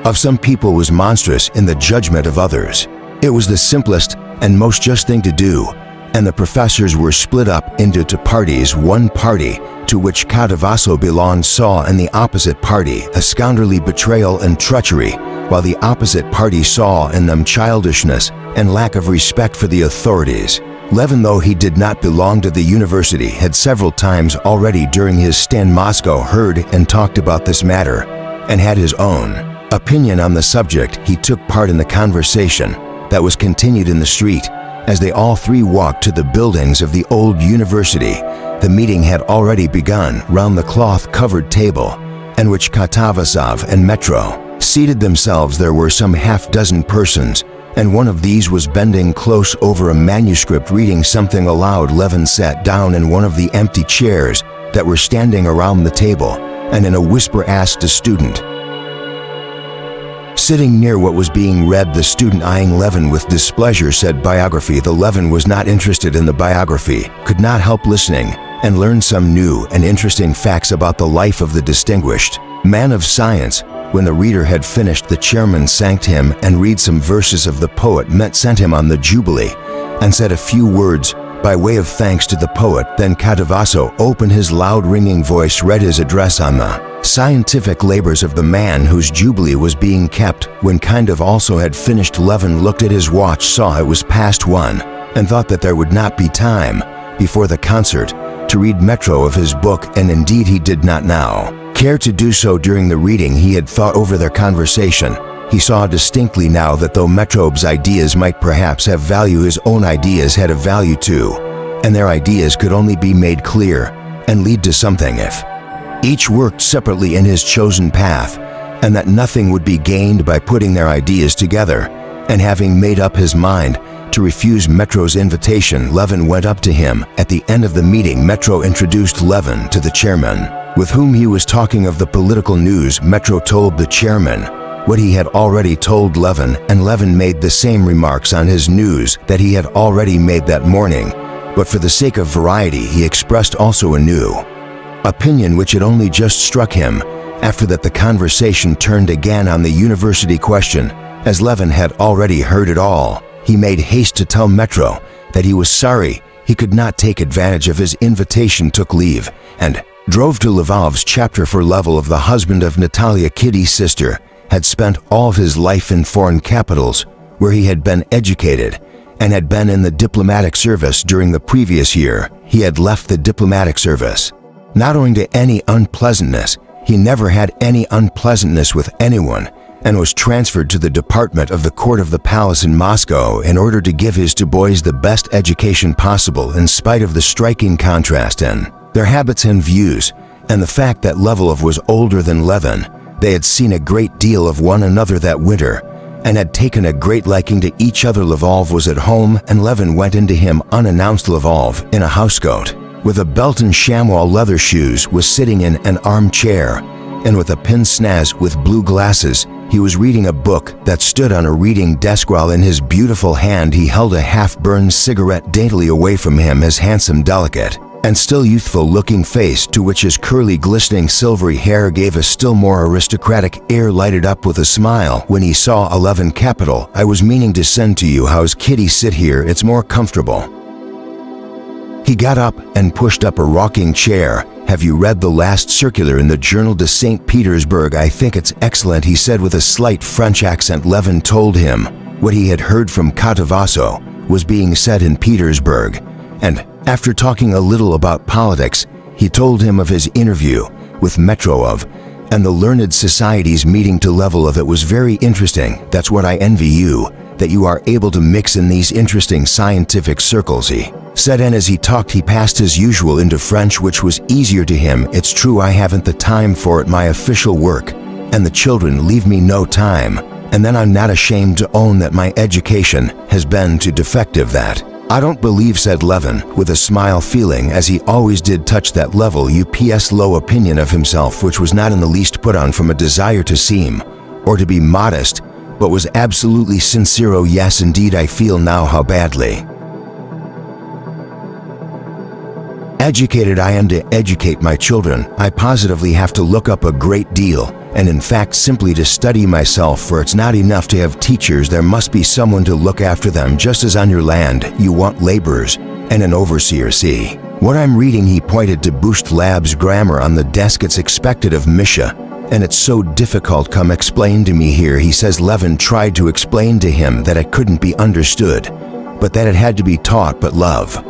of some people, was monstrous. In the judgment of others, it was the simplest and most just thing to do, and the professors were split up into 2 parties. One party, to which Katabasso belonged, saw in the opposite party a scoundrelly betrayal and treachery, while the opposite party saw in them childishness and lack of respect for the authorities. Levin, though he did not belong to the university, had several times already during his stay in Moscow heard and talked about this matter, and had his own opinion on the subject. He took part in the conversation that was continued in the street as they all 3 walked to the buildings of the old university. The meeting had already begun round the cloth-covered table, in which Katavasov and Metrov seated themselves. There were some half-dozen persons, and one of these was bending close over a manuscript, reading something aloud. Levin sat down in one of the empty chairs that were standing around the table, and in a whisper asked a student sitting near what was being read. The student, eyeing Levin with displeasure, said, "Biography." The Levin was not interested in the biography, could not help listening, and learned some new and interesting facts about the life of the distinguished man of science. When the reader had finished, the chairman thanked him and read some verses of the poet sent him on the Jubilee, and said a few words by way of thanks to the poet. Then Katabasso opened his loud ringing voice, read his address on the scientific labors of the man whose Jubilee was being kept. When Kindov also had finished, Levin looked at his watch, saw it was past 1, and thought that there would not be time before the concert to read Metrov of his book, and indeed he did not now care to do so. During the reading he had thought over their conversation. He saw distinctly now that though Metrov's ideas might perhaps have value, his own ideas had a value too, and their ideas could only be made clear and lead to something if each worked separately in his chosen path, and that nothing would be gained by putting their ideas together. and having made up his mind to refuse Metro's invitation, Levin went up to him. At the end of the meeting, Metro introduced Levin to the chairman, with whom he was talking of the political news. Metro told the chairman what he had already told Levin, and Levin made the same remarks on his news that he had already made that morning, but for the sake of variety he expressed also a new opinion which had only just struck him. After that, the conversation turned again on the university question. As Levin had already heard it all, he made haste to tell Metro that he was sorry he could not take advantage of his invitation, took leave, and drove to Lvov's chapter. For Level, of the husband of Natalia, Kitty's sister, had spent all of his life in foreign capitals, where he had been educated, and had been in the diplomatic service. During the previous year, he had left the diplomatic service, not owing to any unpleasantness. He never had any unpleasantness with anyone, and was transferred to the department of the court of the palace in Moscow in order to give his two boys the best education possible, in spite of the striking contrast in their habits and views, and the fact that Levelov was older than Levin. They had seen a great deal of one another that winter, and had taken a great liking to each other. Lvov was at home, and Levin went into him unannounced. Lvov, in a housecoat, with a belt and chamois leather shoes, was sitting in an armchair, and with a pince-nez with blue glasses, he was reading a book that stood on a reading desk, while in his beautiful hand he held a half-burned cigarette. Daintily away from him his handsome, delicate, and still youthful-looking face, to which his curly, glistening silvery hair gave a still more aristocratic air, lighted up with a smile when he saw 11 Capital. "I was meaning to send to you. How's Kitty? Sit here, it's more comfortable." He got up and pushed up a rocking chair. "Have you read the last circular in the Journal de St. Petersburg? I think it's excellent," he said with a slight French accent. Levin told him what he had heard from Katavaso was being said in Petersburg, and after talking a little about politics, he told him of his interview with Metrov and the Learned Society's meeting. To Levelov, "It was very interesting. That's what I envy you, that you are able to mix in these interesting scientific circles," he said, and as he talked he passed as usual into French, which was easier to him. "It's true I haven't the time for it. My official work and the children leave me no time, and then I'm not ashamed to own that my education has been too defective. That I don't believe," said Levin with a smile, feeling, as he always did, touch that level UPS low opinion of himself, which was not in the least put on from a desire to seem or to be modest, but was absolutely sincere. "Oh yes, indeed, I feel now how badly educated I am to educate my children. I positively have to look up a great deal, and in fact simply to study myself, for it's not enough to have teachers. There must be someone to look after them, just as on your land you want laborers and an overseer. See what I'm reading." He pointed to Boost Lab's grammar on the desk. "It's expected of Misha, and it's so difficult. Come explain to me here," he says. Levin tried to explain to him that it couldn't be understood, but that it had to be taught, but Love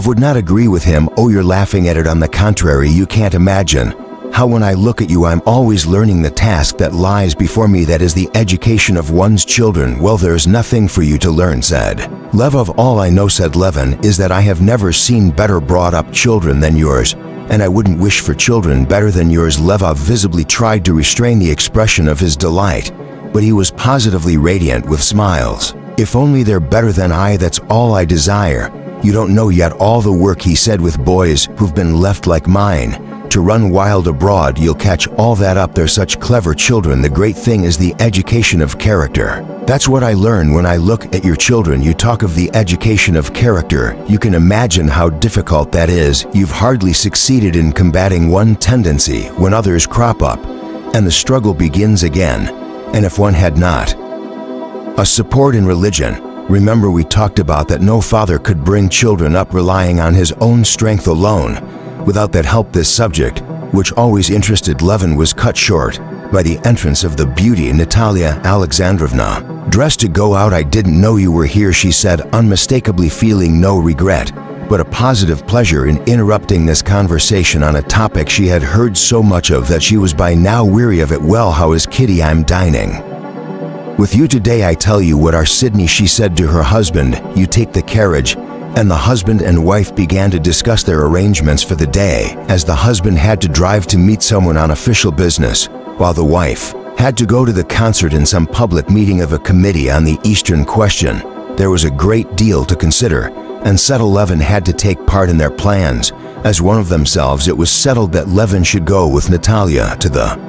would not agree with him. "Oh, you're laughing at it. On the contrary, you can't imagine how when I look at you I'm always learning the task that lies before me, that is the education of one's children." "Well, there's nothing for you to learn," said Levov. "All I know," said Levin, "is that I have never seen better brought up children than yours, and I wouldn't wish for children better than yours." Levov visibly tried to restrain the expression of his delight, but he was positively radiant with smiles. "If only they're better than I, that's all I desire. You don't know yet all the work," he said, "with boys who've been left like mine to run wild abroad. You'll catch all that up. They're such clever children. The great thing is the education of character. That's what I learn when I look at your children. You talk of the education of character. You can imagine how difficult that is. You've hardly succeeded in combating one tendency when others crop up, and the struggle begins again. And if one had not a support in religion, remember we talked about that no father could bring children up relying on his own strength alone. Without that help, this subject, which always interested Levin, was cut short by the entrance of the beauty Natalia Alexandrovna, dressed to go out. "I didn't know you were here," she said, unmistakably feeling no regret, but a positive pleasure in interrupting this conversation on a topic she had heard so much of that she was by now weary of it. "Well, how is Kitty? I'm dining with you today. I tell you what, our Sydney," she said to her husband. "You take the carriage." And the husband and wife began to discuss their arrangements for the day, as the husband had to drive to meet someone on official business, while the wife had to go to the concert in some public meeting of a committee on the Eastern question. There was a great deal to consider, and said Levin had to take part in their plans. As one of themselves, it was settled that Levin should go with Natalia to the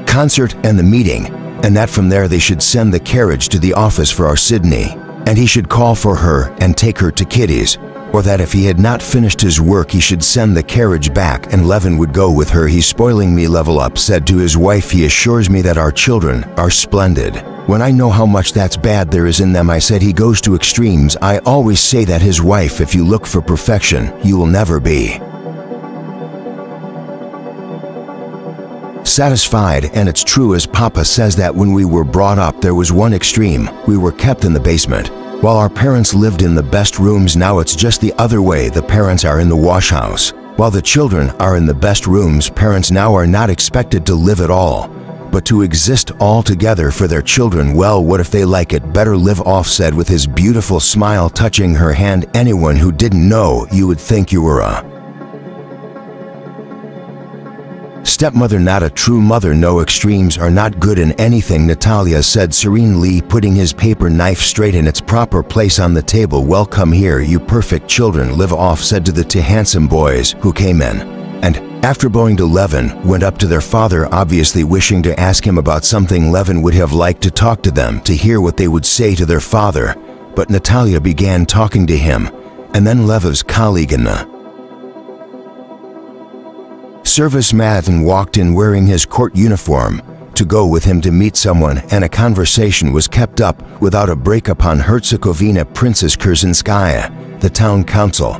concert and the meeting, and that from there they should send the carriage to the office for our Sydney, and he should call for her and take her to Kitty's, or that if he had not finished his work he should send the carriage back and Levin would go with her. He's spoiling me. Level Up said to his wife, he assures me that our children are splendid. When I know how much that's bad there is in them, I said he goes to extremes. I always say that his wife, if you look for perfection, you will never be satisfied. And it's true, as Papa says, that when we were brought up there was one extreme. We were kept in the basement, while our parents lived in the best rooms. Now it's just the other way. The parents are in the wash house, while the children are in the best rooms. Parents now are not expected to live at all, but to exist all together for their children. Well, what if they like it better? Live Off said with his beautiful smile, touching her hand. Anyone who didn't know, you would think you were a stepmother, not a true mother. No, extremes are not good in anything, Natalia said serenely, putting his paper knife straight in its proper place on the table. Well, come here, you perfect children, Live Off said to the two handsome boys who came in, and after bowing to Levin, went up to their father, obviously wishing to ask him about something. Levin would have liked to talk to them, to hear what they would say to their father, but Natalia began talking to him, and then Levin's colleague in the service, Madden, walked in wearing his court uniform to go with him to meet someone, and a conversation was kept up without a break upon Herzegovina Princess Kurzynskaya, the town council,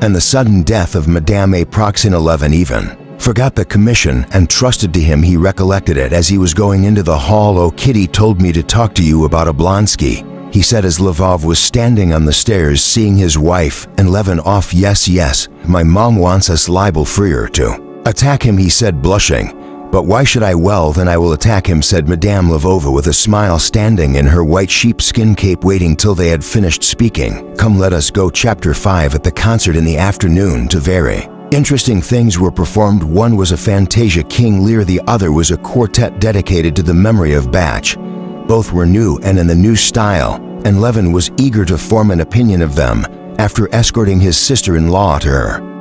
and the sudden death of Madame A. Proxin. Levin even forgot the commission and trusted to him. He recollected it as he was going into the hall. Oh, Kitty told me to talk to you about Oblonsky, he said as Lvov was standing on the stairs seeing his wife and Levin off. Yes, my mom wants us libel-freer to attack him, he said, blushing. But why should I? Well, then I will attack him, said Madame Lvova with a smile, standing in her white sheepskin cape, waiting till they had finished speaking. Come, let us go. Chapter 5. At the concert in the afternoon, two very interesting things were performed. One was a fantasia, King Lear. The other was a quartet dedicated to the memory of Bach. Both were new and in the new style, and Levin was eager to form an opinion of them. After escorting his sister-in-law to her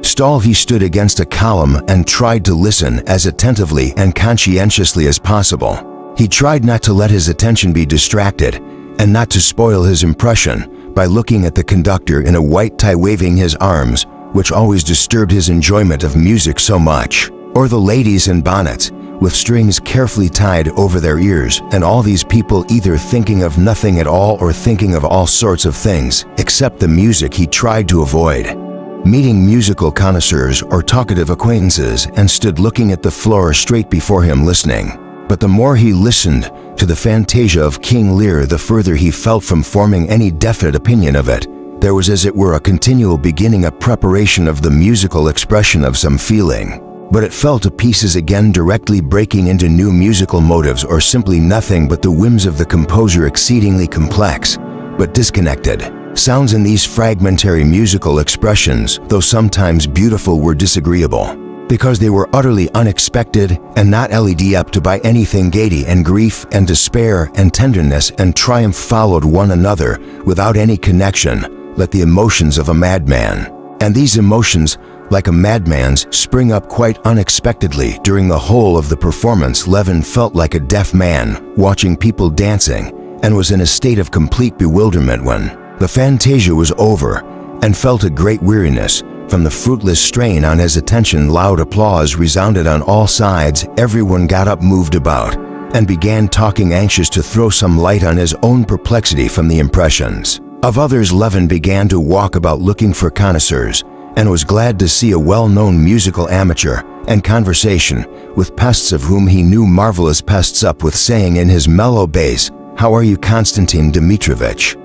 stall, he stood against a column and tried to listen as attentively and conscientiously as possible. He tried not to let his attention be distracted and not to spoil his impression by looking at the conductor in a white tie waving his arms, which always disturbed his enjoyment of music so much, or the ladies in bonnets with strings carefully tied over their ears, and all these people either thinking of nothing at all or thinking of all sorts of things except the music. He tried to avoid meeting musical connoisseurs or talkative acquaintances and stood looking at the floor straight before him, listening. But the more he listened to the fantasia of King Lear, the further he felt from forming any definite opinion of it. There was, as it were, a continual beginning, a preparation of the musical expression of some feeling, but it fell to pieces again, directly breaking into new musical motives, or simply nothing but the whims of the composer, exceedingly complex but disconnected sounds in these fragmentary musical expressions, though sometimes beautiful, were disagreeable because they were utterly unexpected and not led up to by anything. Gaiety and grief and despair and tenderness and triumph followed one another without any connection, like the emotions of a madman. And these emotions, like a madman's, spring up quite unexpectedly. During the whole of the performance, Levin felt like a deaf man watching people dancing, and was in a state of complete bewilderment when the fantasia was over, and felt a great weariness from the fruitless strain on his attention. Loud applause resounded on all sides. Everyone got up, moved about, and began talking, anxious to throw some light on his own perplexity from the impressions of others. Levin began to walk about looking for connoisseurs, and was glad to see a well-known musical amateur and conversation with pests of whom he knew marvelous pests up with, saying in his mellow bass, "How are you, Konstantin Dmitrovich?"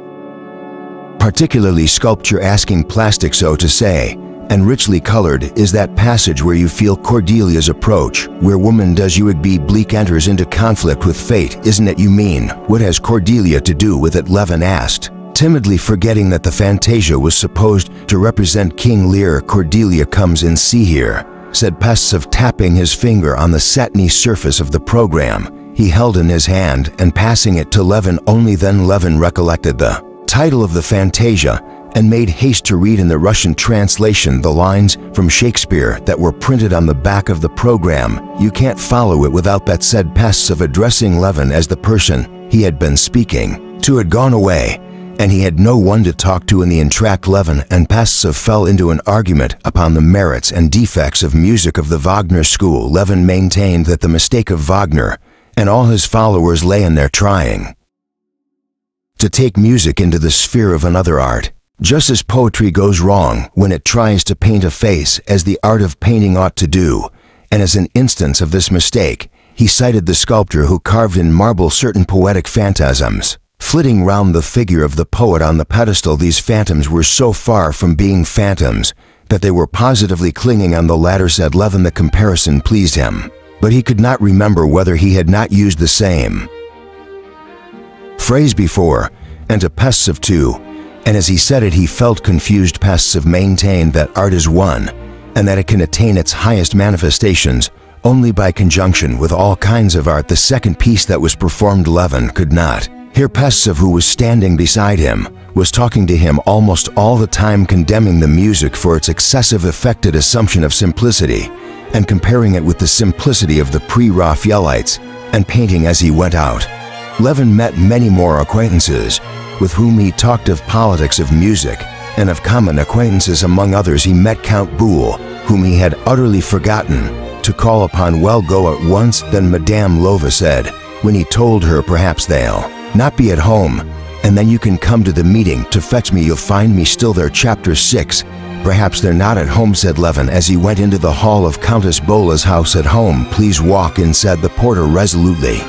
Particularly sculpture, asking plastic, so to say, and richly colored is that passage where you feel Cordelia's approach, where woman does you be bleak enters into conflict with fate. Isn't it, you mean? What has Cordelia to do with it? Levin asked, timidly, forgetting that the fantasia was supposed to represent King Lear. Cordelia comes in. See here, said Pestov, tapping his finger on the satiny surface of the program he held in his hand and passing it to Levin. Only then Levin recollected the title of the fantasia and made haste to read in the Russian translation the lines from Shakespeare that were printed on the back of the program. "You can't follow it without that," said Pestov, addressing Levin as the person he had been speaking to had gone away, and he had no one to talk to. In the entrapped Levin and Pestov fell into an argument upon the merits and defects of music of the Wagner school. Levin maintained that the mistake of Wagner and all his followers lay in their trying to take music into the sphere of another art, just as poetry goes wrong when it tries to paint a face as the art of painting ought to do. And as an instance of this mistake, he cited the sculptor who carved in marble certain poetic phantasms flitting round the figure of the poet on the pedestal. These phantoms were so far from being phantoms that they were positively clinging on the latter, said Levin. The comparison pleased him, but he could not remember whether he had not used the same phrase before, and to Pestov too, and as he said it he felt confused. Pestov maintained that art is one, and that it can attain its highest manifestations only by conjunction with all kinds of art. The second piece that was performed, Levin could not hear Pestov, who was standing beside him, was talking to him almost all the time, condemning the music for its excessive affected assumption of simplicity, and comparing it with the simplicity of the pre-Raphaelites and painting. As he went out, Levin met many more acquaintances, with whom he talked of politics, of music, and of common acquaintances. Among others he met Count Boule, whom he had utterly forgotten to call upon. "Well, go at once, then," Madame Lova said, when he told her, "Perhaps they'll not be at home, and then you can come to the meeting to fetch me. You'll find me still there." Chapter 6. "Perhaps they're not at home," said Levin as he went into the hall of Countess Bola's house. "At home? Please walk in," said the porter resolutely,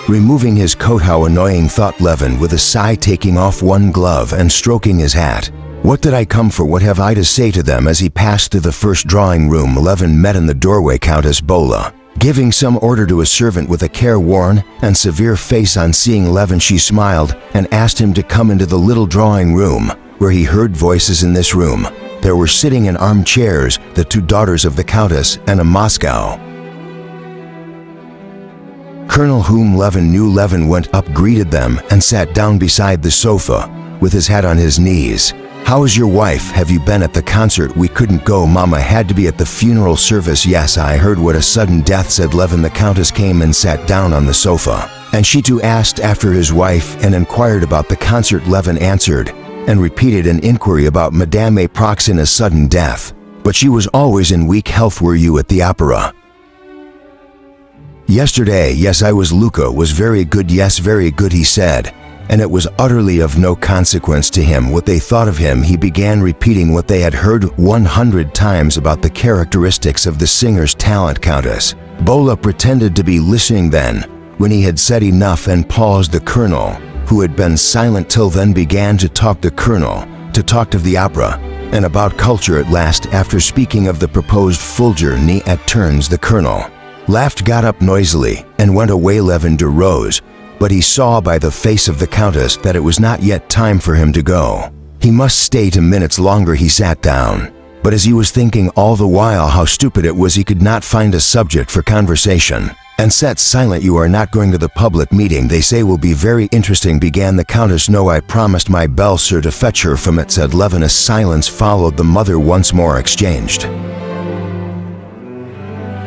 removing his coat. "How annoying," thought Levin with a sigh, taking off one glove and stroking his hat. "What did I come for? What have I to say to them?" As he passed through the first drawing room, Levin met in the doorway Countess Bola, giving some order to a servant with a careworn and severe face. On seeing Levin she smiled and asked him to come into the little drawing room, where he heard voices. In this room there were sitting in armchairs the two daughters of the Countess and a Moscow colonel whom Levin knew. Levin went up, greeted them, and sat down beside the sofa with his head on his knees. "How is your wife? Have you been at the concert?" "We couldn't go. Mama had to be at the funeral service." "Yes, I heard. What a sudden death," said Levin. The Countess came and sat down on the sofa, and she too asked after his wife and inquired about the concert. Levin answered and repeated an inquiry about Madame Aproxina's sudden death. "But she was always in weak health." "Were you at the opera?" "Yesterday, yes, I was. Luca was very good." "Yes, very good," he said, and it was utterly of no consequence to him what they thought of him. He began repeating what they had heard 100 times about the characteristics of the singer's talent. Countess Bola pretended to be listening. Then, when he had said enough and paused, the colonel, who had been silent till then, began to talk. The colonel talked of the opera and about culture. At last, after speaking of the proposed Fulgur at turns, the colonel laughed, got up noisily, and went away. Levin arose, but he saw by the face of the Countess that it was not yet time for him to go. He must stay 2 minutes longer. He sat down, but as he was thinking all the while how stupid it was, he could not find a subject for conversation, and sat silent. "You are not going to the public meeting? They say will be very interesting," began the Countess. "No, I promised my belle sir to fetch her from it," said Levin. A silence followed. The mother once more exchanged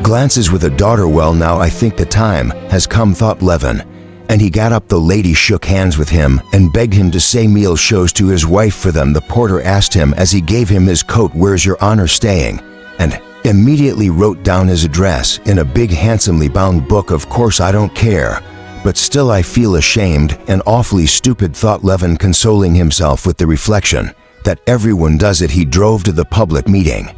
glances with a daughter. "Well, now I think the time has come," thought Levin, and he got up. The lady shook hands with him and begged him to say meal shows to his wife for them. The porter asked him as he gave him his coat, "Where's your honor staying?" and immediately wrote down his address in a big handsomely bound book. "Of course I don't care, but still I feel ashamed and awfully stupid," thought Levin, consoling himself with the reflection that everyone does it. He drove to the public meeting,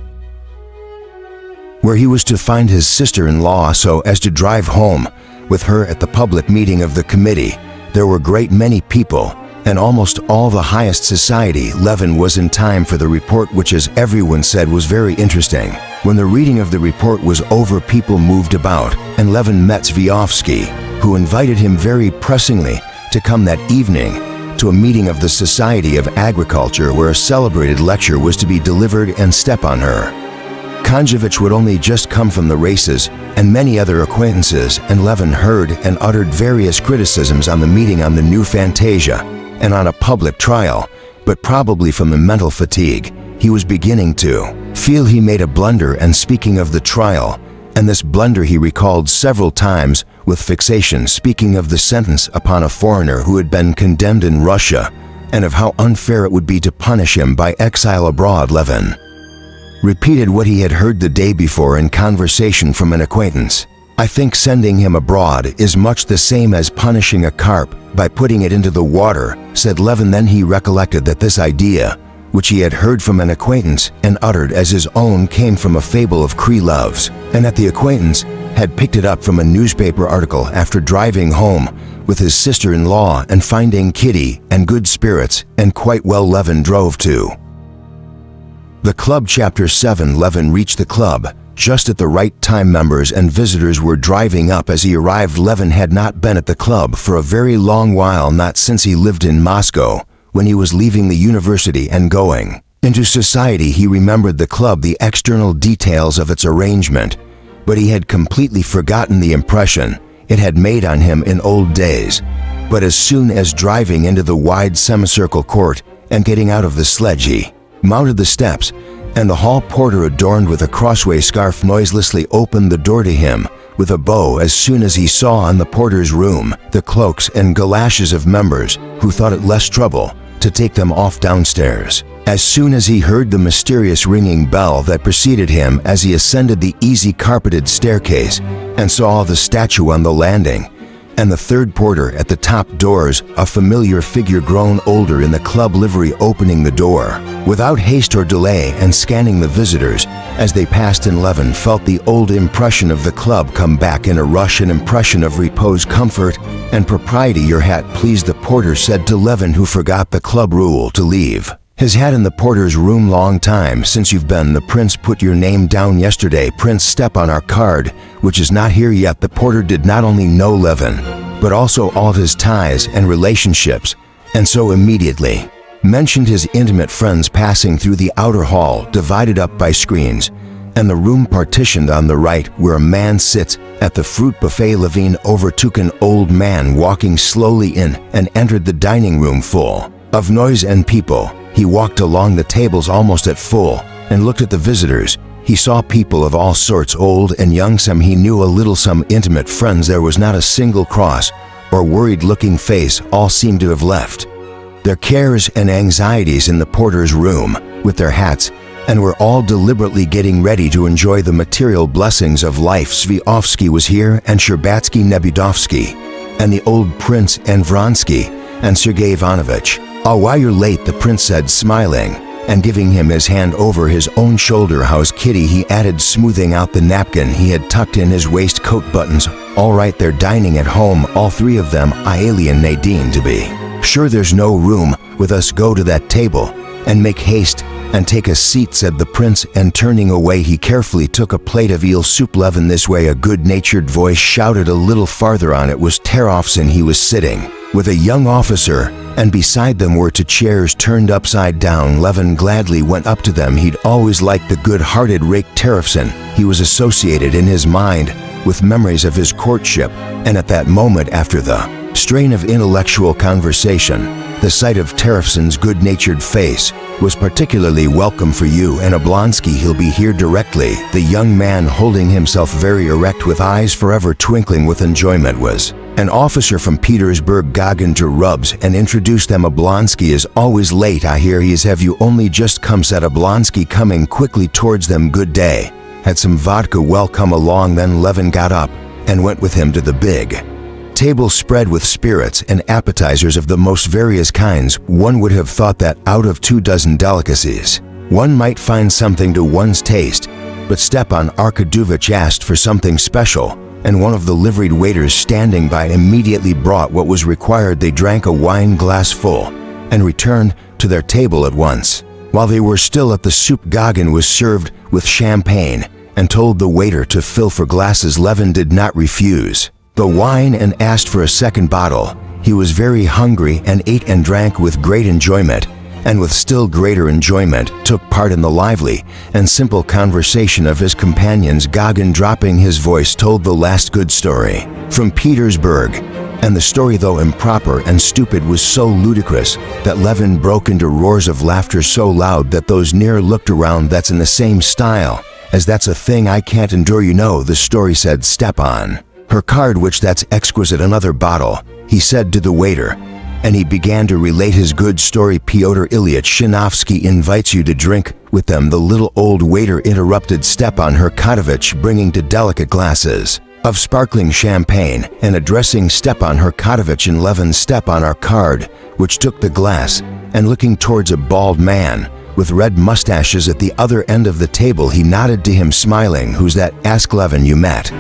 where he was to find his sister-in-law, so as to drive home with her. At the public meeting of the committee there were great many people, and almost all the highest society. Levin was in time for the report, which, as everyone said, was very interesting. When the reading of the report was over, people moved about, and Levin met Sviofsky, who invited him very pressingly to come that evening to a meeting of the Society of Agriculture, where a celebrated lecture was to be delivered. And step on her Konjevich would only just come from the races, and many other acquaintances, and Levin heard and uttered various criticisms on the meeting on the new Fantasia, and on a public trial, but probably from the mental fatigue, he was beginning to feel he made a blunder. And speaking of the trial, and this blunder he recalled several times with fixation, speaking of the sentence upon a foreigner who had been condemned in Russia, and of how unfair it would be to punish him by exile abroad. Levin repeated what he had heard the day before in conversation from an acquaintance. "I think sending him abroad is much the same as punishing a carp by putting it into the water," said Levin. Then he recollected that this idea, which he had heard from an acquaintance and uttered as his own, came from a fable of Krylov's, and that the acquaintance had picked it up from a newspaper article after driving home with his sister-in-law and finding Kitty and good spirits and quite well. Levin drove to the club. Chapter 7. Levin reached the club just at the right time. Members and visitors were driving up as he arrived. Levin had not been at the club for a very long while, not since he lived in Moscow, when he was leaving the university and going into society. He remembered the club, the external details of its arrangement, but he had completely forgotten the impression it had made on him in old days. But as soon as driving into the wide semicircle court and getting out of the sledge, he mounted the steps, and the hall porter, adorned with a crossway scarf, noiselessly opened the door to him with a bow. As soon as he saw in the porter's room the cloaks and galoshes of members who thought it less trouble to take them off downstairs. As soon as he heard the mysterious ringing bell that preceded him as he ascended the easy carpeted staircase, and saw the statue on the landing, and the third porter at the top doors, a familiar figure grown older in the club livery, opening the door without haste or delay and scanning the visitors as they passed in, Levin felt the old impression of the club come back in a rush, an impression of repose, comfort, and propriety. "Your hat, please," the porter said to Levin, who forgot the club rule to leave his hat in the porter's room. "Long time since you've been. The prince put your name down yesterday. Prince step on our card, which is not here yet." The porter did not only know Levin, but also all of his ties and relationships, and so immediately mentioned his intimate friends passing through the outer hall, divided up by screens, and the room partitioned on the right, where a man sits at the fruit buffet. Levin overtook an old man walking slowly in and entered the dining room full of noise and people. He walked along the tables almost at full and looked at the visitors. He saw people of all sorts, old and young, some he knew a little, some intimate friends. There was not a single cross or worried-looking face. All seemed to have left their cares and anxieties in the porter's room with their hats, and were all deliberately getting ready to enjoy the material blessings of life. Sviofsky was here, and Sherbatsky, Nebudovsky, and the old prince, and Vronsky, and Sergei Ivanovich. "Oh, why you're late," the prince said, smiling, and giving him his hand over his own shoulder. "How's Kitty?" he added, smoothing out the napkin he had tucked in his waistcoat buttons. "All right, they're dining at home, all three of them, Aelia and Nadine. To be sure there's no room with us. Go to that table and make haste and take a seat," said the prince, and turning away he carefully took a plate of eel soup. "Levin, this way," a good-natured voice shouted a little farther on. It was Terofsin. He was sitting with a young officer, and beside them were two chairs turned upside down. Levin gladly went up to them. He'd always liked the good-hearted rake Terofsin. He was associated in his mind with memories of his courtship, and at that moment, after the strain of intellectual conversation, the sight of Terofsin's good-natured face was particularly welcome. "For you and Oblonsky, he'll be here directly." The young man, holding himself very erect with eyes forever twinkling with enjoyment, was an officer from Petersburg. Gagin to Rubs and introduced them. "Oblonsky is always late, I hear he is. Have you only just come?" said Oblonsky, coming quickly towards them. "Good day. Had some vodka. Well, come along then." Levin got up and went with him to the big table spread with spirits and appetizers of the most various kinds. One would have thought that out of 24 delicacies, one might find something to one's taste, but Stepan Arkadovich asked for something special, and one of the liveried waiters standing by immediately brought what was required. They drank a wine glass full and returned to their table at once. While they were still at the soup, Gagin was served with champagne and told the waiter to fill 4 glasses. Levin did not refuse the wine and asked for a second bottle. He was very hungry and ate and drank with great enjoyment, and with still greater enjoyment took part in the lively and simple conversation of his companions. Gauguin, dropping his voice, told the last good story from Petersburg, and the story, though improper and stupid, was so ludicrous that Levin broke into roars of laughter so loud that those near looked around. That's in the same style as That's a Thing I Can't Endure, you know, the story said Stepan. Her card, which that's exquisite, another bottle, he said to the waiter, and he began to relate his good story. Pyotr Ilyich Shinovsky invites you to drink with them, the little old waiter interrupted Stepan Herkotovich, bringing to delicate glasses of sparkling champagne and addressing Stepan Herkotovich and Levin. Stepan, our card, which took the glass, and looking towards a bald man with red mustaches at the other end of the table, he nodded to him, smiling. Who's that? Asked Levin. You met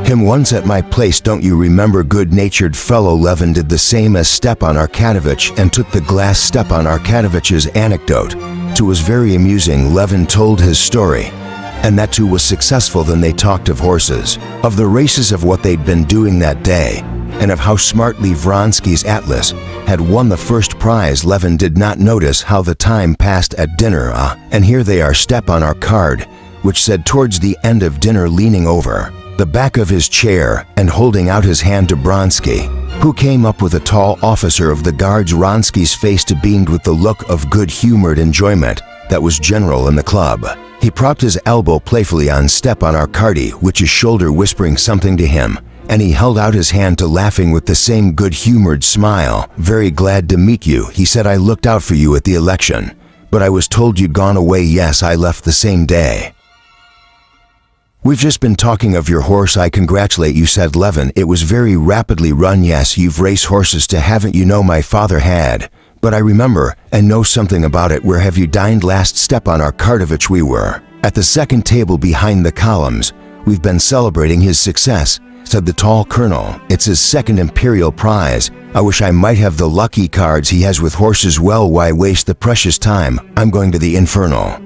him once at my place, don't you remember? Good-natured fellow. Levin did the same as Stepan Arkadyevich and took the glass. Stepan Arkadyevich's anecdote too was very amusing. Levin told his story, and that too was successful. Then they talked of horses, of the races, of what they'd been doing that day, and of how smartly Vronsky's Atlas had won the first prize. Levin did not notice how the time passed at dinner. And here they are. Stepan, our card, which said towards the end of dinner, leaning over the back of his chair and holding out his hand to Vronsky, who came up with a tall officer of the guards. Vronsky's face beamed with the look of good-humored enjoyment that was general in the club. He propped his elbow playfully on Stepan Arkadyevich's shoulder, whispering something to him, and he held out his hand to laughing with the same good-humored smile. Very glad to meet you, he said. I looked out for you at the election, but I was told you'd gone away. Yes, I left the same day. We've just been talking of your horse. I congratulate you, said Levin. It was very rapidly run. Yes, you've race horses too, haven't you? No, my father had, but I remember and know something about it. Where have you dined last? Stepan Arkadyevich. We were at the second table behind the columns. We've been celebrating his success, said the tall colonel. It's his second imperial prize. I wish I might have the lucky cards he has with horses. Well, why waste the precious time? I'm going to the infernal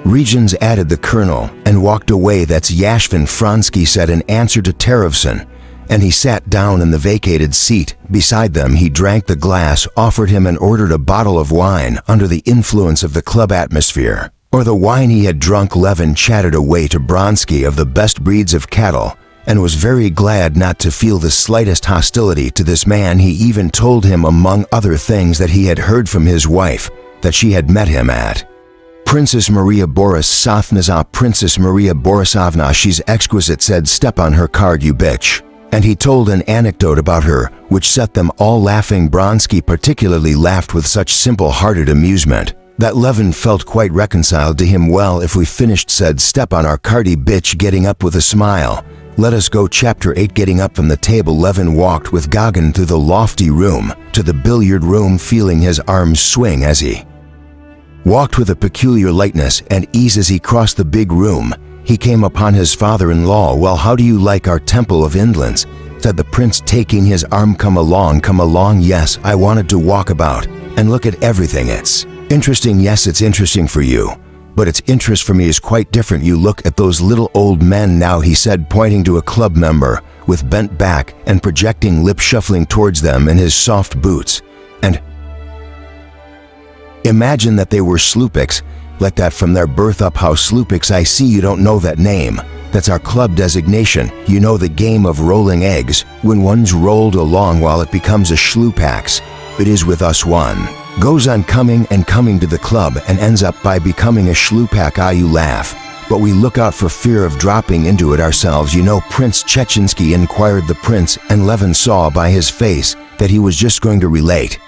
regions, added the colonel, and walked away. That's Yashvin, Vronsky said in answer to Tarevson, and he sat down in the vacated seat beside them. He drank the glass offered him and ordered a bottle of wine. Under the influence of the club atmosphere, or the wine he had drunk, Levin chatted away to Vronsky of the best breeds of cattle, and was very glad not to feel the slightest hostility to this man. He even told him, among other things, that he had heard from his wife that she had met him at Princess Maria Borisovna's. Princess Maria Borisovna, she's exquisite, said Stepan. Her card, you bitch. And he told an anecdote about her, which set them all laughing. Vronsky particularly laughed with such simple-hearted amusement that Levin felt quite reconciled to him. Well, if we finished, said Stepan Arkadyevich, getting up with a smile. Let us go. Chapter 8. Getting up from the table, Levin walked with Gauguin through the lofty room to the billiard room, feeling his arms swing as he walked with a peculiar lightness and ease. As he crossed the big room, he came upon his father-in-law. Well, how do you like our temple of indolence? Said the prince, taking his arm. Come along, come along. Yes, I wanted to walk about and look at everything. It's interesting. Yes, it's interesting for you, but its interest for me is quite different. You look at those little old men now, he said, pointing to a club member with bent back and projecting lip, shuffling towards them in his soft boots, and imagine that they were slupiks, like that from their birth up. How slupiks? I see you don't know that name. That's our club designation. You know the game of rolling eggs. When one's rolled along while it becomes a slupax. It is with us. One goes on coming and coming to the club and ends up by becoming a shlupak. You laugh, but we look out for fear of dropping into it ourselves. You know Prince Chechinsky? Inquired the prince, and Levin saw by his face that he was just going to relate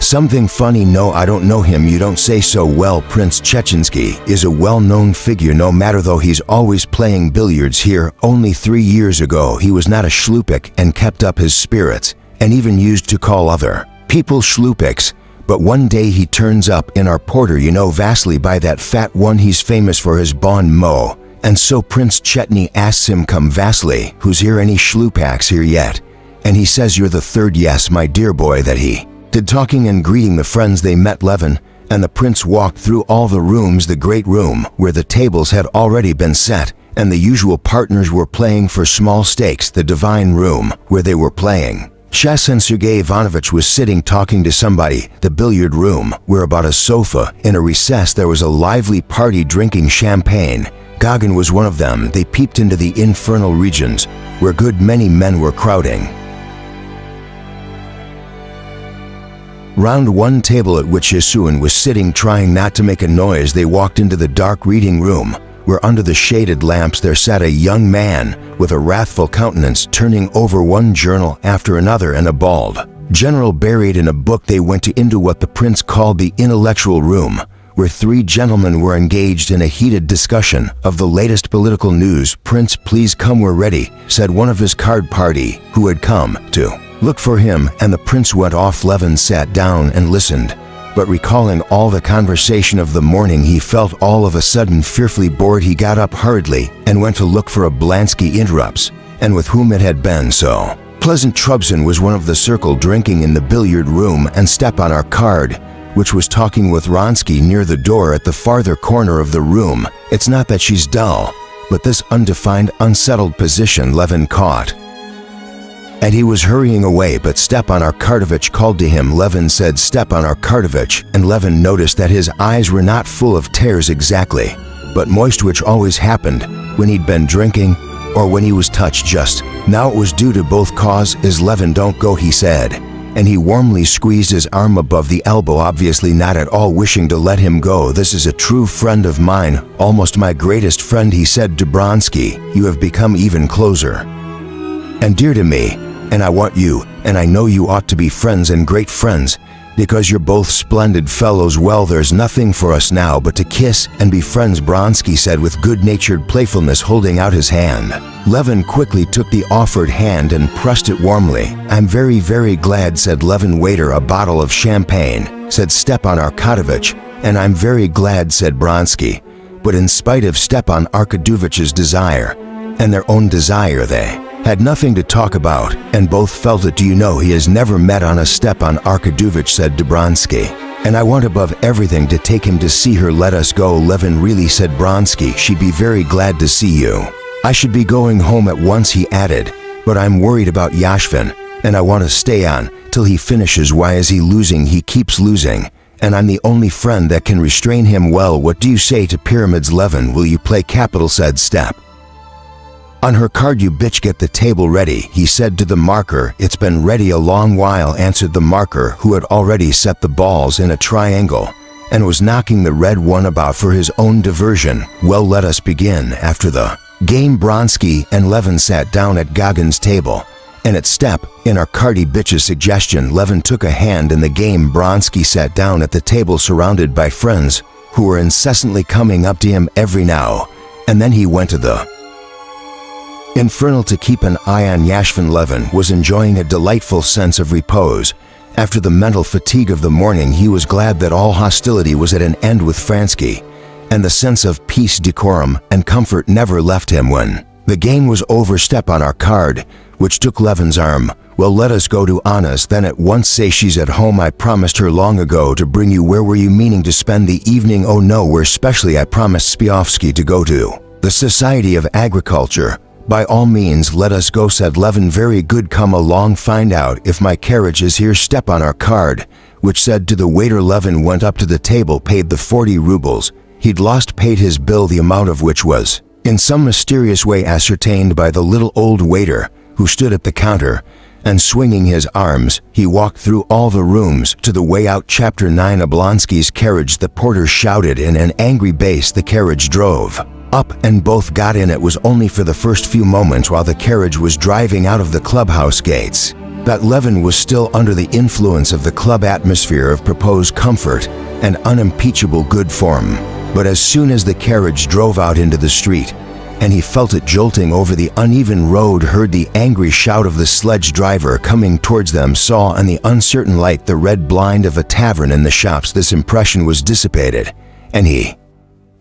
something funny. No, I don't know him. You don't say so. Well, Prince Chechinsky is a well-known figure, no matter, though he's always playing billiards here. Only 3 years ago he was not a shlupik and kept up his spirits, and even used to call other people shlupiks. But one day he turns up in our porter, you know, Vasily, by that fat one. He's famous for his bon mot, and so Prince Chetny asks him, come Vasily, who's here? Any shlupaks here yet? And he says, you're the third. Yes, my dear boy. That he did talking and greeting the friends they met. Levin and the prince walked through all the rooms. The great room where the tables had already been set and the usual partners were playing for small stakes. The divine room where they were playing Chess and Sergei Ivanovich was sitting talking to somebody, the billiard room, where about a sofa, in a recess there was a lively party drinking champagne. Gagin was one of them. They peeped into the infernal regions, where good many men were crowding. Round one table at which Yasuin was sitting trying not to make a noise, they walked into the dark reading room, where under the shaded lamps there sat a young man with a wrathful countenance, turning over one journal after another, and a bald general buried in a book. They went into what the prince called the intellectual room, where three gentlemen were engaged in a heated discussion of the latest political news. "Prince, please come, we're ready," said one of his card party, who had come to look for him, and the prince went off. Levin sat down and listened, but recalling all the conversation of the morning, he felt all of a sudden fearfully bored. He got up hurriedly and went to look for Oblansky interrupts, and with whom it had been so pleasant. Trubson was one of the circle drinking in the billiard room, and Stepan Arkad, which was talking with Vronsky near the door at the farther corner of the room. It's not that she's dull, but this undefined, unsettled position Levin caught. And he was hurrying away, but Stepan Arkadovich called to him. Levin said, "Stepan Arkadovich," and Levin noticed that his eyes were not full of tears exactly, but moist, which always happened when he'd been drinking or when he was touched just. Now it was due to both causes. "Levin, don't go," he said, and he warmly squeezed his arm above the elbow, obviously not at all wishing to let him go. "This is a true friend of mine, almost my greatest friend," he said to Vronsky. "You have become even closer and dear to me, and I want you, and I know you ought to be friends and great friends, because you're both splendid fellows. Well, there's nothing for us now but to kiss and be friends," Vronsky said with good-natured playfulness, holding out his hand. Levin quickly took the offered hand and pressed it warmly. "I'm very, very glad," said Levin. "Waiter, a bottle of champagne," said Stepan Arkadovich. "And I'm very glad," said Vronsky. But in spite of Stepan Arkadovich's desire and their own desire, they had nothing to talk about, and both felt it. "Do you know, he has never met Anna?" Stepan Arkadovich said to Vronsky. "And I want above everything to take him to see her. Let us go." "Levin, really," said Vronsky. "She'd be very glad to see you." "I should be going home at once," he added, "but I'm worried about Yashvin, and I want to stay on till he finishes. Why is he losing? He keeps losing, and I'm the only friend that can restrain him. Well, what do you say to pyramids, Levin? Will you play capital?" said Step on her card. "You bitch, get the table ready," he said to the marker. "It's been ready a long while," answered the marker, who had already set the balls in a triangle and was knocking the red one about for his own diversion. "Well, let us begin." After the game, Vronsky and Levin sat down at Gagin's table, and at Step in Arkady Bitch's suggestion, Levin took a hand in the game. Vronsky sat down at the table surrounded by friends who were incessantly coming up to him every now and then. He went to the infernal to keep an eye on Yashvin. Levin was enjoying a delightful sense of repose. After the mental fatigue of the morning, he was glad that all hostility was at an end with Vronsky, and the sense of peace, decorum, and comfort never left him. When the game was over, Stepan Arkad, which took Levin's arm. "Well, let us go to Anna's then at once. Say she's at home. I promised her long ago to bring you." "Where were you meaning to spend the evening?" "Oh, nowhere specially. I promised Spiofsky to go to the Society of Agriculture." "By all means, let us go," said Levin. "Very good, come along. Find out if my carriage is here." Stepan Arkad, which said to the waiter. Levin went up to the table, paid the 40 rubles he'd lost, paid his bill, the amount of which was in some mysterious way ascertained by the little old waiter who stood at the counter, and swinging his arms, he walked through all the rooms to the way out. Chapter 9. Oblonsky's carriage. The porter shouted in an angry bass. The carriage drove up, and both got in. It was only for the first few moments while the carriage was driving out of the clubhouse gates that Levin was still under the influence of the club atmosphere of proposed comfort and unimpeachable good form. But as soon as the carriage drove out into the street, and he felt it jolting over the uneven road, heard the angry shout of the sledge driver coming towards them, saw in the uncertain light the red blind of a tavern in the shops, this impression was dissipated, and he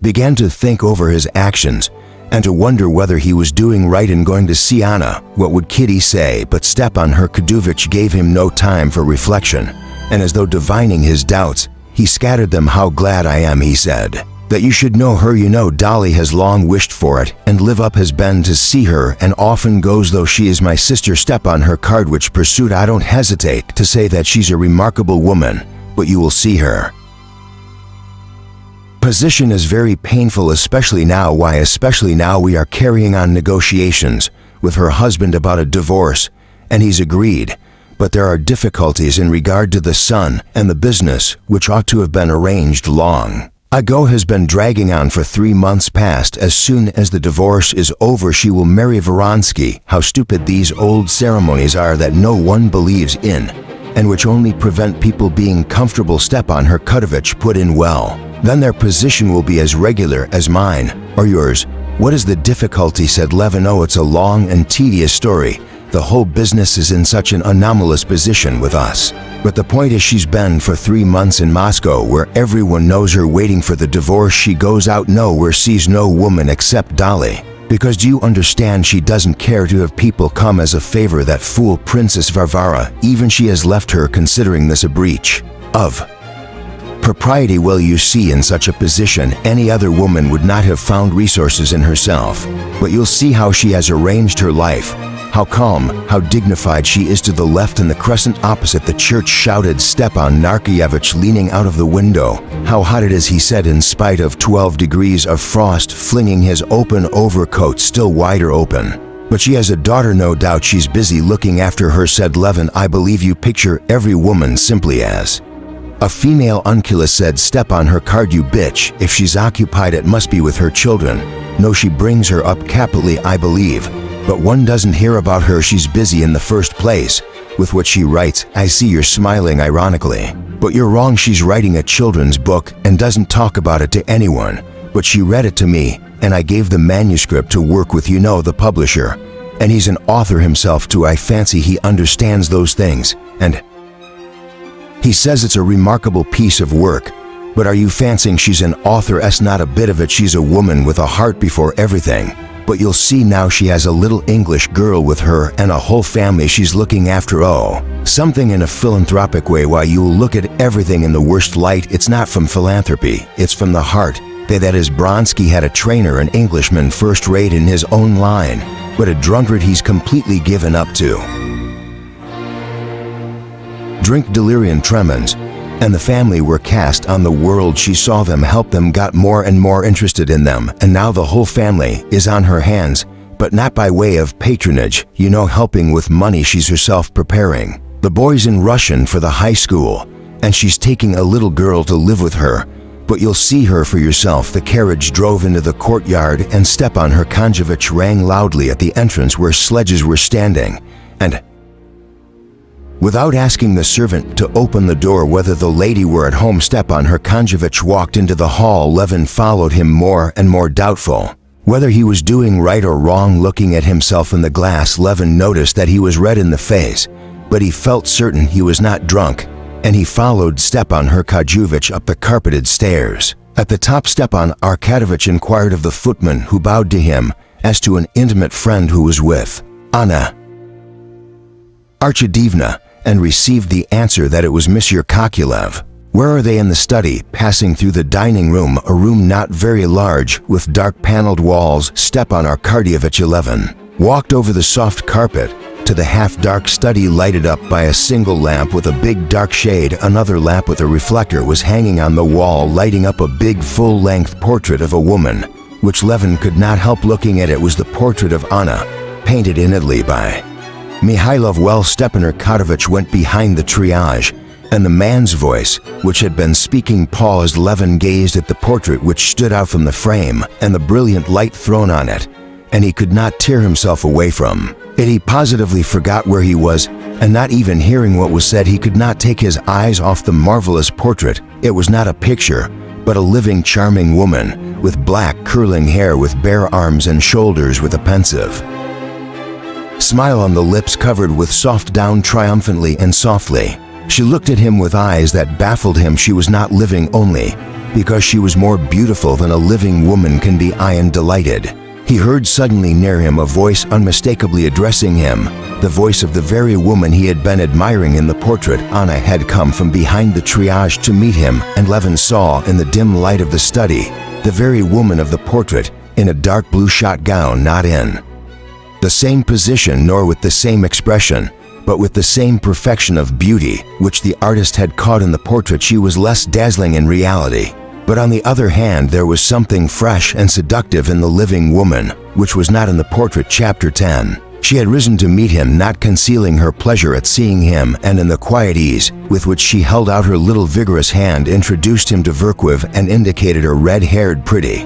began to think over his actions and to wonder whether he was doing right in going to see Anna. What would Kitty say? But Stepan Arkadovich gave him no time for reflection, and as though divining his doubts, he scattered them. "How glad I am," he said, That you should know her, you know Dolly has long wished for it, and live up has been to see her, and often goes though she is my sister. Step on her card which pursued. I don't hesitate to say that she's a remarkable woman, but you will see her position is very painful, especially now. Why especially now? We are carrying on negotiations with her husband about a divorce, and he's agreed, but there are difficulties in regard to the son and the business, which ought to have been arranged long ago. Has been dragging on for 3 months past. As soon as the divorce is over, she will marry Vronsky. How stupid these old ceremonies are that no one believes in, and which only prevent people being comfortable. Step on her. Kutovich put in. Well, then their position will be as regular as mine or yours. What is the difficulty, said Levin. Oh, it's a long and tedious story. The whole business is in such an anomalous position with us. But the point is, she's been for 3 months in Moscow, where everyone knows her, waiting for the divorce. She goes out nowhere, sees no woman except Dolly. Because do you understand, she doesn't care to have people come as a favor. That fool Princess Varvara, even she has left her, considering this a breach of propriety. Well, you see, in such a position, any other woman would not have found resources in herself. But you'll see how she has arranged her life. How calm, how dignified she is. To the left, in the crescent opposite the church, shouted Stepan Narkeyevich, leaning out of the window. How hot it is, he said, in spite of 12 degrees of frost, flinging his open overcoat still wider open. But she has a daughter, no doubt. She's busy looking after her, said Levin. I believe you picture every woman simply as a female unculus, said Stepan. Her card, you bitch. If she's occupied, it must be with her children. No, she brings her up capitally, I believe. But one doesn't hear about her. She's busy in the first place with what she writes. I see you're smiling ironically. But you're wrong. She's writing a children's book and doesn't talk about it to anyone. But she read it to me, and I gave the manuscript to work with, you know, the publisher. And he's an author himself too. I fancy he understands those things. And he says it's a remarkable piece of work. But are you fancying she's an authoress? Not a bit of it. She's a woman with a heart before everything. But you'll see now, she has a little English girl with her and a whole family she's looking after. Oh, something in a philanthropic way. Why, you'll look at everything in the worst light. It's not from philanthropy, it's from the heart. That is, Vronsky had a trainer, an Englishman, first rate in his own line, but a drunkard he's completely given up to. Drink delirium tremens. And the family were cast on the world. She saw them, helped them, got more and more interested in them, and now the whole family is on her hands, but not by way of patronage, you know, helping with money. She's herself preparing the boys in Russian for the high school, and she's taking a little girl to live with her. But you'll see her for yourself. The carriage drove into the courtyard, and Stepan Herkonjevich rang loudly at the entrance where sledges were standing, and without asking the servant to open the door whether the lady were at home, Stepan Herkonjevich walked into the hall. Levin followed him, more and more doubtful whether he was doing right or wrong. Looking at himself in the glass, Levin noticed that he was red in the face, but he felt certain he was not drunk, and he followed Stepan Herkonjevich up the carpeted stairs. At the top, Stepan Arkadovich inquired of the footman, who bowed to him as to an intimate friend who was with Anna Archidevna, and received the answer that it was Monsieur Kokulev. Where are they? In the study. Passing through the dining room, a room not very large, with dark paneled walls, Stepan Arkadovich 11 walked over the soft carpet to the half-dark study, lighted up by a single lamp with a big dark shade. Another lamp with a reflector was hanging on the wall, lighting up a big full-length portrait of a woman, which Levin could not help looking at. It was the portrait of Anna, painted in Italy by Mihailov. Well, Stepan Arkadovich went behind the triage, and the man's voice, which had been speaking, paused. Levin gazed at the portrait, which stood out from the frame, and the brilliant light thrown on it, and he could not tear himself away from it. He positively forgot where he was, and not even hearing what was said, he could not take his eyes off the marvelous portrait. It was not a picture, but a living, charming woman, with black curling hair, with bare arms and shoulders, with a pensive smile on the lips, covered with soft down. Triumphantly and softly she looked at him with eyes that baffled him. She was not living only because she was more beautiful than a living woman can be. Ian delighted. He heard suddenly near him a voice unmistakably addressing him, the voice of the very woman he had been admiring in the portrait. Anna had come from behind the triage to meet him, and Levin saw in the dim light of the study the very woman of the portrait, in a dark blue shot gown, not in the same position nor with the same expression, but with the same perfection of beauty which the artist had caught in the portrait. She was less dazzling in reality. But on the other hand, there was something fresh and seductive in the living woman, which was not in the portrait. Chapter 10. She had risen to meet him, not concealing her pleasure at seeing him, and in the quiet ease with which she held out her little vigorous hand, introduced him to Verkwiv and indicated a red-haired, pretty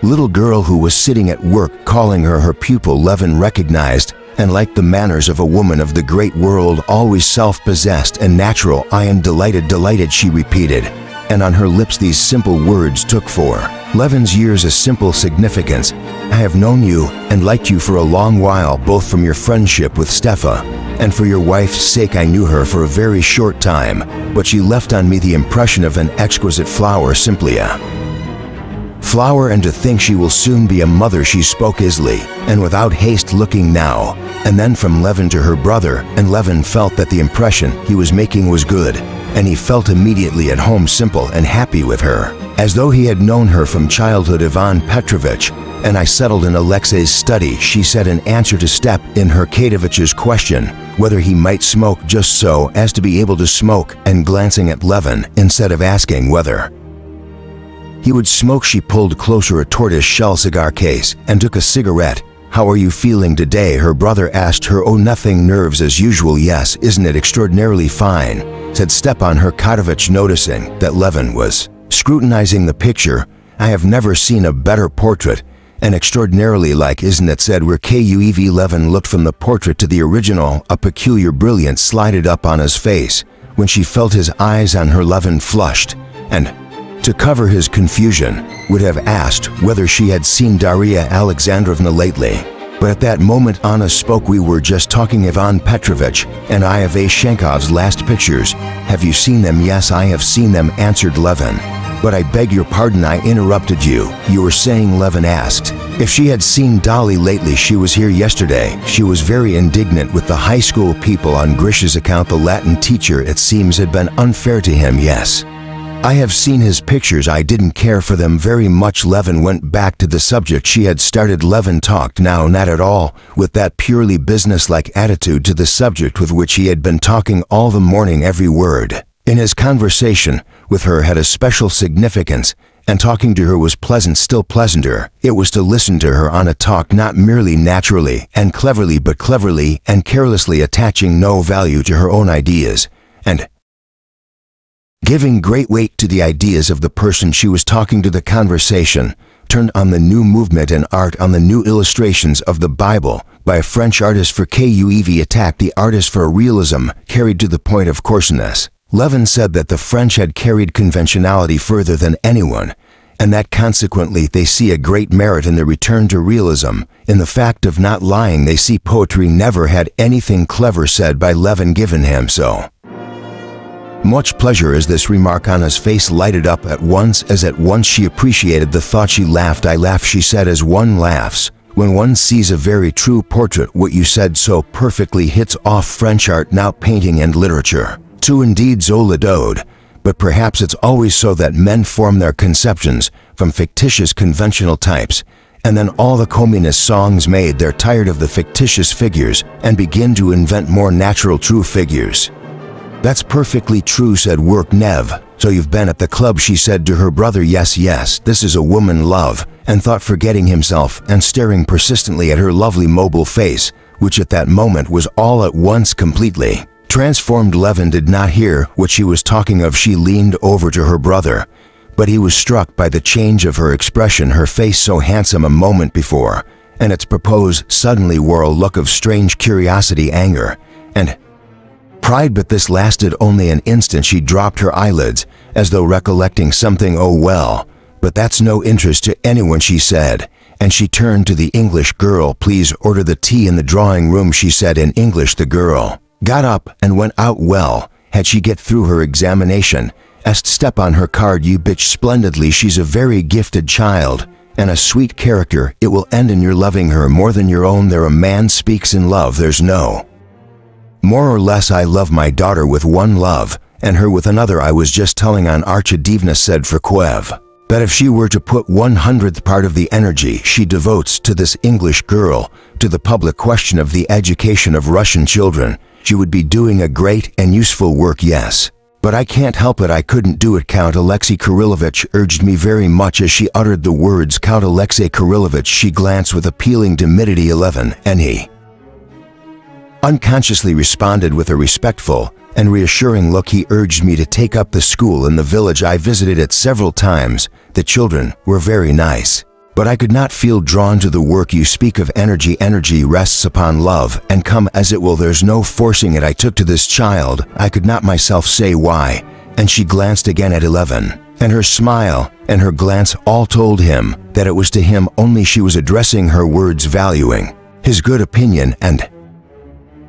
little girl who was sitting at work, calling her pupil. Levin recognized and liked the manners of a woman of the great world, always self-possessed and natural. "I am delighted," she repeated, and on her lips these simple words took for Levin's years a simple significance. "I have known you and liked you for a long while, both from your friendship with Stefa and for your wife's sake. I knew her for a very short time, but she left on me the impression of an exquisite flower, simply a flower, and to think she will soon be a mother." She spoke easily and without haste, looking now and then from Levin to her brother, and Levin felt that the impression he was making was good, and he felt immediately at home, simple and happy with her, as though he had known her from childhood. "Ivan Petrovich and I settled in Alexei's study," she said in answer to Step in Herkadovich's question whether he might smoke, just so as to be able to smoke, and glancing at Levin instead of asking whether he would smoke. She pulled closer a tortoise-shell cigar case and took a cigarette. "How are you feeling today?" her brother asked her. "Oh, nothing, nerves as usual." "Yes, isn't it extraordinarily fine?" said Stepan Herkatovich, noticing that Levin was scrutinizing the picture. "I have never seen a better portrait, and extraordinarily like, isn't it?" said Werkuev. Levin looked from the portrait to the original. A peculiar brilliance slided up on his face when she felt his eyes on her. Levin flushed, and to cover his confusion, would have asked whether she had seen Daria Alexandrovna lately. But at that moment Anna spoke. "We were just talking, Ivan Petrovich and I, of A. Shenkov's last pictures. Have you seen them?" "Yes, I have seen them," answered Levin. "But I beg your pardon, I interrupted you. You were saying," Levin asked, if she had seen Dolly lately. "She was here yesterday. She was very indignant with the high school people on Grisha's account. The Latin teacher, it seems, had been unfair to him." "Yes, I have seen his pictures. I didn't care for them very much." Levin went back to the subject she had started. Levin talked now not at all with that purely businesslike attitude to the subject with which he had been talking all the morning. Every word in his conversation with her had a special significance, and talking to her was pleasant. Still pleasanter it was to listen to her on a talk, not merely naturally and cleverly, but cleverly and carelessly, attaching no value to her own ideas, and giving great weight to the ideas of the person she was talking to. The conversation turned on the new movement in art, on the new illustrations of the Bible by a French artist. Verkwiv attacked the artist for a realism carried to the point of coarseness. Levin said that the French had carried conventionality further than anyone, and that consequently they see a great merit in the return to realism, in the fact of not lying. They see poetry never had anything clever said by Levin given him so much pleasure as this remark. Anna's face lighted up at once she appreciated the thought. She laughed. "I laugh," she said, "as one laughs when one sees a very true portrait. What you said so perfectly hits off French art, now painting and literature too, indeed." Zola dode. "But perhaps it's always so that men form their conceptions from fictitious conventional types, and then all the communist songs made, they're tired of the fictitious figures and begin to invent more natural, true figures." "That's perfectly true," said Werknev. "So you've been at the club?" she said to her brother. Yes, this is a woman love," and thought, forgetting himself and staring persistently at her lovely mobile face, which at that moment was all at once completely transformed. Levin did not hear what she was talking of. She leaned over to her brother, but he was struck by the change of her expression. Her face, so handsome a moment before, and its propose, suddenly wore a look of strange curiosity, anger, and pride. But this lasted only an instant. She dropped her eyelids as though recollecting something. "Oh well, but that's no interest to anyone," she said, and she turned to the English girl. "Please order the tea in the drawing room," she said in English. The girl got up and went out. "Well, had she get through her examination?" asked Stepan Herkadyevich. "Splendidly. She's a very gifted child and a sweet character. It will end in your loving her more than your own. There a man speaks in love. There's no more or less. I love my daughter with one love, and her with another. I was just telling on Archidevna said for Kiev. But if she were to put 100th part of the energy she devotes to this English girl, to the public question of the education of Russian children, she would be doing a great and useful work, yes. But I can't help it, I couldn't do it. Count Alexei Kirillovich urged me very much. As she uttered the words Count Alexei Kirillovich, she glanced with appealing timidity 11, and he unconsciously responded with a respectful and reassuring look. He urged me to take up the school in the village. I visited it several times. The children were very nice. But I could not feel drawn to the work. You speak of energy. Energy rests upon love, and come as it will. There's no forcing it. I took to this child. I could not myself say why. And she glanced again at 11. And her smile and her glance all told him that it was to him only she was addressing her words, valuing his good opinion and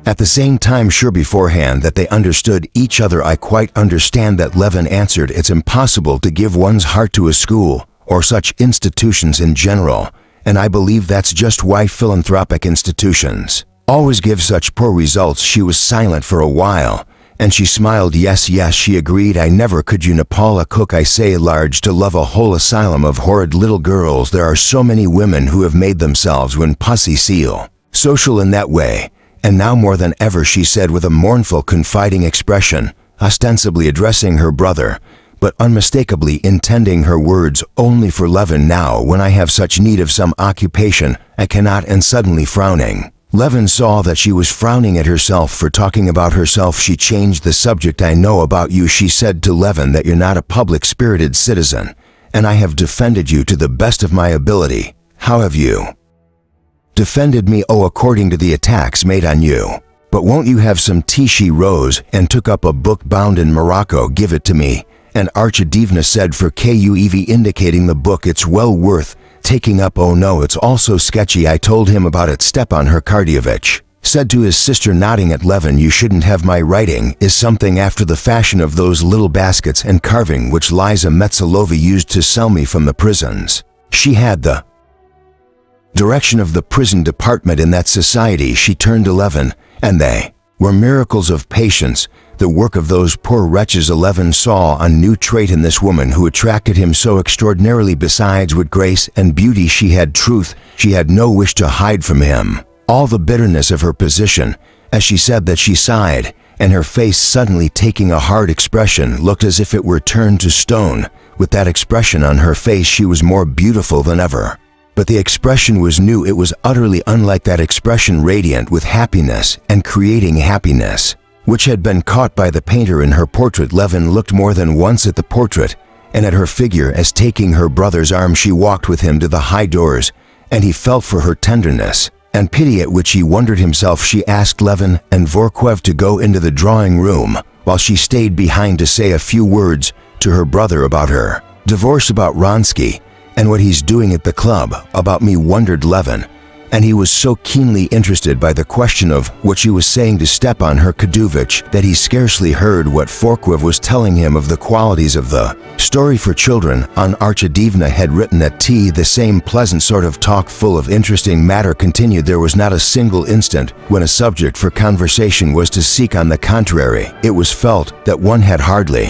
at the same time sure beforehand that they understood each other. I quite understand that, Levin answered. It's impossible to give one's heart to a school or such institutions in general, and I believe that's just why philanthropic institutions always give such poor results. She was silent for a while, and she smiled. Yes, she agreed. I never could. You Nepal cook, I say, large to love a whole asylum of horrid little girls. There are so many women who have made themselves when pussy seal social in that way. And now more than ever, she said with a mournful, confiding expression, ostensibly addressing her brother, but unmistakably intending her words only for Levin. Now, when I have such need of some occupation, I cannot. And suddenly frowning, Levin saw that she was frowning at herself for talking about herself. She changed the subject. I know about you, she said to Levin, that you're not a public-spirited citizen, and I have defended you to the best of my ability. How have you defended me? Oh, according to the attacks made on you. But won't you have some tea? She rose and took up a book bound in Morocco. Give it to me. And Archidevna said for Kuev, indicating the book. It's well worth taking up. Oh no, it's also sketchy. I told him about it. Stepan Herkardievich said to his sister, nodding at Levin, you shouldn't have. My writing is something after the fashion of those little baskets and carving which Liza Metzelova used to sell me from the prisons. She had the direction of the prison department in that society. She turned to Levin, and they were miracles of patience, the work of those poor wretches. Levin saw a new trait in this woman who attracted him so extraordinarily. Besides what grace and beauty, she had truth. She had no wish to hide from him all the bitterness of her position. As she said that, she sighed, and her face, suddenly taking a hard expression, looked as if it were turned to stone. With that expression on her face, she was more beautiful than ever. But the expression was new. It was utterly unlike that expression, radiant with happiness and creating happiness, which had been caught by the painter in her portrait. Levin looked more than once at the portrait and at her figure as, taking her brother's arm, she walked with him to the high doors, and he felt for her tenderness and pity, at which he wondered himself. She asked Levin and Vorkwev to go into the drawing room, while she stayed behind to say a few words to her brother about her divorce, about Ronsky, and what he's doing at the club. About me, wondered Levin, and he was so keenly interested by the question of what she was saying to Stepan Herkadovich that he scarcely heard what Vorkwev was telling him of the qualities of the story for children on Archidevna had written at tea. The same pleasant sort of talk, full of interesting matter, continued. There was not a single instant when a subject for conversation was to seek. On the contrary, it was felt that one had hardly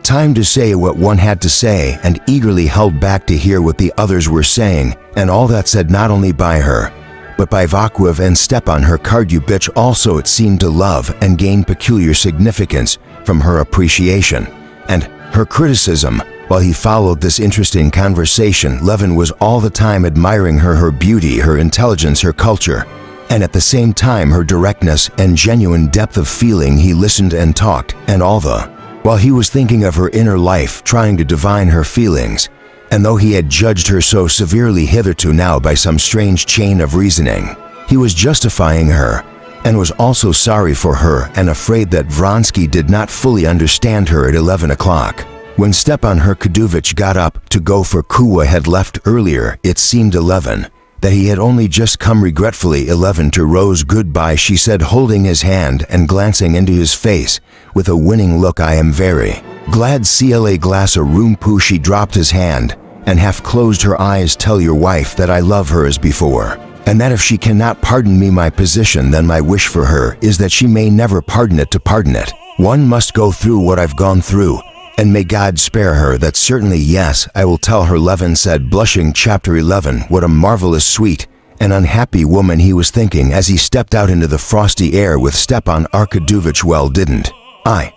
time to say what one had to say, and eagerly held back to hear what the others were saying, and all that said not only by her, but by Vorkwev and Stepan Herkardovich also, it seemed to love and gain peculiar significance from her appreciation and her criticism. While he followed this interesting conversation, Levin was all the time admiring her, her beauty, her intelligence, her culture, and at the same time her directness and genuine depth of feeling. He listened and talked, and all the while he was thinking of her inner life, trying to divine her feelings, and though he had judged her so severely hitherto, now by some strange chain of reasoning, he was justifying her, and was also sorry for her and afraid that Vronsky did not fully understand her. At 11 o'clock, when Stepan Herkadovich got up to go, for Kuwa had left earlier, it seemed 11 that he had only just come. Regretfully, 11 to Rose, goodbye, she said, holding his hand and glancing into his face with a winning look. I am very glad. Cla glass a room poo. She dropped his hand and half closed her eyes. Tell your wife that I love her as before, and that if she cannot pardon me my position, then my wish for her is that she may never pardon it. To pardon it One must go through what I've gone through, and may God spare her. That's certainly yes, I will tell her, Levin said, blushing. Chapter 11. What a marvelous, sweet, and unhappy woman he was thinking as he stepped out into the frosty air with Stepan Arkadovich. Well, didn't I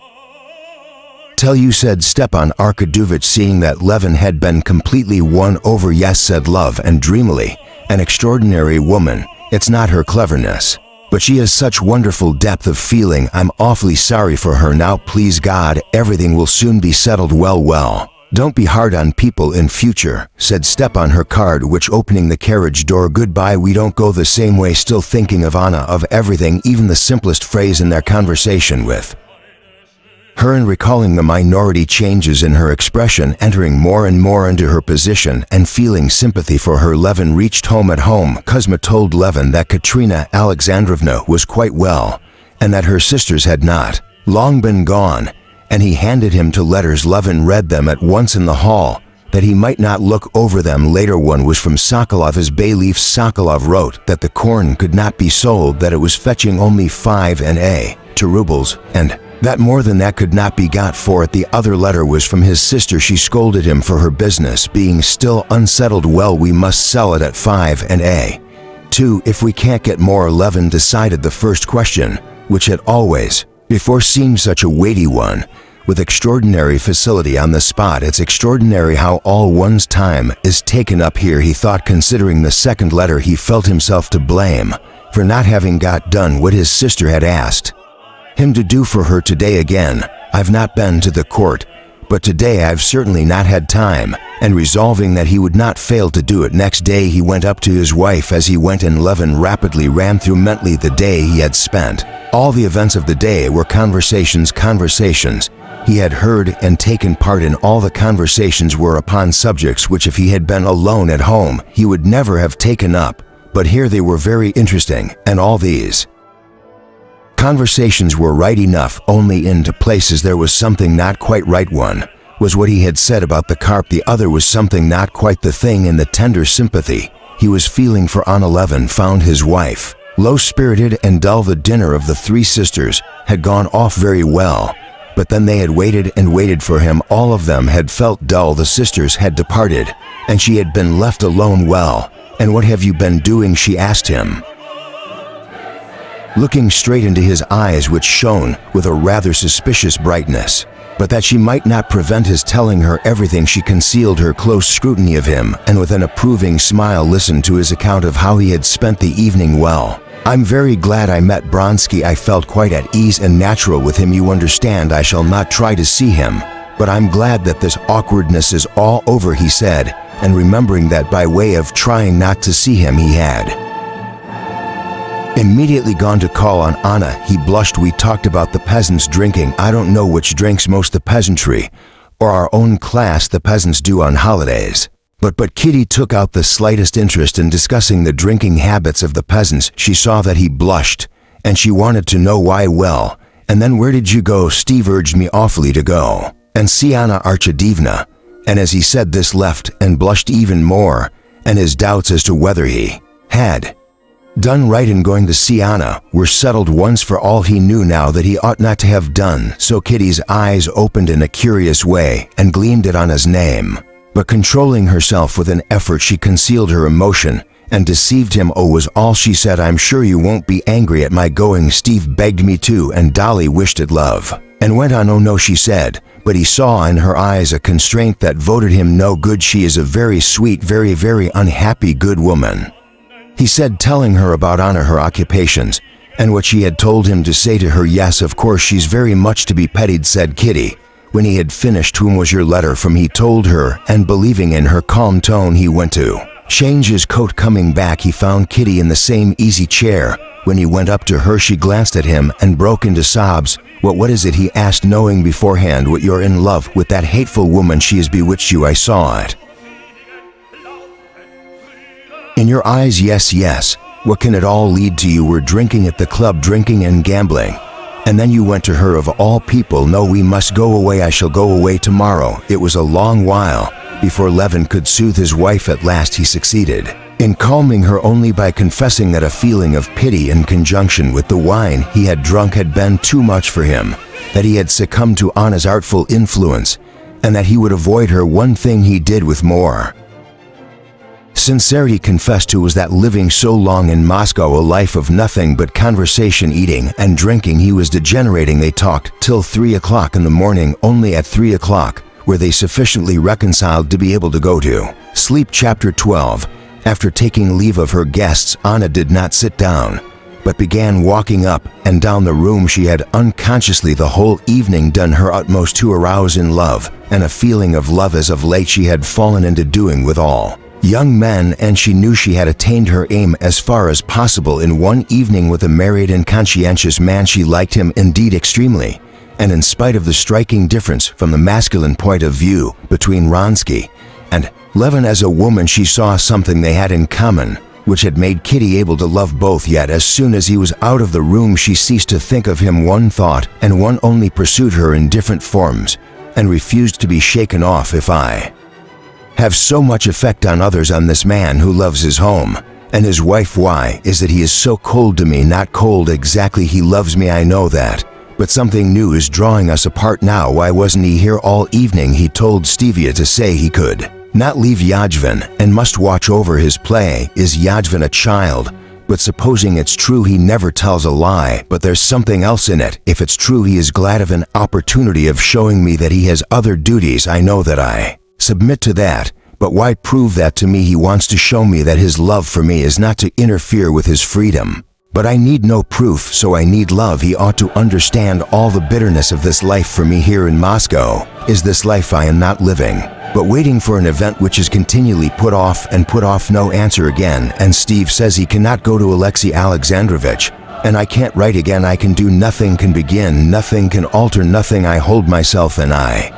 tell you, said Stepan Arkadovich, seeing that Levin had been completely won over. Yes, said Love, and dreamily, an extraordinary woman. It's not her cleverness, but she has such wonderful depth of feeling. I'm awfully sorry for her. Now, please God, everything will soon be settled. Well, don't be hard on people in future, said Stepan, her card which opening the carriage door. Goodbye, we don't go the same way. Still thinking of Anna, of everything, even the simplest phrase in their conversation with her, and recalling the minority changes in her expression, entering more and more into her position and feeling sympathy for her. Levin reached home. At home, Kuzma told Levin that Katerina Alexandrovna was quite well and that her sisters had not long been gone, and he handed him 2 letters. Levin read them at once in the hall, that he might not look over them later. One was from Sokolov as Bayleaf. Sokolov wrote that the corn could not be sold, that it was fetching only 5 rubles, and that more than that could not be got for it. The other letter was from his sister. She scolded him for her business being still unsettled. Well, we must sell it at 5 2 if we can't get more. Levin decided the first question, which had always before seemed such a weighty one, with extraordinary facility on the spot. It's extraordinary how all one's time is taken up here, he thought. Considering the second letter, he felt himself to blame for not having got done what his sister had asked him to do for her. Today again, I've not been to the court, but today I've certainly not had time, and resolving that he would not fail to do it. Next day he went up to his wife. As he went in, Levin rapidly ran through mentally the day he had spent. All the events of the day were conversations. He had heard and taken part in. All the conversations were upon subjects which, if he had been alone at home, he would never have taken up, but here they were very interesting, and all these conversations were right enough, only in 2 places there was something not quite right. One was what he had said about the carp, the other was something not quite the thing in the tender sympathy he was feeling for Anna. Levin found his wife low-spirited and dull. The dinner of the 3 sisters had gone off very well, but then they had waited and waited for him. All of them had felt dull. The sisters had departed, and she had been left alone. Well, and what have you been doing? She asked him, looking straight into his eyes, which shone with a rather suspicious brightness. But that she might not prevent his telling her everything, she concealed her close scrutiny of him, and with an approving smile listened to his account of how he had spent the evening. Well, I'm very glad I met Bronsky. I felt quite at ease and natural with him. You understand, I shall not try to see him, but I'm glad that this awkwardness is all over, he said, and remembering that by way of trying not to see him he had immediately gone to call on Anna, he blushed. We talked about the peasants drinking. I don't know which drinks most, the peasantry or our own class. The peasants do on holidays. But Kitty took out the slightest interest in discussing the drinking habits of the peasants. She saw that he blushed, and she wanted to know why. Well, and then where did you go? Steve urged me awfully to go and see Anna Archidevna. And as he said this, left and blushed even more, and his doubts as to whether he had done right in going to see Anna were settled once for all. He knew now that he ought not to have done so. Kitty's eyes opened in a curious way and gleamed at Anna's name, but controlling herself with an effort, she concealed her emotion and deceived him. Oh, was all she said. I'm sure you won't be angry at my going. Steve begged me to, and Dolly wished it, Love, and went on. Oh no, she said, but he saw in her eyes a constraint that voted him no good. She is a very sweet, very, very unhappy good woman, he said, telling her about Anna, her occupations, and what she had told him to say to her. Yes, of course, she's very much to be pitied, said Kitty. When he had finished, whom was your letter from? He told her, and believing in her calm tone, he went to change his coat. Coming back, he found Kitty in the same easy chair. When he went up to her, she glanced at him and broke into sobs. What is it? He asked, knowing beforehand what you're in love with that hateful woman. She has bewitched you. I saw it in your eyes. Yes. What can it all lead to? You were drinking at the club, drinking and gambling, and then you went to her of all people. No, we must go away. I shall go away tomorrow. It was a long while before Levin could soothe his wife. At last he succeeded. In calming her only by confessing that a feeling of pity in conjunction with the wine he had drunk had been too much for him, that he had succumbed to Anna's artful influence, and that he would avoid her one thing he did with more sincerity confessed to was that living so long in Moscow a life of nothing but conversation, eating and drinking, he was degenerating. They talked till 3 o'clock in the morning, only at 3 o'clock were they sufficiently reconciled to be able to go to sleep. Chapter 12. After taking leave of her guests, Anna did not sit down, but began walking up and down the room. She had unconsciously the whole evening done her utmost to arouse in love, and a feeling of love as of late she had fallen into doing with all young men, and she knew she had attained her aim as far as possible in one evening with a married and conscientious man. She liked him indeed extremely, and in spite of the striking difference from the masculine point of view between Vronsky and Levin as a woman, she saw something they had in common, which had made Kitty able to love both. Yet as soon as he was out of the room she ceased to think of him. One thought, and one only, pursued her in different forms, and refused to be shaken off. If I have so much effect on others, on this man who loves his home and his wife, why is it he is so cold to me? Not cold exactly, he loves me, I know that, but something new is drawing us apart now. Why wasn't he here all evening? He told Stevia to say he could not leave Yajvan and must watch over his play. Is Yajvan a child? But supposing it's true, he never tells a lie, but there's something else in it. If it's true, he is glad of an opportunity of showing me that he has other duties. I know that I submit to that, but why prove that to me? He wants to show me that his love for me is not to interfere with his freedom. But I need no proof, so I need love. He ought to understand all the bitterness of this life for me here in Moscow. Is this life I am not living, but waiting for an event which is continually put off and put off? No answer again, and Steve says he cannot go to Alexei Alexandrovich, and I can't write again. I can do nothing, can begin nothing, can alter nothing. I hold myself and I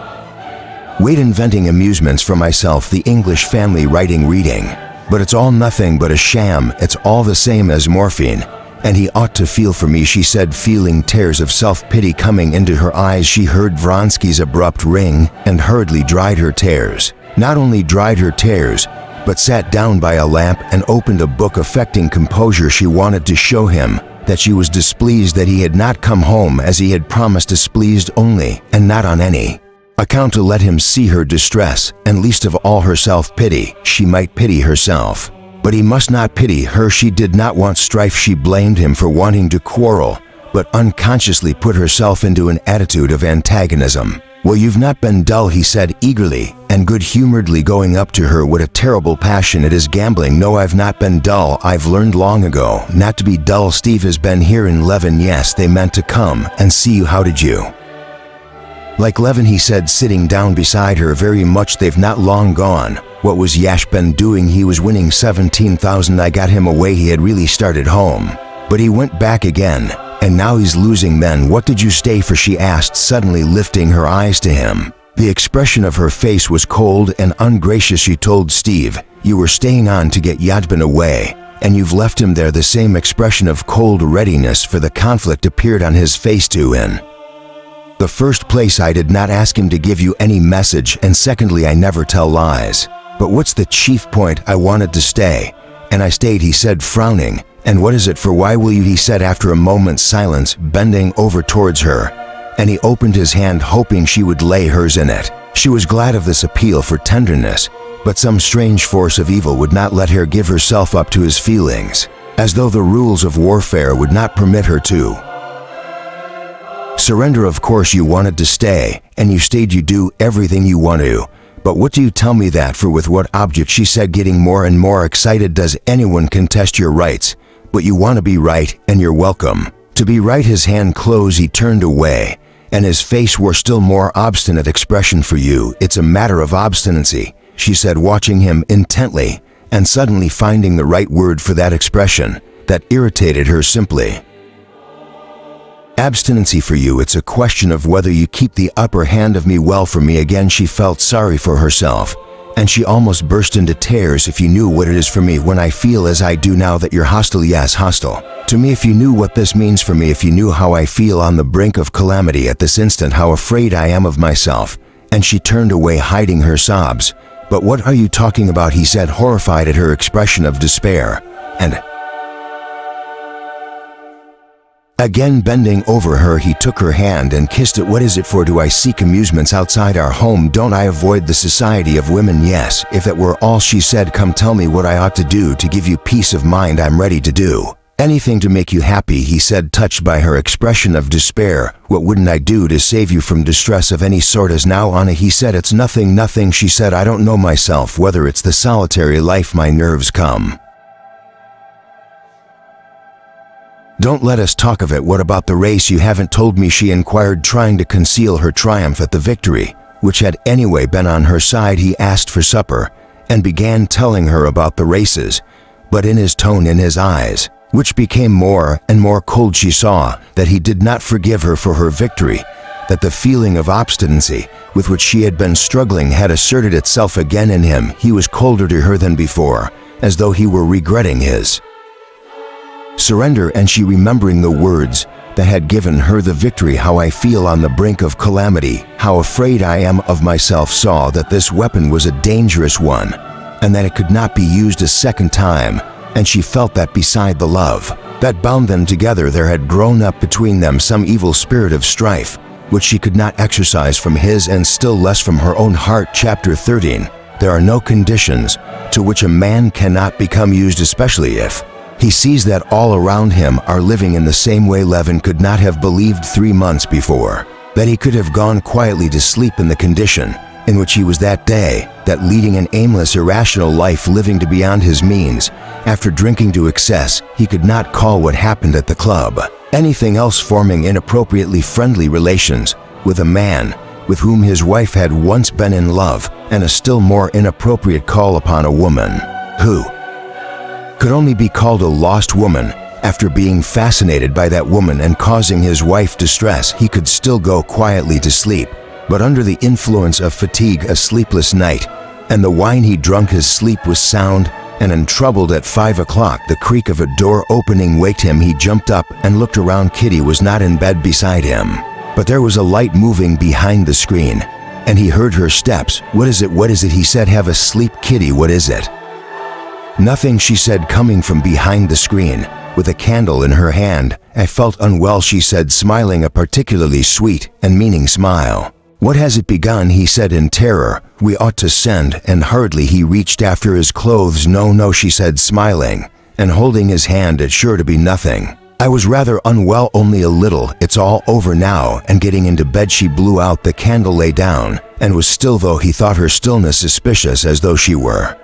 wait, inventing amusements for myself, the English family, writing, reading, but it's all nothing but a sham. It's all the same as morphine, and he ought to feel for me, she said, feeling tears of self-pity coming into her eyes. She heard Vronsky's abrupt ring and hurriedly dried her tears. Not only dried her tears, but sat down by a lamp and opened a book, affecting composure. She wanted to show him that she was displeased that he had not come home as he had promised, displeased only, and not on any account, to let him see her distress, and least of all her self-pity. She might pity herself, but he must not pity her. She did not want strife. She blamed him for wanting to quarrel, but unconsciously put herself into an attitude of antagonism. Well, you've not been dull, he said eagerly and good-humoredly, going up to her. What a terrible passion it is, gambling. No, I've not been dull. I've learned long ago not to be dull. Steve has been here in Levin. Yes, they meant to come and see you. How did you like Levin? He said, sitting down beside her. Very much. They've not long gone. What was Yash been doing? He was winning 17,000. I got him away. He had really started home, but he went back again, and now he's losing men. What did you stay for? She asked, suddenly lifting her eyes to him. The expression of her face was cold and ungracious. She told Steve, you were staying on to get Yajban away, and you've left him there. The same expression of cold readiness for the conflict appeared on his face too. In the first place, I did not ask him to give you any message, and secondly, I never tell lies. But what's the chief point? I wanted to stay, and I stayed, he said, frowning. And what is it for? Why will you? He said after a moment's silence, bending over towards her, and he opened his hand, hoping she would lay hers in it. She was glad of this appeal for tenderness, but some strange force of evil would not let her give herself up to his feelings, as though the rules of warfare would not permit her to surrender. Of course you wanted to stay, and you stayed. You do everything you want to. But what do you tell me that for? With what object? She said, getting more and more excited. Does anyone contest your rights? But you want to be right, and you're welcome to be right. His hand closed. He turned away, and his face wore still more obstinate expression. For you, it's a matter of obstinacy, she said, watching him intently, and suddenly finding the right word for that expression that irritated her. Simply obstinacy. For you, it's a question of whether you keep the upper hand of me. Well, for me, again she felt sorry for herself, and she almost burst into tears. If you knew what it is for me when I feel as I do now, that you're hostile. Yes, hostile to me. If you knew what this means for me, if you knew how I feel on the brink of calamity at this instant, how afraid I am of myself. And she turned away, hiding her sobs, "But what are you talking about?" he said, horrified at her expression of despair. And again bending over her, he took her hand and kissed it. "What is it for? Do I seek amusements outside our home? Don't I avoid the society of women? Yes, if that were all," she said. "Come, tell me what I ought to do to give you peace of mind. I'm ready to do anything to make you happy," he said, touched by her expression of despair. "What wouldn't I do to save you from distress of any sort as now, Anna?" he said. "It's nothing, nothing," she said. "I don't know myself whether it's the solitary life my nerves come. Don't let us talk of it. What about the race? You haven't told me," she inquired, trying to conceal her triumph at the victory, which had anyway been on her side. He asked for supper and began telling her about the races, but in his tone, in his eyes, which became more and more cold, she saw that he did not forgive her for her victory, that the feeling of obstinacy with which she had been struggling had asserted itself again in him. He was colder to her than before, as though he were regretting his surrender, and she, remembering the words that had given her the victory, "How I feel on the brink of calamity, how afraid I am of myself," saw that this weapon was a dangerous one, and that it could not be used a second time, and she felt that beside the love that bound them together there had grown up between them some evil spirit of strife, which she could not exorcise from his and still less from her own heart. Chapter 13. There are no conditions to which a man cannot become used, especially if he sees that all around him are living in the same way. Levin could not have believed 3 months before that he could have gone quietly to sleep in the condition in which he was that day, that leading an aimless, irrational life, living to beyond his means. After drinking to excess, he could not call what happened at the club anything else, forming inappropriately friendly relations with a man with whom his wife had once been in love, and a still more inappropriate call upon a woman who could only be called a lost woman. After being fascinated by that woman and causing his wife distress, he could still go quietly to sleep, but under the influence of fatigue, a sleepless night, and the wine he drunk, his sleep was sound and untroubled. At 5 o'clock, the creak of a door opening waked him. He jumped up and looked around. Kitty was not in bed beside him, but there was a light moving behind the screen, and he heard her steps. "What is it? What is it?" he said. "Have a sleep, Kitty. What is it?" "Nothing," she said, coming from behind the screen with a candle in her hand. "I felt unwell," she said, smiling a particularly sweet and meaning smile. "What has it begun?" he said in terror. "We ought to send," and hurriedly he reached after his clothes. "No, no," she said, smiling and holding his hand. "It's sure to be nothing. I was rather unwell, only a little. It's all over now." And getting into bed, she blew out the candle, lay down, and was still, though he thought her stillness suspicious, as though she were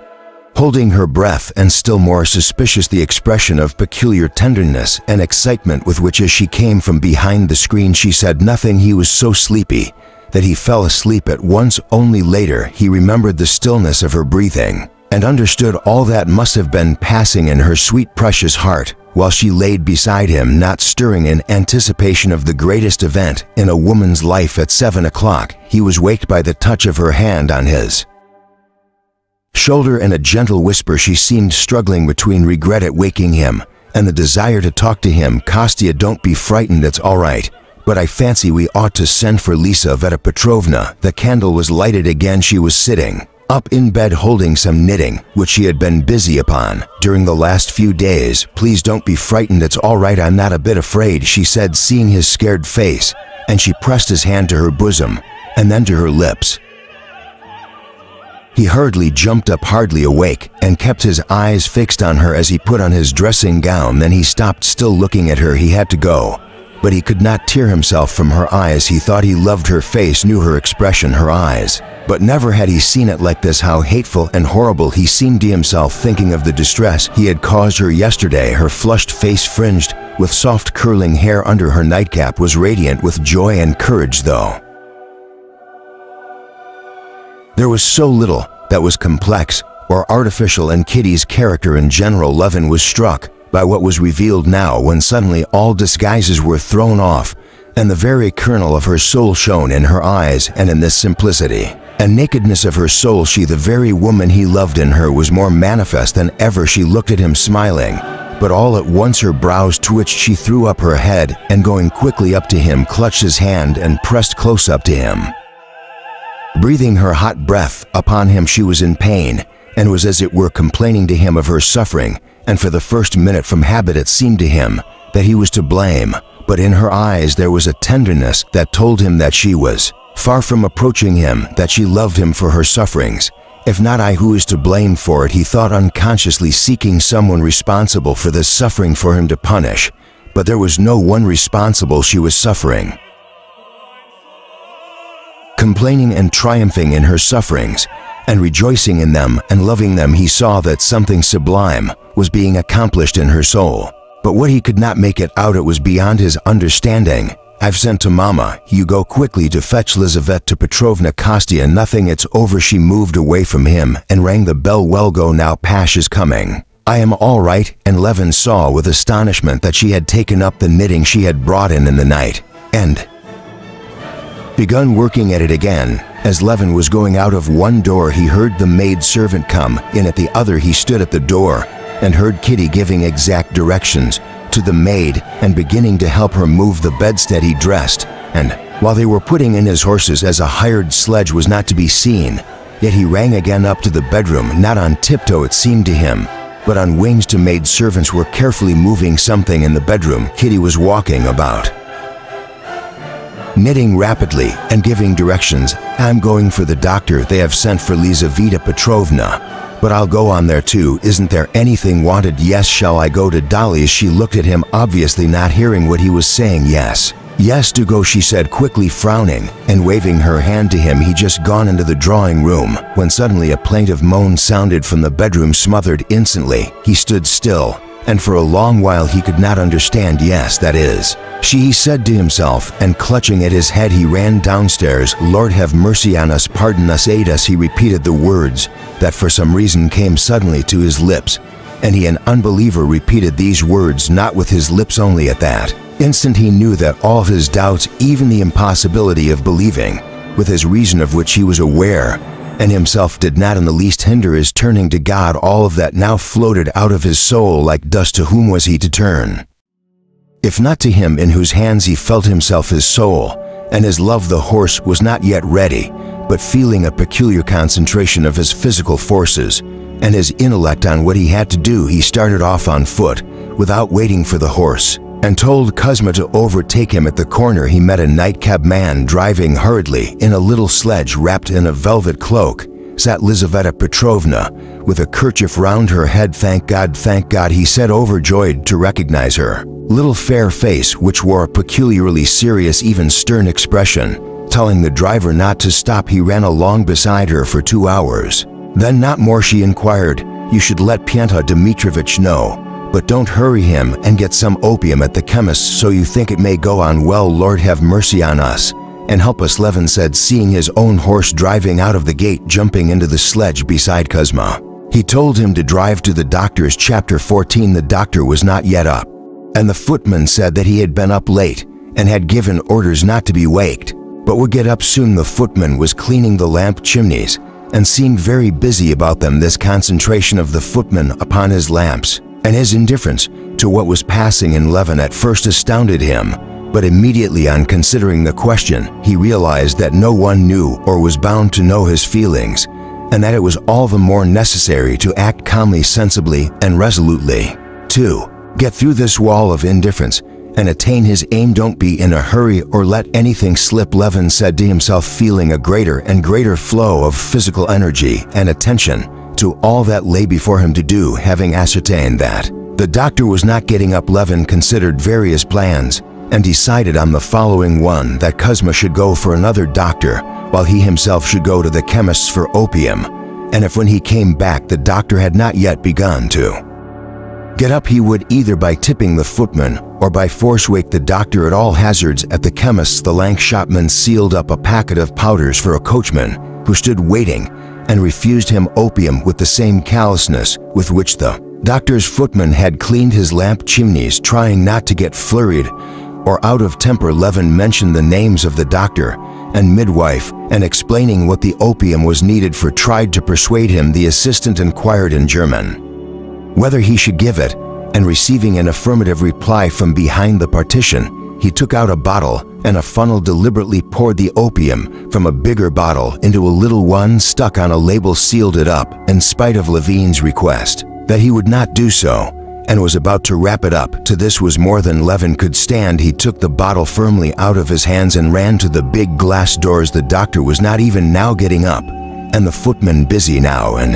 holding her breath, and still more suspicious the expression of peculiar tenderness and excitement with which, as she came from behind the screen, she said nothing. He was so sleepy that he fell asleep at once. Only later he remembered the stillness of her breathing, and understood all that must have been passing in her sweet, precious heart, while she laid beside him, not stirring, in anticipation of the greatest event in a woman's life. At 7 o'clock, he was waked by the touch of her hand on his shoulder and a gentle whisper. She seemed struggling between regret at waking him and the desire to talk to him. "Kostya, don't be frightened, it's all right. But I fancy we ought to send for Lizaveta Petrovna." The candle was lighted again. She was sitting up in bed, holding some knitting, which she had been busy upon during the last few days. "Please don't be frightened, it's all right. I'm not a bit afraid," she said, seeing his scared face, and she pressed his hand to her bosom and then to her lips. He hurriedly jumped up, hardly awake, and kept his eyes fixed on her as he put on his dressing gown. Then he stopped, still looking at her. He had to go, but he could not tear himself from her eyes. He thought he loved her face, knew her expression, her eyes, but never had he seen it like this. How hateful and horrible he seemed to himself, thinking of the distress he had caused her yesterday. Her flushed face, fringed with soft curling hair under her nightcap, was radiant with joy and courage, though there was so little that was complex or artificial in Kitty's character in general. Levin was struck by what was revealed now, when suddenly all disguises were thrown off, and the very kernel of her soul shone in her eyes. And in this simplicity and nakedness of her soul, she, the very woman he loved in her, was more manifest than ever. She looked at him smiling, but all at once her brows twitched. She threw up her head, and going quickly up to him, clutched his hand and pressed close up to him. Breathing her hot breath upon him, she was in pain, and was as it were complaining to him of her suffering, and for the first minute from habit it seemed to him that he was to blame, but in her eyes there was a tenderness that told him that she was far from approaching him, that she loved him for her sufferings. If not I, who is to blame for it, he thought, unconsciously seeking someone responsible for this suffering for him to punish. But there was no one responsible. She was suffering, complaining and triumphing in her sufferings, and rejoicing in them and loving them. He saw that something sublime was being accomplished in her soul. But what he could not make it out, it was beyond his understanding. "I've sent to Mama. You go quickly to fetch Lizaveta Petrovna Kostya. Nothing, it's over." She moved away from him and rang the bell. "Well, go now, Pash is coming." "I am all right," and Levin saw with astonishment that she had taken up the knitting she had brought in the night, and begun working at it again. As Levin was going out of one door, he heard the maid servant come in at the other. He stood at the door and heard Kitty giving exact directions to the maid and beginning to help her move the bedstead. He dressed, and while they were putting in his horses, as a hired sledge was not to be seen, yet he rang again up to the bedroom, not on tiptoe it seemed to him, but on wings. Two maid servants were carefully moving something in the bedroom. Kitty was walking about, knitting rapidly and giving directions. "I'm going for the doctor. They have sent for Lizaveta Petrovna. But I'll go on there too. Isn't there anything wanted?" "Yes." "Shall I go to Dolly's?" She looked at him, obviously not hearing what he was saying. "Yes. Yes, do go," she said quickly, frowning and waving her hand to him. He just gone into the drawing room when suddenly a plaintive moan sounded from the bedroom, smothered instantly. He stood still, and for a long while he could not understand. "Yes, that is she," he said to himself, and clutching at his head he ran downstairs. "Lord have mercy on us, pardon us, aid us." He repeated the words that for some reason came suddenly to his lips, and he, an unbeliever, repeated these words not with his lips only. At that instant he knew that all of his doubts, even the impossibility of believing with his reason, of which he was aware and himself did not in the least hinder his turning to God, all of that now floated out of his soul like dust. To whom was he to turn, if not to him in whose hands he felt himself, his soul and his love? The horse was not yet ready, but feeling a peculiar concentration of his physical forces and his intellect on what he had to do, he started off on foot without waiting for the horse, and told Kuzma to overtake him. At the corner he met a nightcap man driving hurriedly. In a little sledge wrapped in a velvet cloak sat Lizaveta Petrovna with a kerchief round her head. Thank God," he said, overjoyed to recognize her little fair face, which wore a peculiarly serious, even stern expression. Telling the driver not to stop, he ran along beside her for 2 hours. "Then not more?" she inquired. "You should let Pyotr Dmitrovich know, but don't hurry him, and get some opium at the chemist's so you think it may go on well." "Lord have mercy on us and help us," Levin said, seeing his own horse driving out of the gate, jumping into the sledge beside Kuzma. He told him to drive to the doctor's. Chapter 14. The doctor was not yet up, and the footman said that he had been up late and had given orders not to be waked, but would get up soon. The footman was cleaning the lamp chimneys and seemed very busy about them. This concentration of the footman upon his lamps and his indifference to what was passing in Levin at first astounded him, but immediately on considering the question, he realized that no one knew or was bound to know his feelings, and that it was all the more necessary to act calmly, sensibly, and resolutely. To get through this wall of indifference and attain his aim. "Don't be in a hurry or let anything slip," Levin said to himself, feeling a greater and greater flow of physical energy and attention to all that lay before him to do. Having ascertained that the doctor was not getting up, Levin considered various plans and decided on the following one: that Kuzma should go for another doctor, while he himself should go to the chemist's for opium, and if when he came back the doctor had not yet begun to get up, he would either by tipping the footman or by force wake the doctor. At all hazards, at the chemist's the lank shopman sealed up a packet of powders for a coachman who stood waiting, and refused him opium with the same callousness with which the doctor's footman had cleaned his lamp chimneys. Trying not to get flurried or out of temper, Levin mentioned the names of the doctor and midwife, and explaining what the opium was needed for, tried to persuade him. The assistant inquired in German whether he should give it, and receiving an affirmative reply from behind the partition, he took out a bottle and a funnel deliberately poured the opium from a bigger bottle into a little one stuck on a label sealed it up in spite of Levine's request that he would not do so, and was about to wrap it up. To this was more than Levin could stand. He took the bottle firmly out of his hands and ran to the big glass doors. The doctor was not even now getting up, and the footman busy now and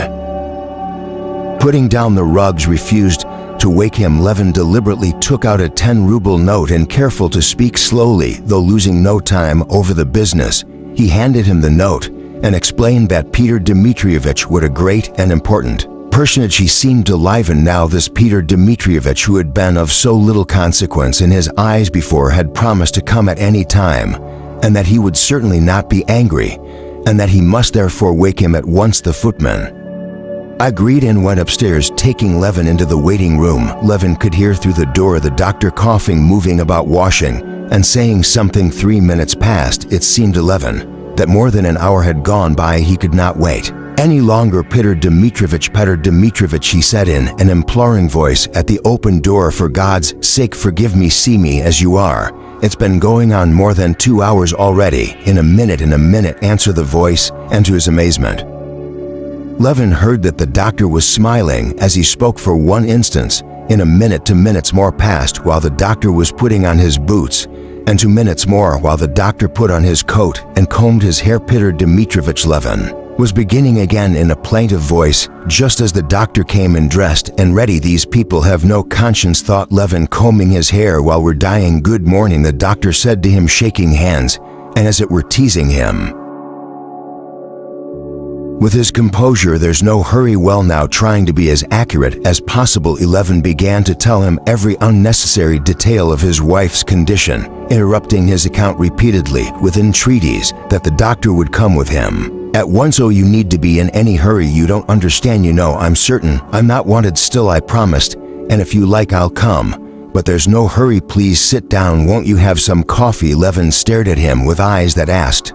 putting down the rugs refused to wake him. Levin deliberately took out a 10-ruble note and, careful to speak slowly, though losing no time over the business, he handed him the note and explained that Peter Dmitrievich was a great and important personage. He seemed to liven now. This Peter Dmitrievich, who had been of so little consequence in his eyes before, had promised to come at any time, and that he would certainly not be angry, and that he must therefore wake him at once. The footman agreed and went upstairs, taking Levin into the waiting room. Levin could hear through the door the doctor coughing, moving about, washing, and saying something. 3 minutes passed. It seemed to Levin that more than an hour had gone by. He could not wait any longer. Peter Dmitrievich, he said in an imploring voice at the open door, for God's sake forgive me, see me as you are. It's been going on more than 2 hours already. In a minute, answered the voice, and to his amazement, Levin heard that the doctor was smiling as he spoke. For one instant, in a minute, 2 minutes more passed while the doctor was putting on his boots, and 2 minutes more while the doctor put on his coat and combed his hair. Peter Dmitrievich, Levin was beginning again in a plaintive voice, just as the doctor came in dressed and ready. These people have no conscience, thought Levin, combing his hair while we're dying. Good morning, the doctor said to him, shaking hands and as it were teasing him with his composure. There's no hurry. Well, now, trying to be as accurate as possible, Levin began to tell him every unnecessary detail of his wife's condition, interrupting his account repeatedly with entreaties that the doctor would come with him at once. Oh, you need to be in any hurry. You don't understand. You know, I'm certain I'm not wanted still. I promised, and if you like I'll come. But there's no hurry. Please sit down. Won't you have some coffee? Levin stared at him with eyes that asked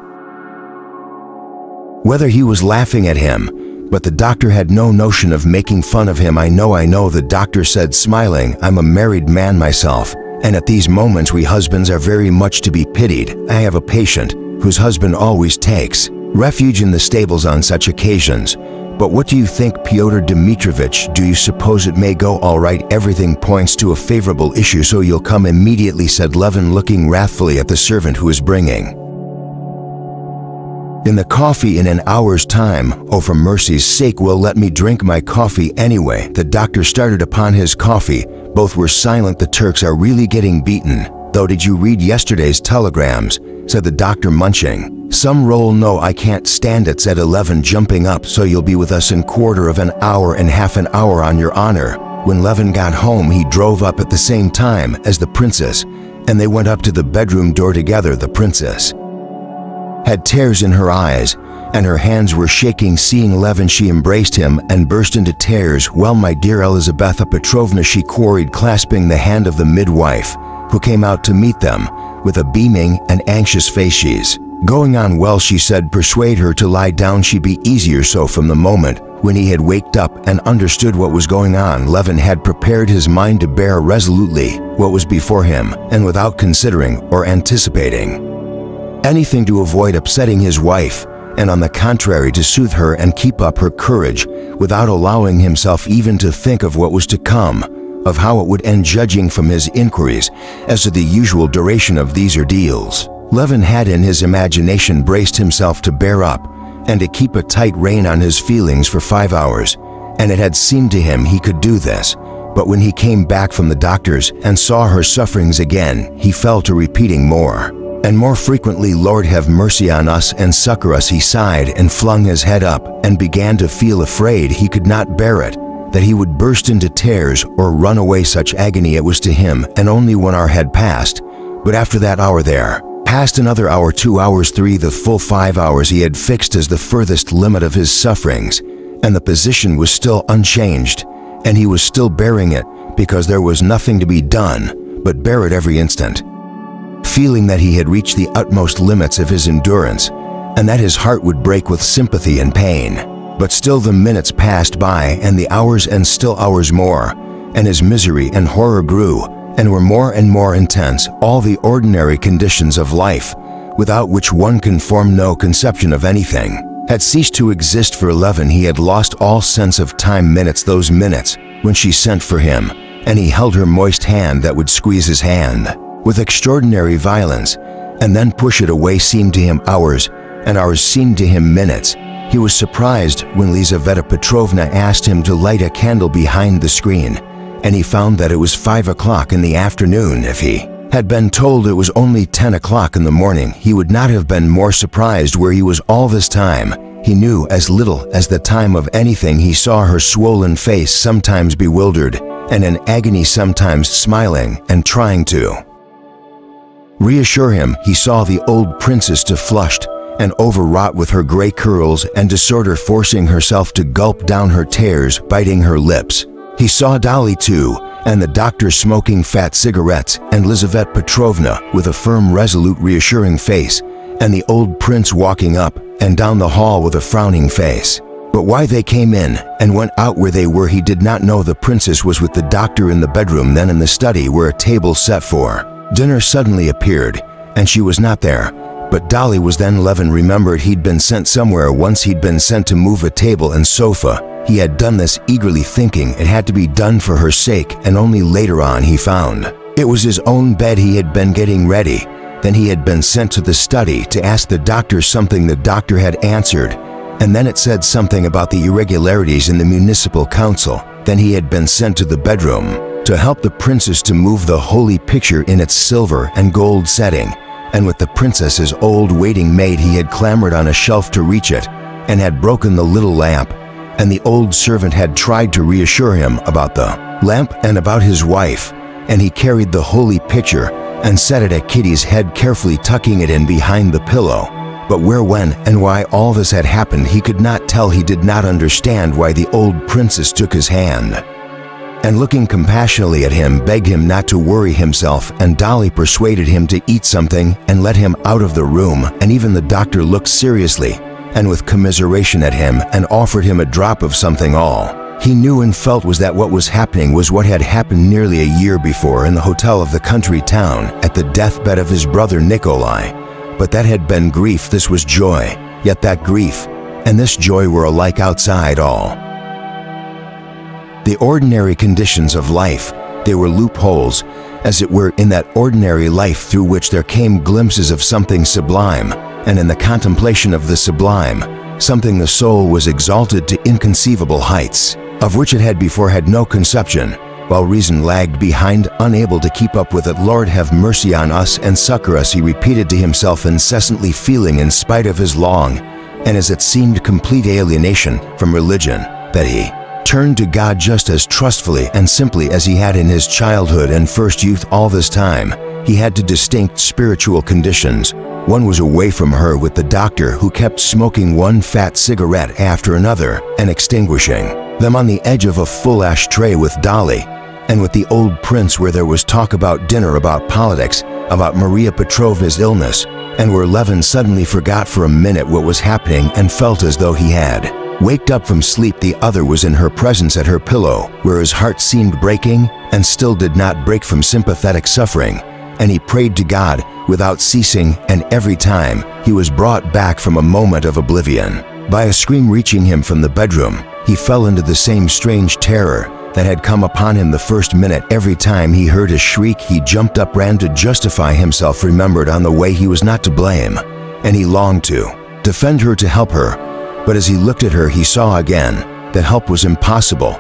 whether he was laughing at him, but the doctor had no notion of making fun of him. I know, the doctor said, smiling. I'm a married man myself, and at these moments we husbands are very much to be pitied. I have a patient whose husband always takes refuge in the stables on such occasions. But what do you think, Pyotr Dmitrievich? Do you suppose it may go all right? Everything points to a favorable issue, so you'll come immediately, said Levin, looking wrathfully at the servant who was bringing in the coffee in an hour's time. Oh, for mercy's sake, well, let me drink my coffee anyway. The doctor started upon his coffee. Both were silent. The Turks are really getting beaten, though. Did you read yesterday's telegrams? Said the doctor, munching some roll. No, I can't stand it, said Levin, jumping up. So you'll be with us in quarter of an hour and half an hour, on your honor. When Levin got home, he drove up at the same time as the princess, and they went up to the bedroom door together. The princess had tears in her eyes, and her hands were shaking. Seeing Levin, she embraced him and burst into tears. Well, my dear Elizabetha Petrovna, she queried, clasping the hand of the midwife, who came out to meet them with a beaming and anxious face. She's going on well, she said. Persuade her to lie down, she'd be easier so. From the moment when he had waked up and understood what was going on, Levin had prepared his mind to bear resolutely what was before him, and without considering or anticipating anything to avoid upsetting his wife, and on the contrary to soothe her and keep up her courage, without allowing himself even to think of what was to come, of how it would end. Judging from his inquiries as to the usual duration of these ordeals, Levin had in his imagination braced himself to bear up and to keep a tight rein on his feelings for 5 hours, and it had seemed to him he could do this. But when he came back from the doctor's and saw her sufferings again, he fell to repeating more and more frequently, Lord, have mercy on us and succor us. He sighed and flung his head up and began to feel afraid he could not bear it, that he would burst into tears or run away. Such agony it was to him. And only 1 hour had passed, but after that hour there passed another hour, 2 hours, 3, the full 5 hours he had fixed as the furthest limit of his sufferings, and the position was still unchanged, and he was still bearing it, because there was nothing to be done but bear it every instant, feeling that he had reached the utmost limits of his endurance, and that his heart would break with sympathy and pain. But still the minutes passed by, and the hours, and still hours more, and his misery and horror grew, and were more and more intense, all the ordinary conditions of life, without which one can form no conception of anything, had ceased to exist for 11. He had lost all sense of time. Minutes, those minutes when she sent for him, and he held her moist hand that would squeeze his hand with extraordinary violence, and then push it away, seemed to him hours, and hours seemed to him minutes. He was surprised when Lizaveta Petrovna asked him to light a candle behind the screen, and he found that it was 5 o'clock in the afternoon. If he had been told it was only 10 o'clock in the morning, he would not have been more surprised. Where he was all this time, he knew as little as the time of anything. He saw her swollen face, sometimes bewildered and in agony, sometimes smiling and trying to reassure him. He saw the old princess, too flushed and overwrought with her gray curls and disorder, forcing herself to gulp down her tears, biting her lips. He saw Dolly too, and the doctor smoking fat cigarettes, and Lizaveta Petrovna with a firm, resolute, reassuring face, and the old prince walking up and down the hall with a frowning face. But why they came in and went out where they were, he did not know. The princess was with the doctor in the bedroom, then in the study where a table set for dinner suddenly appeared, and she was not there. But Dolly was. Then Levin remembered he'd been sent somewhere once. He'd been sent to move a table and sofa. He had done this eagerly, thinking it had to be done for her sake, and only later on he found it was his own bed. He had been getting ready. Then he had been sent to the study to ask the doctor something. The doctor had answered, and then it said something about the irregularities in the municipal council. Then he had been sent to the bedroom to help the princess to move the holy picture in its silver and gold setting, and with the princess's old waiting maid he had clambered on a shelf to reach it, and had broken the little lamp, and the old servant had tried to reassure him about the lamp and about his wife, and he carried the holy picture and set it at Kitty's head, carefully tucking it in behind the pillow. But where, when, and why all this had happened he could not tell. He did not understand why the old princess took his hand, and looking compassionately at him, begged him not to worry himself, and Dolly persuaded him to eat something and let him out of the room, and even the doctor looked seriously and with commiseration at him and offered him a drop of something. All he knew and felt was that what was happening was what had happened nearly a year before in the hotel of the country town at the deathbed of his brother Nikolai. But that had been grief, this was joy, yet that grief and this joy were alike outside all the ordinary conditions of life. They were loopholes, as it were, in that ordinary life through which there came glimpses of something sublime, and in the contemplation of the sublime, something the soul was exalted to inconceivable heights, of which it had before had no conception, while reason lagged behind, unable to keep up with it. Lord, have mercy on us and succor us, he repeated to himself incessantly, feeling, in spite of his long, and as it seemed complete alienation from religion, that he turned to God just as trustfully and simply as he had in his childhood and first youth. All this time, he had two distinct spiritual conditions. One was away from her with the doctor, who kept smoking one fat cigarette after another and extinguishing them on the edge of a full ashtray with Dolly, and with the old prince, where there was talk about dinner, about politics, about Maria Petrovna's illness, and where Levin suddenly forgot for a minute what was happening and felt as though he had waked up from sleep. The other was in her presence at her pillow, where his heart seemed breaking and still did not break from sympathetic suffering, and he prayed to God without ceasing, and every time he was brought back from a moment of oblivion by a scream reaching him from the bedroom, he fell into the same strange terror that had come upon him the first minute. Every time he heard a shriek, he jumped up, ran to justify himself, remembered on the way he was not to blame, and he longed to defend her, to help her. But as he looked at her, he saw again that help was impossible,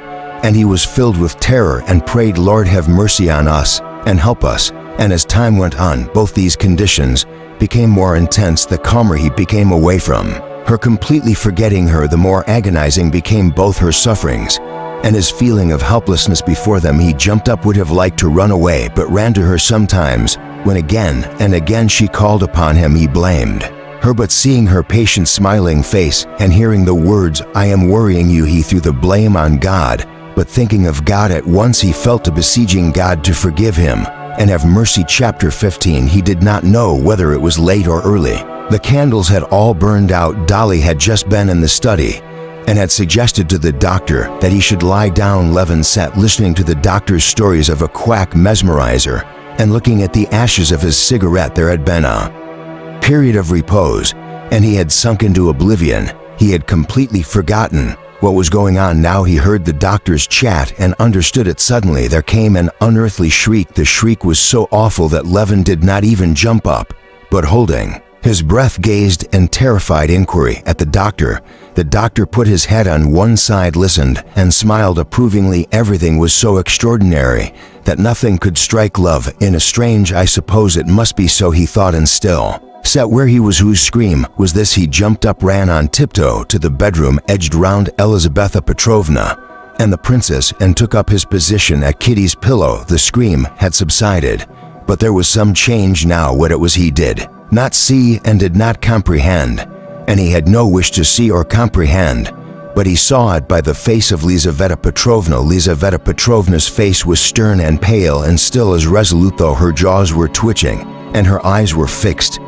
and he was filled with terror and prayed, Lord, have mercy on us and help us. And as time went on, both these conditions became more intense. The calmer he became away from her, completely forgetting her, the more agonizing became both her sufferings and his feeling of helplessness before them. He jumped up, would have liked to run away, but ran to her sometimes, when again and again she called upon him. He blamed her, but seeing her patient smiling face and hearing the words, I am worrying you, he threw the blame on God. But thinking of God at once, he fell to besieging God to forgive him and have mercy. Chapter 15. He did not know whether it was late or early. The candles had all burned out. Dolly had just been in the study, and had suggested to the doctor that he should lie down. Levin sat listening to the doctor's stories of a quack mesmerizer and looking at the ashes of his cigarette. There had been a period of repose, and he had sunk into oblivion. He had completely forgotten what was going on. Now he heard the doctor's chat and understood it. Suddenly there came an unearthly shriek. The shriek was so awful that Levin did not even jump up, but holding his breath gazed in terrified inquiry at the doctor. The doctor put his head on one side, listened, and smiled approvingly. Everything was so extraordinary that nothing could strike Love in a strange. I suppose it must be so, he thought, and still sat where he was. Whose scream was this? He jumped up, ran on tiptoe to the bedroom, edged round Elizabetha Petrovna and the princess, and took up his position at Kitty's pillow. The scream had subsided, but there was some change now. What it was he did not see and did not comprehend, and he had no wish to see or comprehend, but he saw it by the face of Lizaveta Petrovna. Lizaveta Petrovna's face was stern and pale and still as resolute, though her jaws were twitching and her eyes were fixed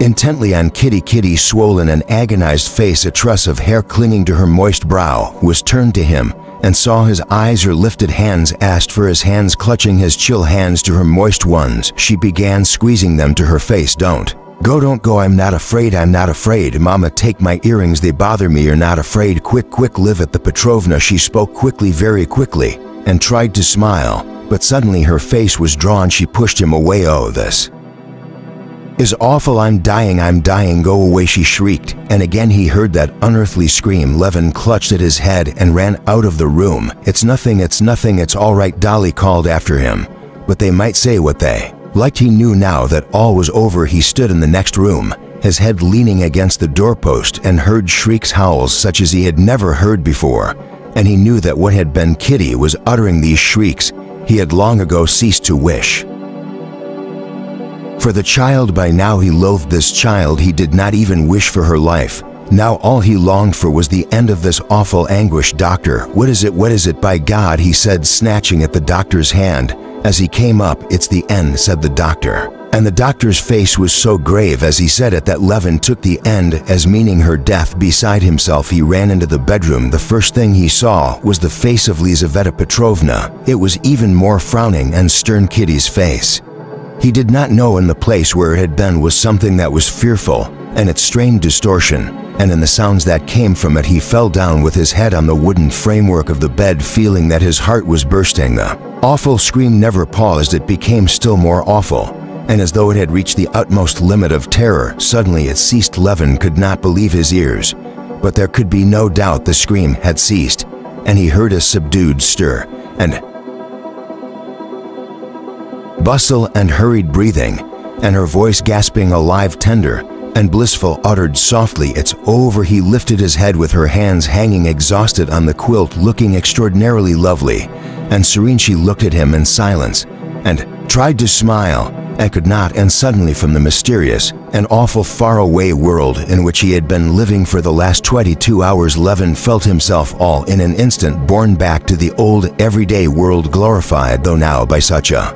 intently on Kitty. Kitty's swollen and agonized face, a truss of hair clinging to her moist brow, was turned to him and saw his eyes. Her lifted hands asked for his hands, clutching his chill hands to her moist ones. She began squeezing them to her face. Don't go, I'm not afraid, I'm not afraid. Mama, take my earrings, they bother me. You're not afraid. Quick, Lizaveta Petrovna. She spoke quickly, very quickly, and tried to smile, but suddenly her face was drawn. She pushed him away. Oh, this is awful. I'm dying, go away, she shrieked, and again he heard that unearthly scream. Levin clutched at his head and ran out of the room. It's nothing, it's all right, Dolly called after him, but they might say what they liked. He knew now that all was over. He stood in the next room, his head leaning against the doorpost, and heard shrieks, howls such as he had never heard before, and he knew that what had been Kitty was uttering these shrieks. He had long ago ceased to wish for the child. By now he loathed this child. He did not even wish for her life. Now all he longed for was the end of this awful anguish. Doctor, what is it? By God, he said, snatching at the doctor's hand as he came up. It's the end, said the doctor. And the doctor's face was so grave as he said it that Levin took the end as meaning her death. Beside himself, he ran into the bedroom. The first thing he saw was the face of Lizaveta Petrovna. It was even more frowning and stern. Kitty's face, he did not know, in the place where it had been, was something that was fearful, and its strained distortion, and in the sounds that came from it. He fell down with his head on the wooden framework of the bed, feeling that his heart was bursting. The awful scream never paused. It became still more awful, and as though it had reached the utmost limit of terror, suddenly it ceased. Levin could not believe his ears, but there could be no doubt the scream had ceased, and he heard a subdued stir, and bustle and hurried breathing, and her voice gasping, alive, tender, and blissful, uttered softly, "It's over." He lifted his head with her hands hanging exhausted on the quilt, looking extraordinarily lovely and serene. She looked at him in silence and tried to smile and could not, and suddenly from the mysterious and awful faraway world in which he had been living for the last 22 hours, Levin felt himself all in an instant borne back to the old everyday world, glorified though now by such a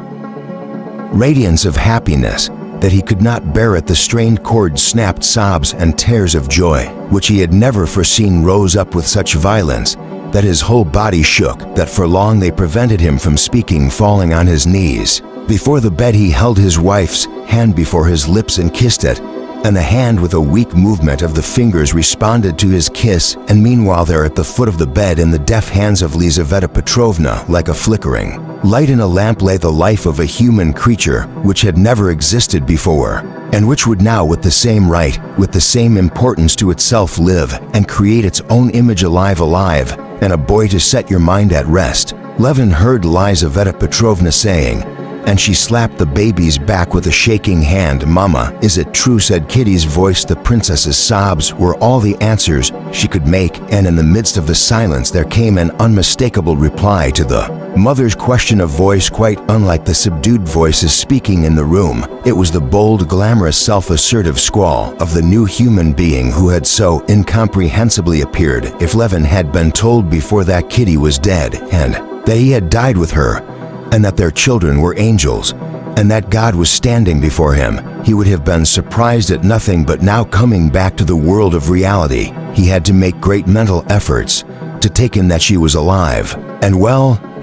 radiance of happiness that he could not bear it. The strained chords snapped, sobs and tears of joy, which he had never foreseen, rose up with such violence that his whole body shook, that for long they prevented him from speaking. Falling on his knees before the bed, he held his wife's hand before his lips and kissed it, and the hand, with a weak movement of the fingers, responded to his kiss. And meanwhile there at the foot of the bed, in the deft hands of Lizaveta Petrovna, like a flickering light in a lamp, lay the life of a human creature which had never existed before, and which would now, with the same right, with the same importance to itself, live and create its own image. Alive, and a boy to set your mind at rest, Levin heard Lizaveta Petrovna saying, and she slapped the baby's back with a shaking hand. "Mama, is it true?" said Kitty's voice. The princess's sobs were all the answers she could make, and in the midst of the silence there came an unmistakable reply to the mother's question, a voice quite unlike the subdued voices speaking in the room. It was the bold, glamorous, self-assertive squall of the new human being who had so incomprehensibly appeared. If Levin had been told before that Kitty was dead, and that he had died with her, and that their children were angels, and that God was standing before him, he would have been surprised at nothing. But now, coming back to the world of reality, he had to make great mental efforts to take in that she was alive,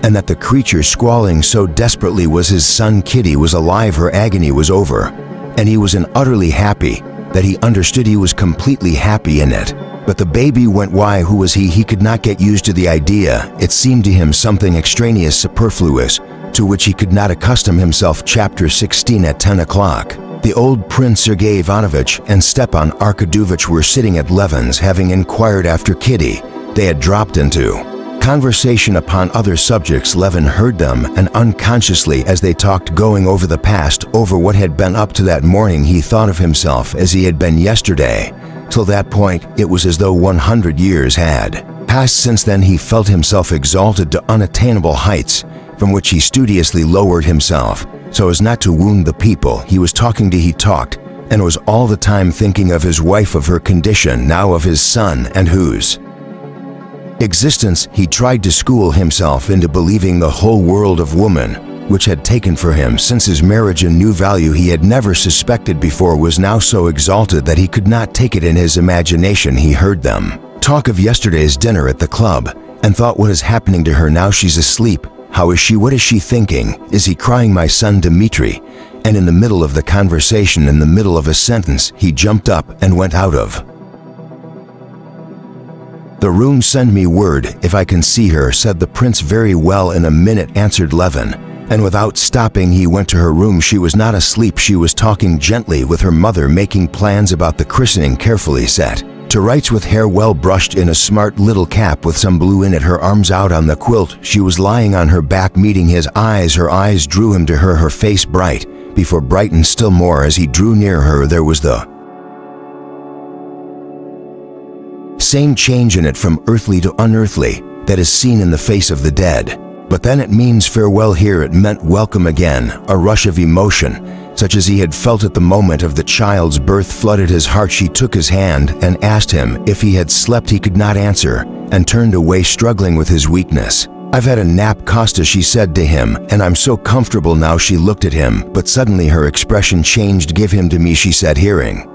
and that the creature squalling so desperately was his son Kitty was alive. Her agony was over, and he was utterly happy that he understood he was completely happy in it. But the baby went. Why? Who was he? He could not get used to the idea. It seemed to him something extraneous, superfluous, to which he could not accustom himself. Chapter 16. At 10 o'clock, the old Prince Sergei Ivanovich and Stepan Arkadovich were sitting at Levin's, having inquired after Kitty. They had dropped into conversation upon other subjects. Levin heard them, and unconsciously, as they talked, going over the past, over what had been up to that morning, he thought of himself as he had been yesterday. Till that point, it was as though 100 years had passed since then. He felt himself exalted to unattainable heights, from which he studiously lowered himself, so as not to wound the people he was talking to. He talked, and was all the time thinking of his wife, of her condition, now of his son, and whose existence he tried to school himself into believing the whole world of woman, which had taken for him since his marriage a new value he had never suspected before, was now so exalted that he could not take it in his imagination. He heard them talk of yesterday's dinner at the club, and thought, what is happening to her now? She's asleep. How is she? What is she thinking? Is he crying, my son Dmitri? And in the middle of the conversation, in the middle of a sentence, he jumped up and went out of the room. Send me word if I can see her, said the prince. Very well, in a minute, answered Levin. And without stopping, he went to her room. She was not asleep. She was talking gently with her mother, making plans about the christening, carefully set to rights, with hair well brushed, in a smart little cap with some blue in it, her arms out on the quilt. She was lying on her back, meeting his eyes. Her eyes drew him to her, her face bright, before brightened still more as he drew near her. There was the same change in it from earthly to unearthly that is seen in the face of the dead. But then it means farewell. Here it meant welcome again. A rush of emotion, such as he had felt at the moment of the child's birth, flooded his heart. She took his hand and asked him if he had slept. He could not answer, and turned away, struggling with his weakness. I've had a nap, Costa, she said to him, and I'm so comfortable now. She looked at him, but suddenly her expression changed. Give him to me, she said, hearing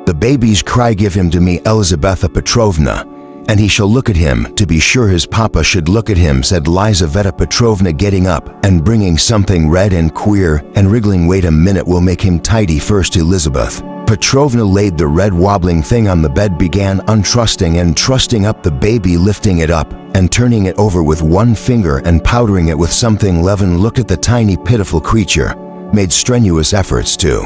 the baby's cry. Give him to me, Elizabetha Petrovna, and he shall look at him. To be sure, his papa should look at him, said Lizaveta Petrovna, getting up and bringing something red and queer and wriggling. Wait a minute, we'll make him tidy first. Elizabeth Petrovna laid the red wobbling thing on the bed, began untrusting and trusting up the baby, lifting it up and turning it over with one finger and powdering it with something. Levin looked at the tiny pitiful creature, made strenuous efforts to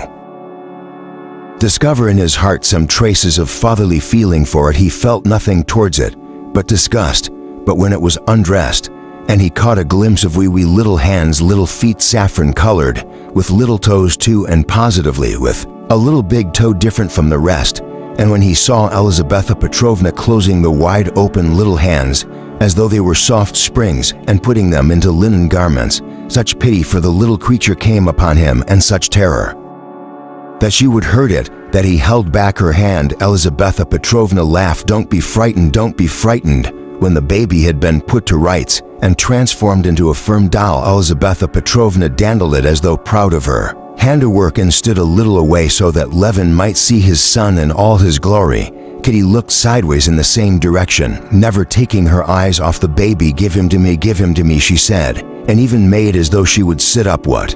discover in his heart some traces of fatherly feeling for it. He felt nothing towards it but disgust. But when it was undressed, and he caught a glimpse of wee little hands, little feet, saffron colored, with little toes too, and positively with a little big toe different from the rest, and when he saw Elizabetha Petrovna closing the wide open little hands as though they were soft springs and putting them into linen garments, such pity for the little creature came upon him, and such terror that she would hurt it, that he held back her hand. Elizabetha Petrovna laughed. Don't be frightened, don't be frightened. When the baby had been put to rights and transformed into a firm doll, Elizabetha Petrovna dandled it as though proud of her handiwork, and stood a little away so that Levin might see his son in all his glory. Kitty looked sideways in the same direction, never taking her eyes off the baby. Give him to me, she said, and even made as though she would sit up. What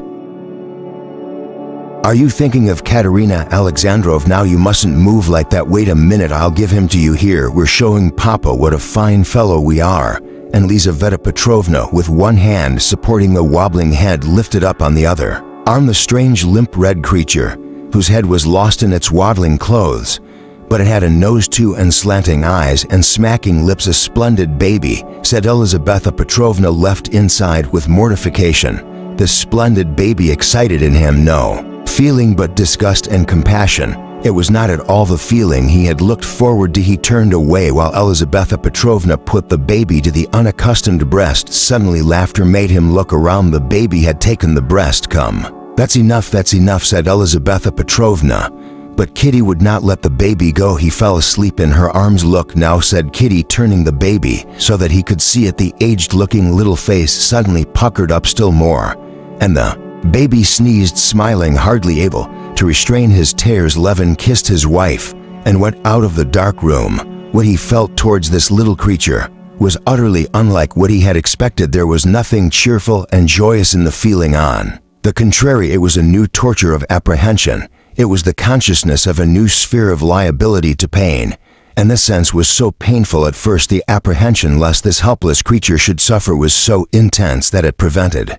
are you thinking of, Katerina Alexandrovna? Now you mustn't move like that. Wait a minute, I'll give him to you. Here, we're showing Papa what a fine fellow we are. And Lizaveta Petrovna, with one hand supporting the wobbling head, lifted up on the other arm the strange limp red creature, whose head was lost in its waddling clothes, but it had a nose too, and slanting eyes and smacking lips. A splendid baby, said Elizabetha Petrovna, left inside with mortification. This splendid baby excited in him no feeling but disgust and compassion. It was not at all the feeling he had looked forward to. He turned away while Elizabetha Petrovna put the baby to the unaccustomed breast. Suddenly laughter made him look around. The baby had taken the breast. Come, that's enough, said Elizabetha Petrovna. But Kitty would not let the baby go. He fell asleep in her arms. Look now, said Kitty, turning the baby so that he could see it. The aged-looking little face suddenly puckered up still more, and the baby sneezed, smiling, hardly able to restrain his tears. Levin kissed his wife and went out of the dark room. What he felt towards this little creature was utterly unlike what he had expected. There was nothing cheerful and joyous in the feeling. On the contrary, it was a new torture of apprehension. It was the consciousness of a new sphere of liability to pain, and the sense was so painful at first, the apprehension lest this helpless creature should suffer was so intense that it prevented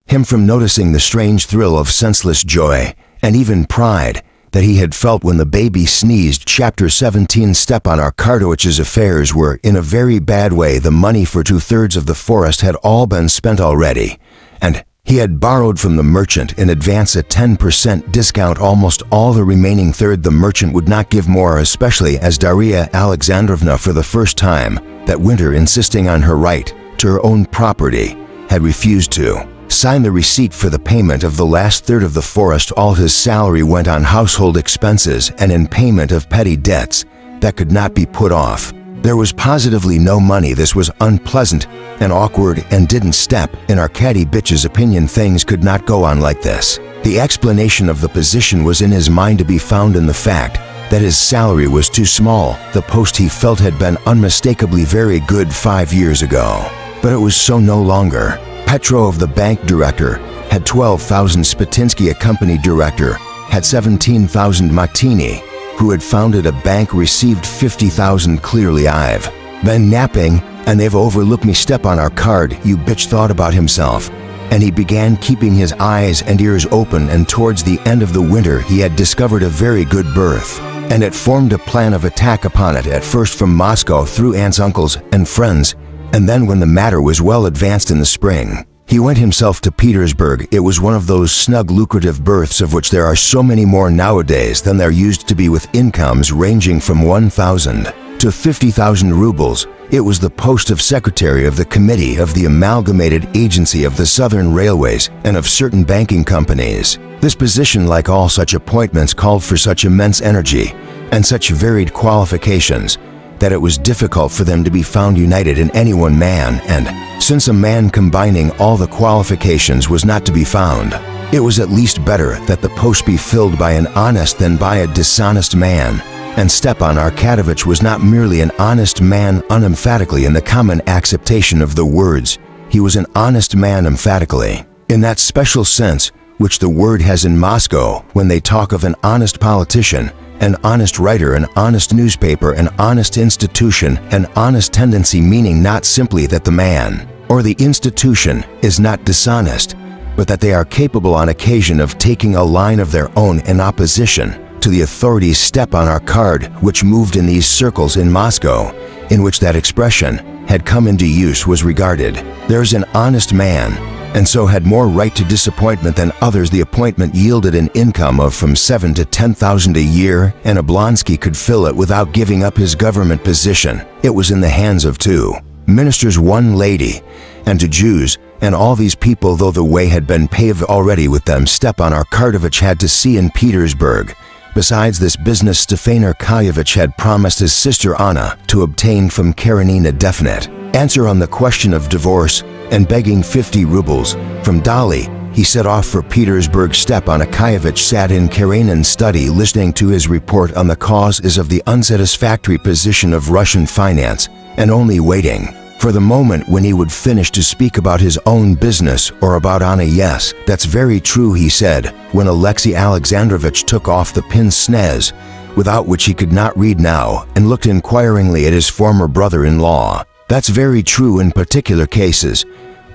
him from noticing the strange thrill of senseless joy and even pride that he had felt when the baby sneezed. Chapter 17. Stepan Arkadyevitch's affairs were in a very bad way. The money for 2/3 of the forest had all been spent already, and he had borrowed from the merchant in advance a 10% discount. Almost all the remaining third the merchant would not give more, especially as Darya Alexandrovna, for the first time that winter insisting on her right to her own property, had refused to sign the receipt for the payment of the last third of the forest. All his salary went on household expenses and in payment of petty debts that could not be put off. There was positively no money. This was unpleasant and awkward and didn't step in Arkadyevitch's opinion. Things could not go on like this. The explanation of the position was in his mind to be found in the fact that his salary was too small. The post he felt had been unmistakably very good 5 years ago, but it was so no longer. Petrov, the bank director, had 12,000. Spatinsky, a company director, had 17,000. Martini, who had founded a bank, received 50,000. Clearly I've been napping and they've overlooked me. Stepan Arkadyevitch thought about himself, and he began keeping his eyes and ears open, and towards the end of the winter he had discovered a very good berth, and had formed a plan of attack upon it, at first from Moscow through aunts, uncles, and friends, and then when the matter was well advanced in the spring, he went himself to Petersburg. It was one of those snug, lucrative berths of which there are so many more nowadays than there used to be, with incomes ranging from 1,000 to 50,000 rubles. It was the post of secretary of the committee of the amalgamated agency of the Southern Railways and of certain banking companies. This position, like all such appointments, called for such immense energy and such varied qualifications that it was difficult for them to be found united in any one man, and since a man combining all the qualifications was not to be found, it was at least better that the post be filled by an honest than by a dishonest man. And Stepan Arkadyevitch was not merely an honest man unemphatically in the common acceptation of the words. He was an honest man emphatically, in that special sense which the word has in Moscow when they talk of an honest politician, an honest writer, an honest newspaper, an honest institution, an honest tendency, meaning not simply that the man or the institution is not dishonest, but that they are capable on occasion of taking a line of their own in opposition to the authorities. Stepan Arkadyevitch moved in these circles in Moscow in which that expression had come into use was regarded. There's an honest man, and so had more right to disappointment than others. The appointment yielded an income of from 7,000 to 10,000 a year, and Oblonsky could fill it without giving up his government position. It was in the hands of 2 ministers, 1 lady, and 2 Jews, and all these people, though the way had been paved already with them, Stepan Arkadyevitch had to see in Petersburg. Besides this business, Stepan Arkadyevitch had promised his sister Anna to obtain from Karenina definite answer on the question of divorce, and begging 50 rubles from Dolly, he set off for Petersburg. Stepan Arkadyevitch sat in Karenin's study listening to his report on the causes of the unsatisfactory position of Russian finance, and only waiting for the moment when he would finish to speak about his own business or about Anna. Yes, that's very true, he said, when Alexey Alexandrovitch took off the pince-nez, without which he could not read now, and looked inquiringly at his former brother-in-law. That's very true in particular cases,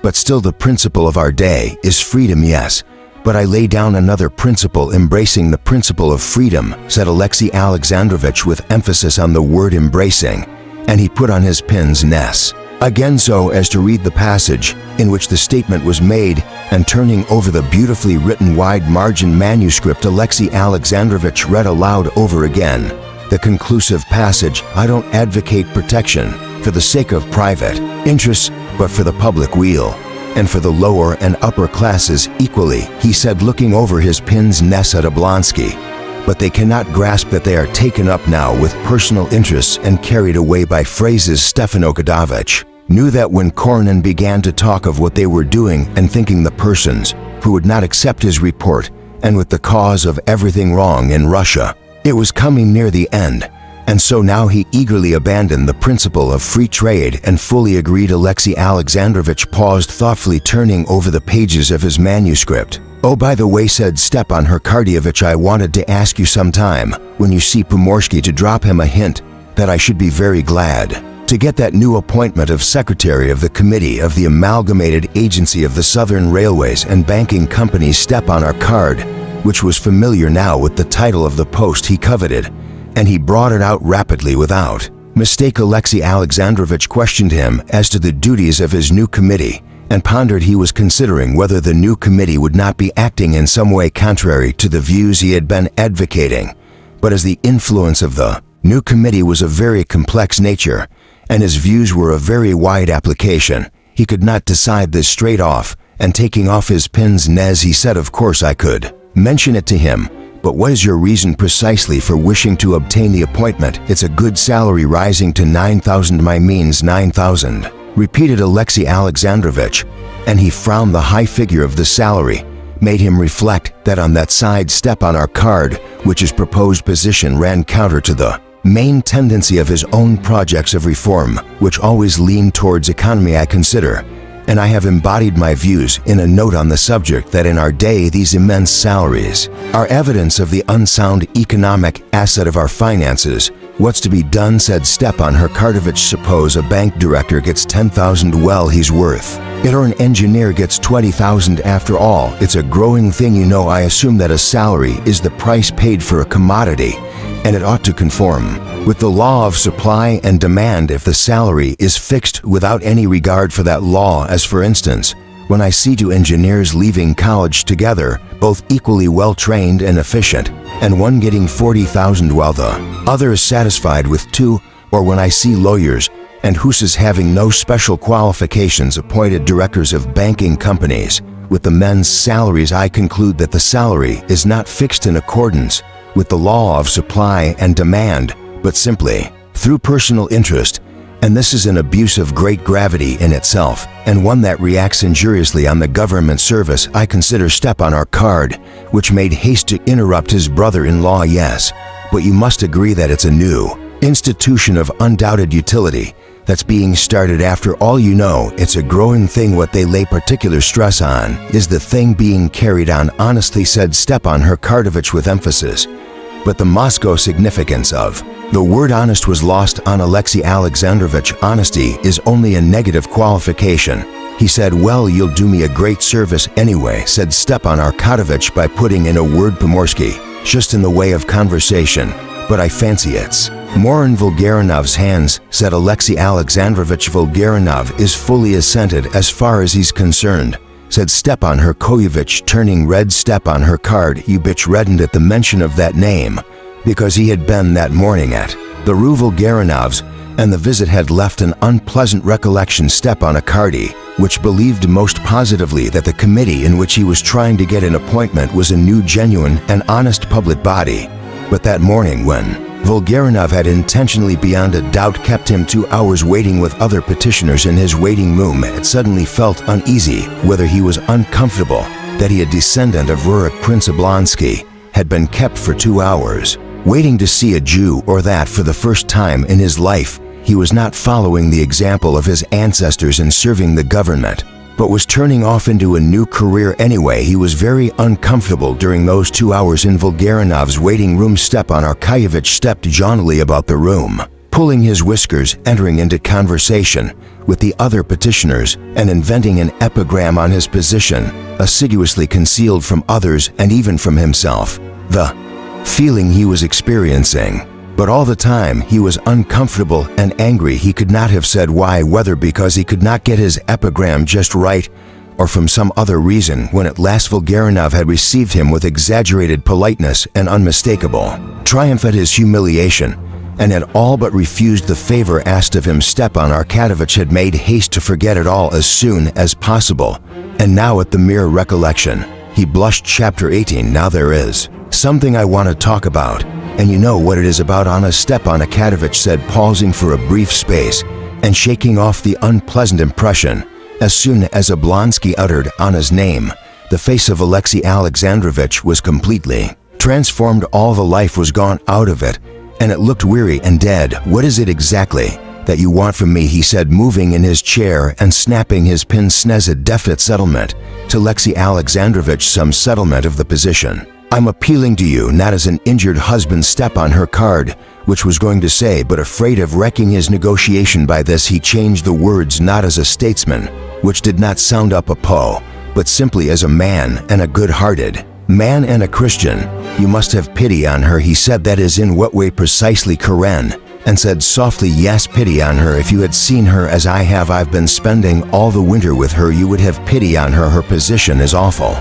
but still the principle of our day is freedom. Yes, but I lay down another principle embracing the principle of freedom, said Alexey Alexandrovitch with emphasis on the word embracing, and he put on his pince-nez again so as to read the passage in which the statement was made, and turning over the beautifully written wide-margin manuscript, Alexey Alexandrovitch read aloud over again the conclusive passage. I don't advocate protection for the sake of private interests, but for the public weal, and for the lower and upper classes equally, he said, looking over his pince-nez at Oblonsky. But they cannot grasp that they are taken up now with personal interests and carried away by phrases. Stepan Arkadyevitch knew that when Kornin began to talk of what they were doing and thinking, the persons who would not accept his report, and with the cause of everything wrong in Russia, It was coming near the end, and so now he eagerly abandoned the principle of free trade and fully agreed. Alexei Alexandrovich paused, thoughtfully turning over the pages of his manuscript. "Oh, by the way," said Stepan Arkadyevich, "I wanted to ask you sometime, when you see Pomorsky, to drop him a hint that I should be very glad to get that new appointment of Secretary of the Committee of the Amalgamated Agency of the Southern Railways and Banking Companies." Stepan Arkad, which was familiar now with the title of the post he coveted, and he brought it out rapidly without mistake. Alexei Alexandrovich questioned him as to the duties of his new committee, and pondered. He was considering whether the new committee would not be acting in some way contrary to the views he had been advocating. But as the influence of the new committee was of very complex nature, and his views were of very wide application, he could not decide this straight off, and taking off his pince nez, he said, "Of course I could mention it to him, but what is your reason precisely for wishing to obtain the appointment? It's a good salary, rising to 9,000 my means 9,000, repeated Alexei Alexandrovich, and he frowned. The high figure of the salary made him reflect that on that side Stepan Arkad, which his proposed position ran counter to the main tendency of his own projects of reform, which always lean towards economy. I consider, and I have embodied my views in a note on the subject, that in our day these immense salaries are evidence of the unsound economic asset of our finances. What's to be done, said Stepan Arkadovich. Suppose a bank director gets 10,000, well, he's worth it, or an engineer gets 20,000. After all, it's a growing thing, you know. I assume that a salary is the price paid for a commodity, and it ought to conform with the law of supply and demand. If the salary is fixed without any regard for that law, as for instance, when I see two engineers leaving college together, both equally well-trained and efficient, and one getting 40,000 while the other is satisfied with 2, or when I see lawyers and hussies having no special qualifications appointed directors of banking companies with the men's salaries, I conclude that the salary is not fixed in accordance with the law of supply and demand, but simply through personal interest, and this is an abuse of great gravity in itself, and one that reacts injuriously on the government service. I consider. Stepan Arkad, which made haste to interrupt his brother-in-law. Yes, but you must agree that it's a new institution of undoubted utility that's being started. After all, you know, it's a growing thing. What they lay particular stress on is the thing being carried on honestly, said Stepan Arkadovich with emphasis. But the Moscow significance of the word honest was lost on Alexei Alexandrovich. Honesty is only a negative qualification, he said. Well, you'll do me a great service anyway, said Stepan Arkadovich, by putting in a word, Pomorsky, just in the way of conversation, but I fancy it's more in Vulgarinov's hands, said Alexei Alexandrovich. Vulgarinov is fully assented as far as he's concerned, said Stepan Arkadyevich, turning red. Stepan Arkadyevich reddened at the mention of that name, because he had been that morning at the Rue Vulgarinov's, and the visit had left an unpleasant recollection. Stepan Arkadyevich believed most positively that the committee in which he was trying to get an appointment was a new, genuine, and honest public body. But that morning, when Vulgarinov had intentionally beyond a doubt kept him 2 hours waiting with other petitioners in his waiting room, it suddenly felt uneasy, whether he was uncomfortable that he, a descendant of Rurik Prince Oblonsky, had been kept for 2 hours waiting to see a Jew, or that for the first time in his life he was not following the example of his ancestors in serving the government, but was turning off into a new career anyway. He was very uncomfortable during those 2 hours in Vulgarinov's waiting room. Stepan Arkadyevich stepped jauntily about the room, pulling his whiskers, entering into conversation with the other petitioners, and inventing an epigram on his position, assiduously concealed from others and even from himself the feeling he was experiencing. But all the time he was uncomfortable and angry. He could not have said why, whether because he could not get his epigram just right, or from some other reason. When at last Vulgarinov had received him with exaggerated politeness and unmistakable triumph at his humiliation, and had all but refused the favor asked of him, Stepan Arkadovich had made haste to forget it all as soon as possible, and now at the mere recollection he blushed. Chapter 18. Now there is something I want to talk about, and you know what it is about, honest, Stepan Arkadovich said, pausing for a brief space and shaking off the unpleasant impression. As soon as Oblonsky uttered Anna's name, the face of Alexei Alexandrovich was completely Transformed, all the life was gone out of it, and it looked weary and dead. What is it exactly that you want from me? He said, moving in his chair and snapping his pince-nez. A definite settlement to Alexei Alexandrovich, some settlement of the position. I'm appealing to you not as an injured husband. Step on her card, which was going to say, but afraid of wrecking his negotiation by this, he changed the words, not as a statesman, which did not sound apropos, but simply as a man, and a good-hearted man, and a Christian. You must have pity on her, he said. That is, in what way precisely, Karen? And said softly, yes, pity on her. If you had seen her as I have, I've been spending all the winter with her, you would have pity on her. Her position is awful.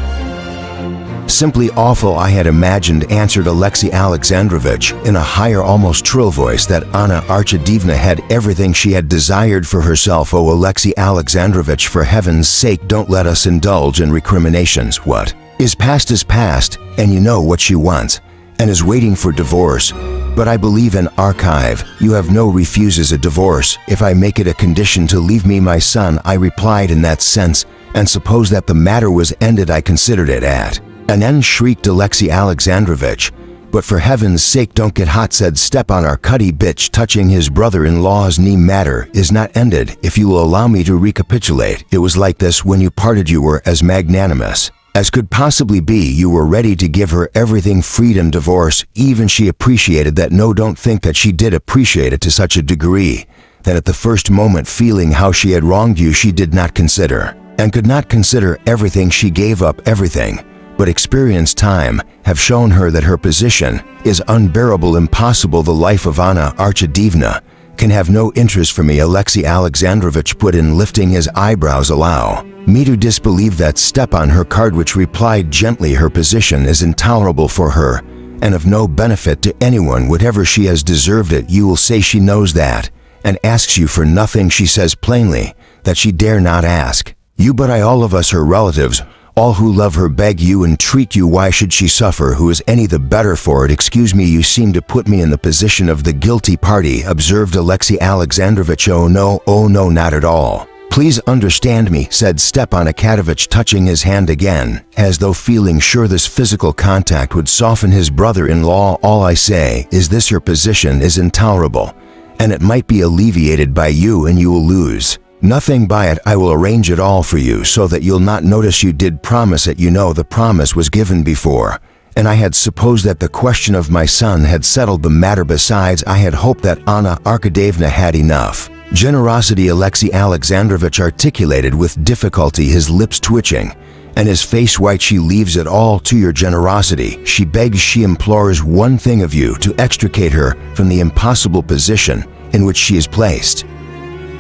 Simply awful, I had imagined, answered Alexei Alexandrovich in a higher, almost trill voice, that Anna Archidevna had everything she had desired for herself. Oh, Alexei Alexandrovich, for heaven's sake, don't let us indulge in recriminations. What is past, and you know what she wants, and is waiting for divorce. But I believe in archive. You have no refuses a divorce if I make it a condition to leave me my son. I replied in that sense, and suppose that the matter was ended. I considered it at an end, shrieked Alexei Alexandrovich. But for heaven's sake, don't get hot, said Stepan Arkadyevich, touching his brother-in-law's knee. Matter is not ended. If you will allow me to recapitulate, it was like this. When you parted, you were as magnanimous as could possibly be. You were ready to give her everything, freedom, divorce. Even she appreciated that. No, don't think that she did appreciate it to such a degree that at the first moment, feeling how she had wronged you, she did not consider, and could not consider, everything. She gave up everything. But experience, time, have shown her that her position is unbearable, impossible. The life of Anna Archidevna can have no interest for me, Alexei Alexandrovich put in, lifting his eyebrows. Allow me to disbelieve that. Step on her card, which replied gently, her position is intolerable for her, and of no benefit to anyone whatever. She has deserved it. You will say she knows that, and asks you for nothing. She says plainly that she dare not ask you, but I, all of us, her relatives, all who love her, beg you, entreat you. Why should she suffer? Who is any the better for it? Excuse me, you seem to put me in the position of the guilty party, observed Alexei Alexandrovich. Oh no, not at all. Please understand me, said Stepan Arkadyevich, touching his hand again, as though feeling sure this physical contact would soften his brother-in-law. All I say is this: her position is intolerable, and it might be alleviated by you, and you will lose nothing by it. I will arrange it all for you so that you'll not notice. You did promise it. You know the promise was given before, and I had supposed that the question of my son had settled the matter. Besides, I had hoped that Anna Arkadyevna had enough generosity. Alexei Alexandrovich articulated with difficulty, his lips twitching and his face white. She leaves it all to your generosity. She begs, she implores one thing of you: to extricate her from the impossible position in which she is placed.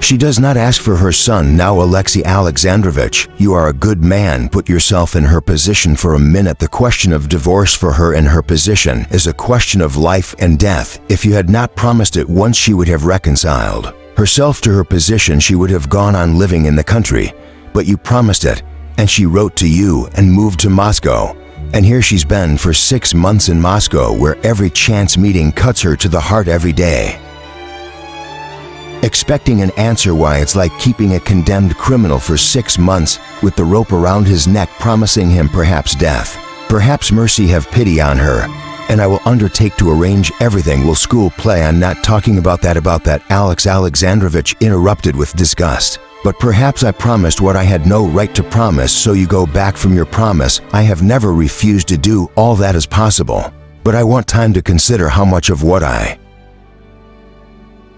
She does not ask for her son. Now, Alexei Alexandrovich, you are a good man. Put yourself in her position for a minute. The question of divorce for her in her position is a question of life and death. If you had not promised it once, she would have reconciled herself to her position. She would have gone on living in the country. But you promised it, and she wrote to you and moved to Moscow. And here she's been for 6 months in Moscow, where every chance meeting cuts her to the heart every day, expecting an answer. Why, it's like keeping a condemned criminal for 6 months with the rope around his neck, promising him perhaps death, perhaps mercy. Have pity on her, and I will undertake to arrange everything. Will school play? I'm not talking about that. Alex Alexandrovich interrupted with disgust. But perhaps I promised what I had no right to promise, so you go back from your promise. I have never refused to do all that is possible, but I want time to consider how much of what I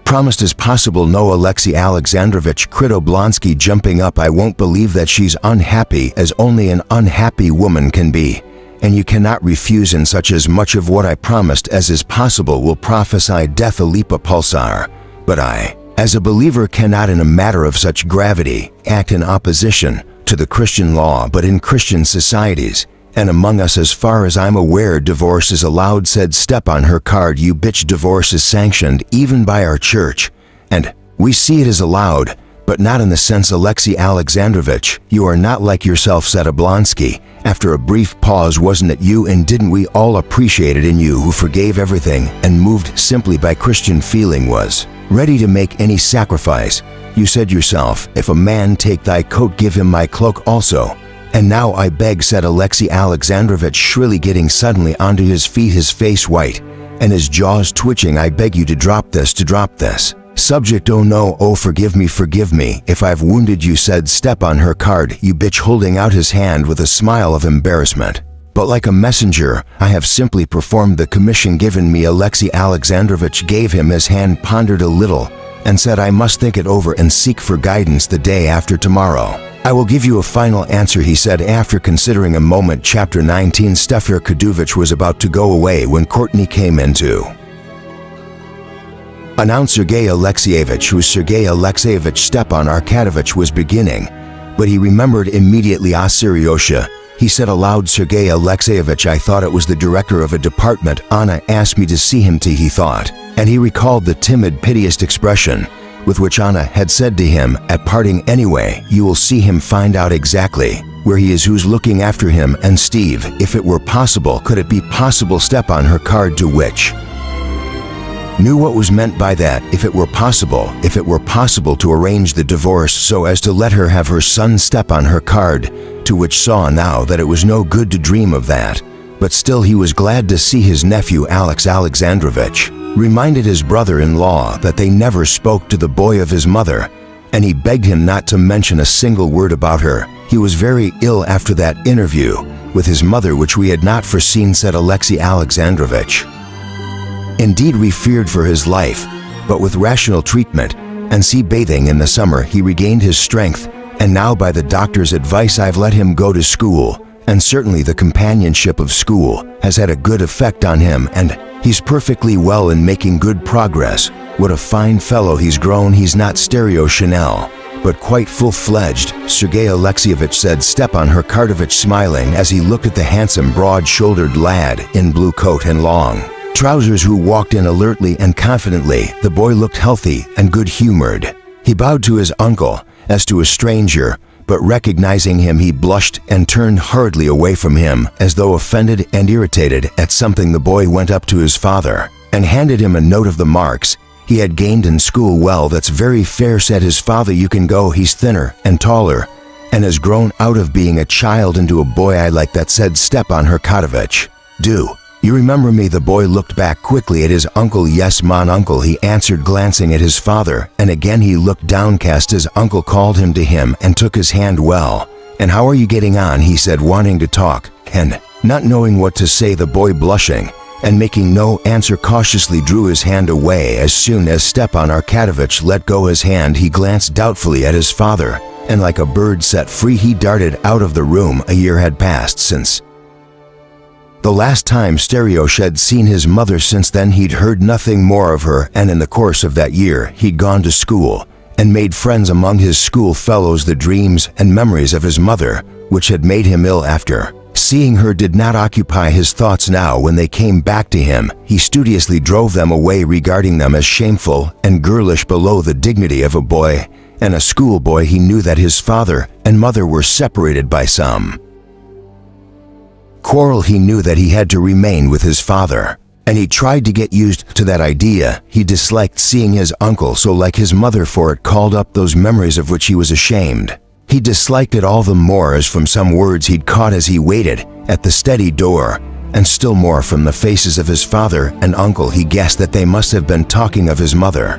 promised is possible. No, Alexei Alexandrovich, cried Oblonsky, jumping up. I won't believe that. She's unhappy as only an unhappy woman can be, and you cannot refuse in such as much of what I promised as is possible. Will prophesy death, Alipa Pulsar, but I, as a believer, cannot in a matter of such gravity act in opposition to the Christian law. But in Christian societies and among us, as far as I'm aware, divorce is allowed, said Stepan. Her card, you bitch. Divorce is sanctioned even by our church, and we see it as allowed, but not in the sense. Alexei Alexandrovich, you are not like yourself, said Oblonsky after a brief pause. Wasn't it you, and didn't we all appreciate it in you, who forgave everything and moved simply by Christian feeling, was ready to make any sacrifice? You said yourself, if a man take thy coat, give him my cloak also. "And now I beg," said Alexei Alexandrovich, shrilly, getting suddenly onto his feet, his face white and his jaws twitching. "I beg you to drop this, to drop this." Subject: "Oh no, oh forgive me, if I've wounded you," said Step on her card, "you bitch," holding out his hand with a smile of embarrassment. "But like a messenger, I have simply performed the commission given me." Alexei Alexandrovich gave him his hand, pondered a little, and said, "I must think it over and seek for guidance the day after tomorrow. I will give you a final answer," he said after considering a moment. Chapter 19. Stefan Kadovich was about to go away when Courtney came in to announce Sergei Alexeyevich, who Sergei Alexeyevich Stepan Arkadovich was beginning, but he remembered immediately. "Ah, Seriosha," he said aloud. "Sergei Alexeyevich, I thought it was the director of a department. Anna asked me to see him to," he thought, and he recalled the timid, piteous expression with which Anna had said to him at parting, "Anyway, you will see him, find out exactly where he is, who's looking after him." And Steve, if it were possible, could it be possible? Step on her card, to which knew what was meant by that. If it were possible to arrange the divorce so as to let her have her son. Step on her card, to which saw now that it was no good to dream of that, but still he was glad to see his nephew Alex Alexandrovich. Reminded his brother-in-law that they never spoke to the boy of his mother, and he begged him not to mention a single word about her. He was very ill after that interview with his mother, which we had not foreseen, said Alexei Alexandrovich. Indeed, we feared for his life, but with rational treatment and sea bathing in the summer, he regained his strength, and now by the doctor's advice I've let him go to school, and certainly the companionship of school has had a good effect on him, and he's perfectly well and making good progress. What a fine fellow he's grown. He's not stereo Chanel, but quite full-fledged," Sergei Alexeyevich said Stepan Arkadovich, smiling as he looked at the handsome, broad-shouldered lad in blue coat and long trousers who walked in alertly and confidently. The boy looked healthy and good-humored. He bowed to his uncle as to a stranger, but recognizing him he blushed and turned hurriedly away from him, as though offended and irritated at something. The boy went up to his father and handed him a note of the marks he had gained in school. "Well, that's very fair," said his father. "You can go. He's thinner and taller and has grown out of being a child into a boy. I like that," said Stepan Arkadovich. "Do you remember me?" The boy looked back quickly at his uncle. "Yes, mon uncle," he answered, glancing at his father, and again he looked downcast. His uncle called him to him and took his hand. "Well, and how are you getting on?" he said, wanting to talk, and not knowing what to say. The boy, blushing and making no answer, cautiously drew his hand away. As soon as Stepan Arkadovich let go his hand, he glanced doubtfully at his father, and like a bird set free he darted out of the room. A year had passed since the last time Steriosh had seen his mother. Since then he'd heard nothing more of her, and in the course of that year he'd gone to school and made friends among his school fellows. The dreams and memories of his mother, which had made him ill after seeing her, did not occupy his thoughts now. When they came back to him, he studiously drove them away, regarding them as shameful and girlish, below the dignity of a boy and a schoolboy. He knew that his father and mother were separated by some quarrel. He knew that he had to remain with his father, and he tried to get used to that idea. He disliked seeing his uncle so like his mother, for it called up those memories of which he was ashamed. He disliked it all the more as from some words he'd caught as he waited at the study door, and still more from the faces of his father and uncle he guessed that they must have been talking of his mother.